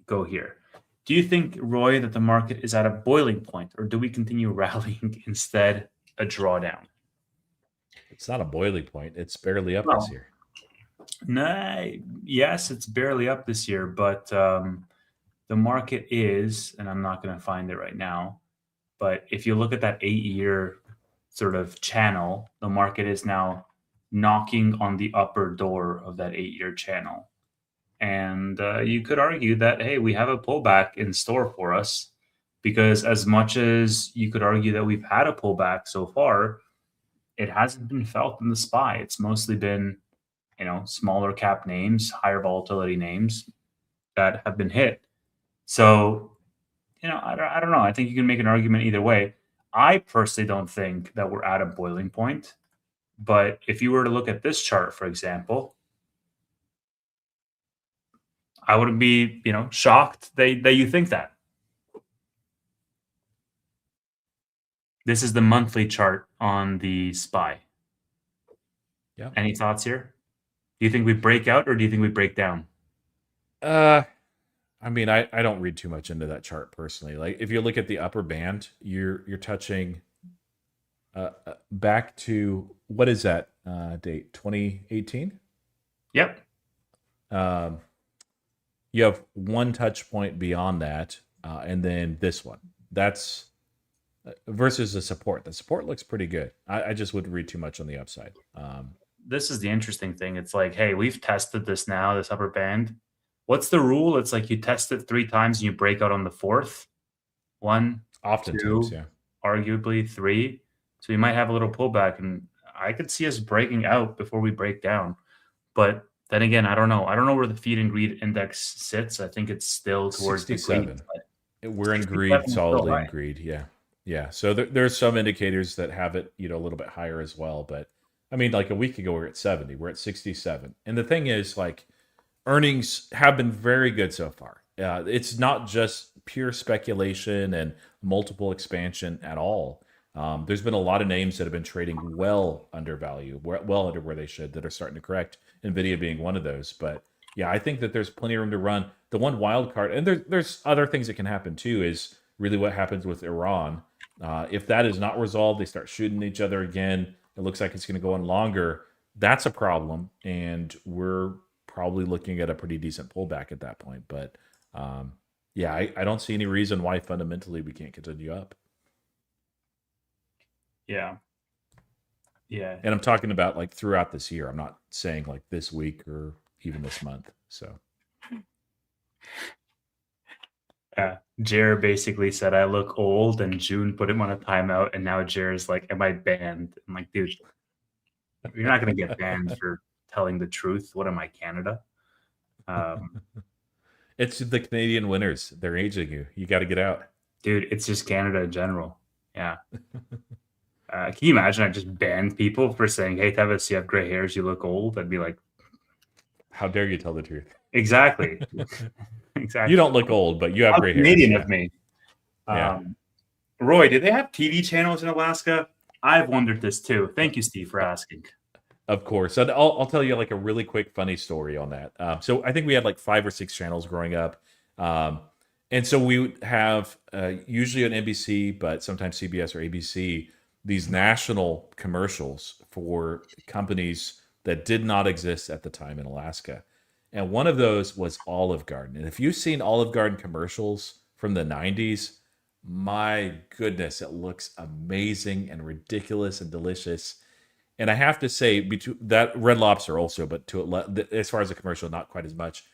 A: go here. Do you think, Roy, that the market is at a boiling point, or do we continue rallying instead a drawdown?
B: It's not a boiling point. It's barely up this
A: Well,
B: year.
A: no, yes, it's barely up this year, but the market is, and I'm not going to find it right now, but if you look at that 8-year sort of channel, the market is now knocking on the upper door of that 8-year channel. And you could argue that, hey, we have a pullback in store for us because as much as you could argue that we've had a pullback so far, it hasn't been felt in the SPY. It's mostly been, smaller cap names, higher volatility names that have been hit. So, I don't know. I think you can make an argument either way. I personally don't think that we're at a boiling point. But if you were to look at this chart, for example, I wouldn't be, shocked that you think that. This is the monthly chart on the SPY.
B: Yeah.
A: Any thoughts here? Do you think we break out or do you think we break down?
B: I mean, I don't read too much into that chart personally. Like if you look at the upper band, you're touching back to what is that date? 2018.
A: Yep.
B: You have one touch point beyond that, and then this one. That's versus the support. The support looks pretty good. I just wouldn't read too much on the upside.
A: This is the interesting thing. It's like, hey, we've tested this now, this upper band. What's the rule? It's like you test it 3 times and you break out on the fourth. 1,
B: Oftentimes,
A: 2,
B: yeah.
A: arguably 3. So you might have a little pullback, and I could see us breaking out before we break down. But then again, I don't know. I don't know where the feed and greed index sits. I think it's still towards the greed
B: 67.
A: side.
B: We're in
A: 67
B: greed,
A: is still
B: solidly in
A: high.
B: greed. Yeah. Yeah. So there's some indicators that have it, a little bit higher as well. But I mean, like a week ago, we are at 70. We're at 67. And the thing is, like, earnings have been very good so far. It's not just pure speculation and multiple expansion at all. There's been a lot of names that have been trading well under value, well under where they should, that are starting to correct. NVIDIA being one of those. But yeah, I think that there's plenty of room to run. The one wild card, and there's other things that can happen too, is really what happens with Iran. If that is not resolved, they start shooting each other again. It looks like it's going to go on longer. That's a problem, and we're probably looking at a pretty decent pullback at that point. But yeah, I don't see any reason why fundamentally we can't continue up.
A: Yeah. Yeah.
B: And I'm talking about like throughout this year. I'm not saying like this week or even this month. So
A: Jer basically said I look old, and June put him on a timeout, and now Jer's like, "Am I banned?" I'm like, dude, you're not going to get banned for telling the truth. What am I, Canada?
B: it's the Canadian winners. They're aging you. You got to get out.
A: Dude, it's just Canada in general. Yeah. Can you imagine I just banned people for saying, "Hey, Tevis, you have gray hairs, you look old"? I'd be like,
B: How dare you tell the truth?
A: exactly. Exactly.
B: You don't look old, but you have
A: How
B: gray
A: Canadian
B: hairs.
A: of me.
B: Yeah.
A: Roy, do they have TV channels in Alaska? I've wondered this too. Thank you, Steve, for asking.
B: Of course. And I'll tell you like a really quick funny story on that. So I think we had like 5 or 6 channels growing up. And so we would have usually on NBC, but sometimes CBS or ABC, these national commercials for companies that did not exist at the time in Alaska. And one of those was Olive Garden. And if you've seen Olive Garden commercials from the 90s, my goodness, it looks amazing and ridiculous and delicious. And I have to say, between that Red Lobster also, but as far as the commercial, not quite as much.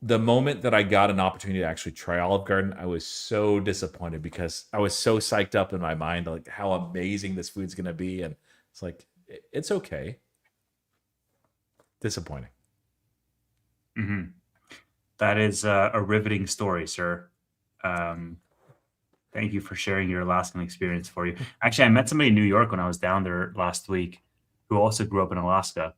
B: The moment that I got an opportunity to actually try Olive Garden, I was so disappointed because I was so psyched up in my mind, like how amazing this food's going to be, and it's like it's okay. Disappointing.
A: Mm-hmm. That is a riveting story, sir. Thank you for sharing your Alaskan experience for you. Actually, I met somebody in New York when I was down there last week who also grew up in Alaska.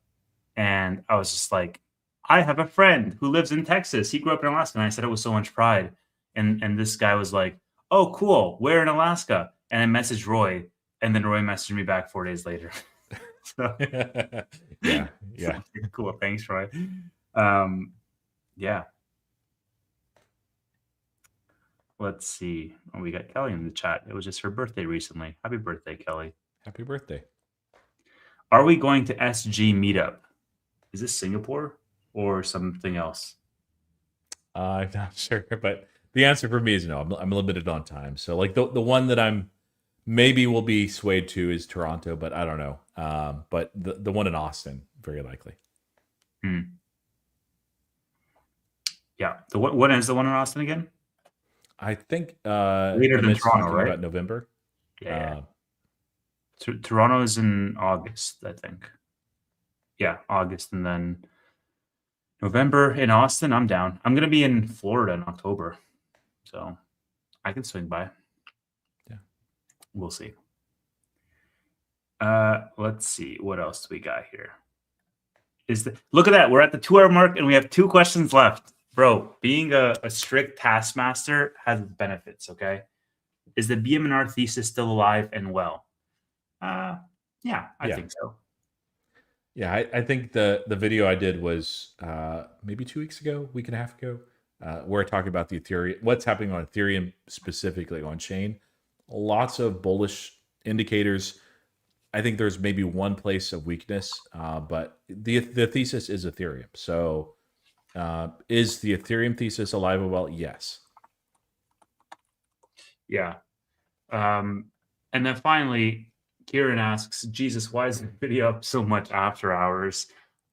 A: And I was just like, I have a friend who lives in Texas. He grew up in Alaska. And I said it with so much pride. And this guy was like, oh, cool. Where in Alaska? And I messaged Roy. And then Roy messaged me back 4 days later. So
B: Yeah, yeah.
A: cool. Thanks, Roy. Yeah. Let's see. Oh, we got Kelly in the chat. It was just her birthday recently. Happy birthday, Kelly.
B: Happy birthday.
A: Are we going to SG meetup? Is this Singapore or something else?
B: I'm not sure, but the answer for me is no. I'm limited on time. So like the one that I'm maybe will be swayed to is Toronto, but I don't know. But the one in Austin, very likely.
A: Yeah. When is the one in Austin again?
B: I think
A: Later than Toronto, right?
B: About November.
A: Yeah. Toronto is in August, I think. Yeah, August, and then November in Austin. I'm down. I'm gonna be in Florida in October, so I can swing by.
B: Yeah,
A: we'll see. Let's see what else do we got here. Look at that? We're at the 2-hour mark, and we have 2 questions left. Bro, being a strict taskmaster has benefits, okay? Is the BM&R thesis still alive and well? Yeah, I think so.
B: Yeah, I think the video I did was maybe 2 weeks ago, week and a half ago, where I talked about the Ethereum, what's happening on Ethereum specifically on chain. Lots of bullish indicators. I think there's maybe one place of weakness, but the thesis is Ethereum. So is the Ethereum thesis alive and well? Yes.
A: Yeah. And then finally, Kieran asks, Jesus, why is the video up so much after hours?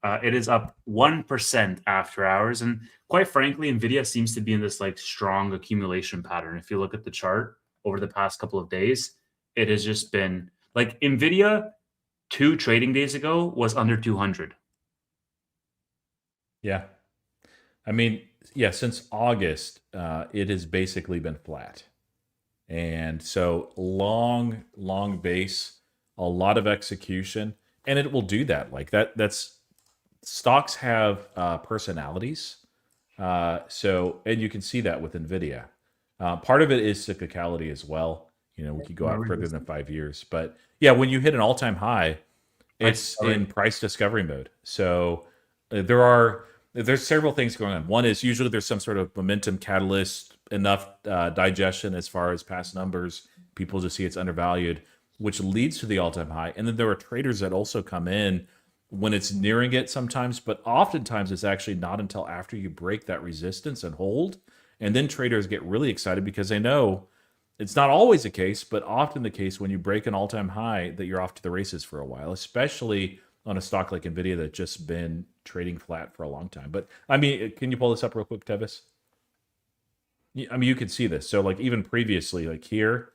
A: It is up 1% after hours. And quite frankly, NVIDIA seems to be in this like strong accumulation pattern. If you look at the chart over the past couple of days, it has just been like NVIDIA 2 trading days ago was under 200.
B: Yeah. I mean, yeah, since August, it has basically been flat. And so long base, a lot of execution, and it will do that. Like that's stocks have personalities. So, and you can see that with NVIDIA. Part of it is cyclicality as well. You know, we could go out further than 5 years, but yeah, when you hit an all-time high, it's in price discovery mode. So there's several things going on. One is usually there's some sort of momentum catalyst, enough digestion as far as past numbers. People just see it's undervalued, which leads to the all-time high. And then there are traders that also come in when it's nearing it sometimes, but oftentimes it's actually not until after you break that resistance and hold. And then traders get really excited because they know it's not always the case, but often the case when you break an all-time high that you're off to the races for a while, especially on a stock like NVIDIA that's just been trading flat for a long time. But I mean, can you pull this up real quick, Tevis? I mean, you could see this. So like even previously, like here,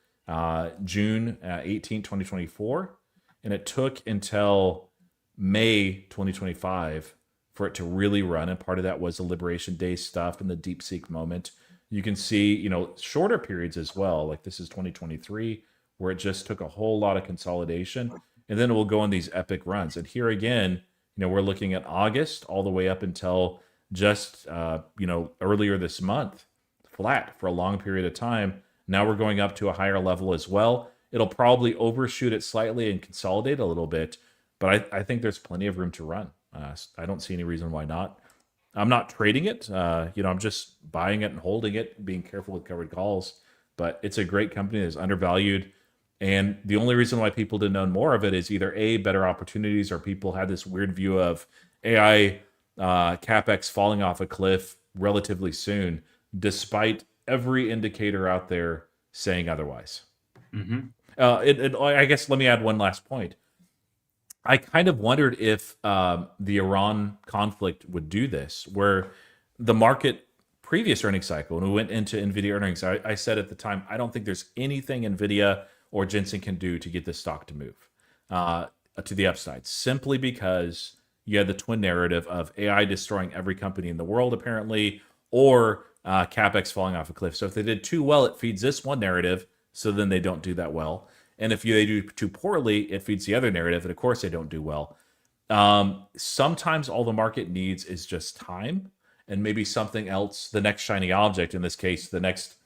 B: June 18, 2024, and it took until May 2025 for it to really run. And part of that was the Liberation Day stuff and the DeepSeek moment. You can see, you know, shorter periods as well. Like this is 2023, where it just took a whole lot of consolidation. And then it will go on these epic runs. And here again, you know, we're looking at August all the way up until just, you know, earlier this month, flat for a long period of time. Now we're going up to a higher level as well. It'll probably overshoot it slightly and consolidate a little bit, but I think there's plenty of room to run. I don't see any reason why not. I'm not trading it. You know, I'm just buying it and holding it, being careful with covered calls. But it's a great company that's undervalued. And the only reason why people didn't own more of it is either A, better opportunities, or people had this weird view of AI CapEx falling off a cliff relatively soon, despite every indicator out there saying otherwise. I guess let me add one last point. I kind of wondered if the Iran conflict would do this, where the market previous earnings cycle, when we went into NVIDIA earnings, I said at the time, I don't think there's anything NVIDIA or Jensen can do to get this stock to move to the upside, simply because you had the twin narrative of AI destroying every company in the world, apparently, or CapEx falling off a cliff. So if they did too well, it feeds this one narrative, so then they don't do that well. And if they do too poorly, it feeds the other narrative, and of course they don't do well. Sometimes all the market needs is just time and maybe something else, the next shiny object, in this case, the next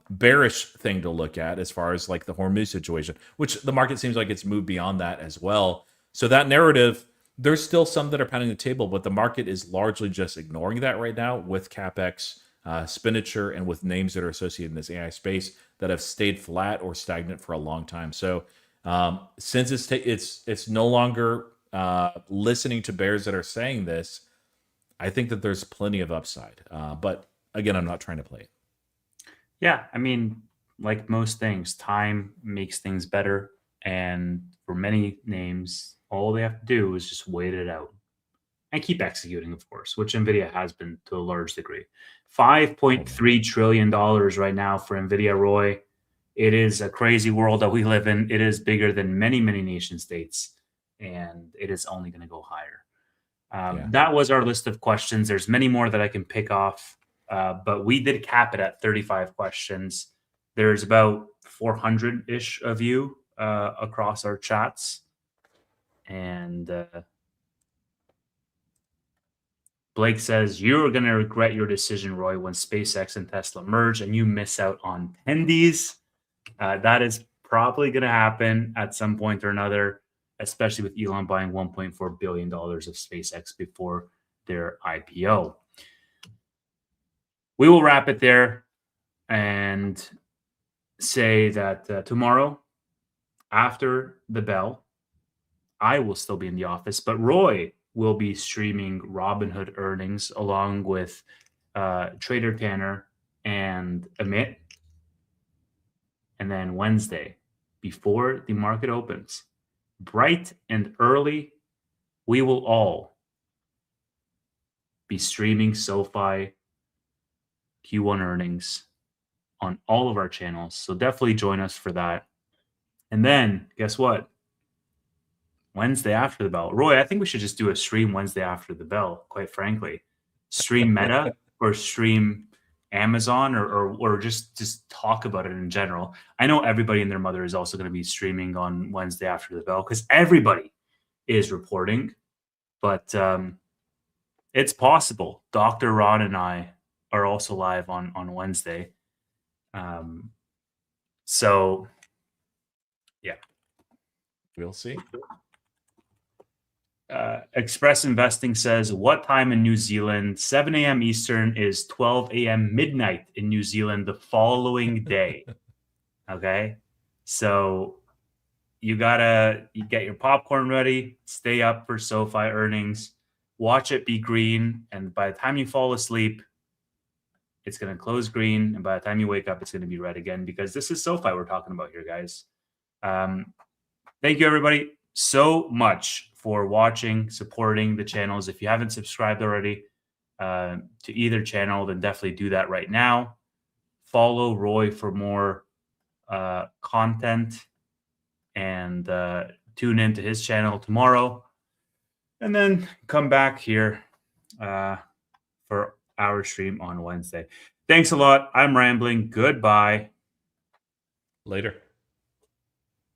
B: bearish thing to look at as far as like the Hormuz situation, which the market seems like it's moved beyond that as well. So that narrative, there's still some that are pounding the table, but the market is largely just ignoring that right now with CapEx expenditure and with names that are associated in this AI space that have stayed flat or stagnant for a long time. So since it's no longer listening to bears that are saying this, I think that there's plenty of upside. But again, I'm not trying to play it.
A: Yeah, I mean, like most things, time makes things better. And for many names, all they have to do is just wait it out and keep executing, of course, which NVIDIA has been to a large degree. $5.3 trillion right now for NVIDIA, Roy. It is a crazy world that we live in. It is bigger than many, many nation states, and it is only going to go higher. That was our list of questions. There's many more that I can pick off, but we did cap it at 35 questions. There's about 400-ish of you across our chats. And Blake says, you're going to regret your decision, Roy, when SpaceX and Tesla merge and you miss out on attendees. That is probably going to happen at some point or another, especially with Elon buying $1.4 billion of SpaceX before their IPO. We will wrap it there and say that tomorrow, after the bell, I will still be in the office, but Roy will be streaming Robinhood earnings along with Trader Tanner and Amit. And then Wednesday, before the market opens, bright and early, we will all be streaming SoFi Q1 earnings on all of our channels. So definitely join us for that. And then guess what? Wednesday after the bell. Roy, I think we should just do a stream Wednesday after the bell, quite frankly. Stream Meta or stream Amazon or just talk about it in general. I know everybody and their mother is also going to be streaming on Wednesday after the bell because everybody is reporting. But it's possible. Dr. Ron and I are also live on Wednesday. So, yeah.
B: We'll see.
A: Express Investing says, what time in New Zealand? 7 a.m. Eastern is 12 a.m. midnight in New Zealand the following day. Okay. So you get your popcorn ready, stay up for SoFi earnings, watch it be green. And by the time you fall asleep, it's going to close green. And by the time you wake up, it's going to be red again because this is SoFi we're talking about here, guys. Thank you, everybody, so much for watching, supporting the channels. If you haven't subscribed already to either channel, then definitely do that right now. Follow Roy for more content and tune into his channel tomorrow. And then come back here for our stream on Wednesday. Thanks a lot. I'm rambling. Goodbye.
B: Later.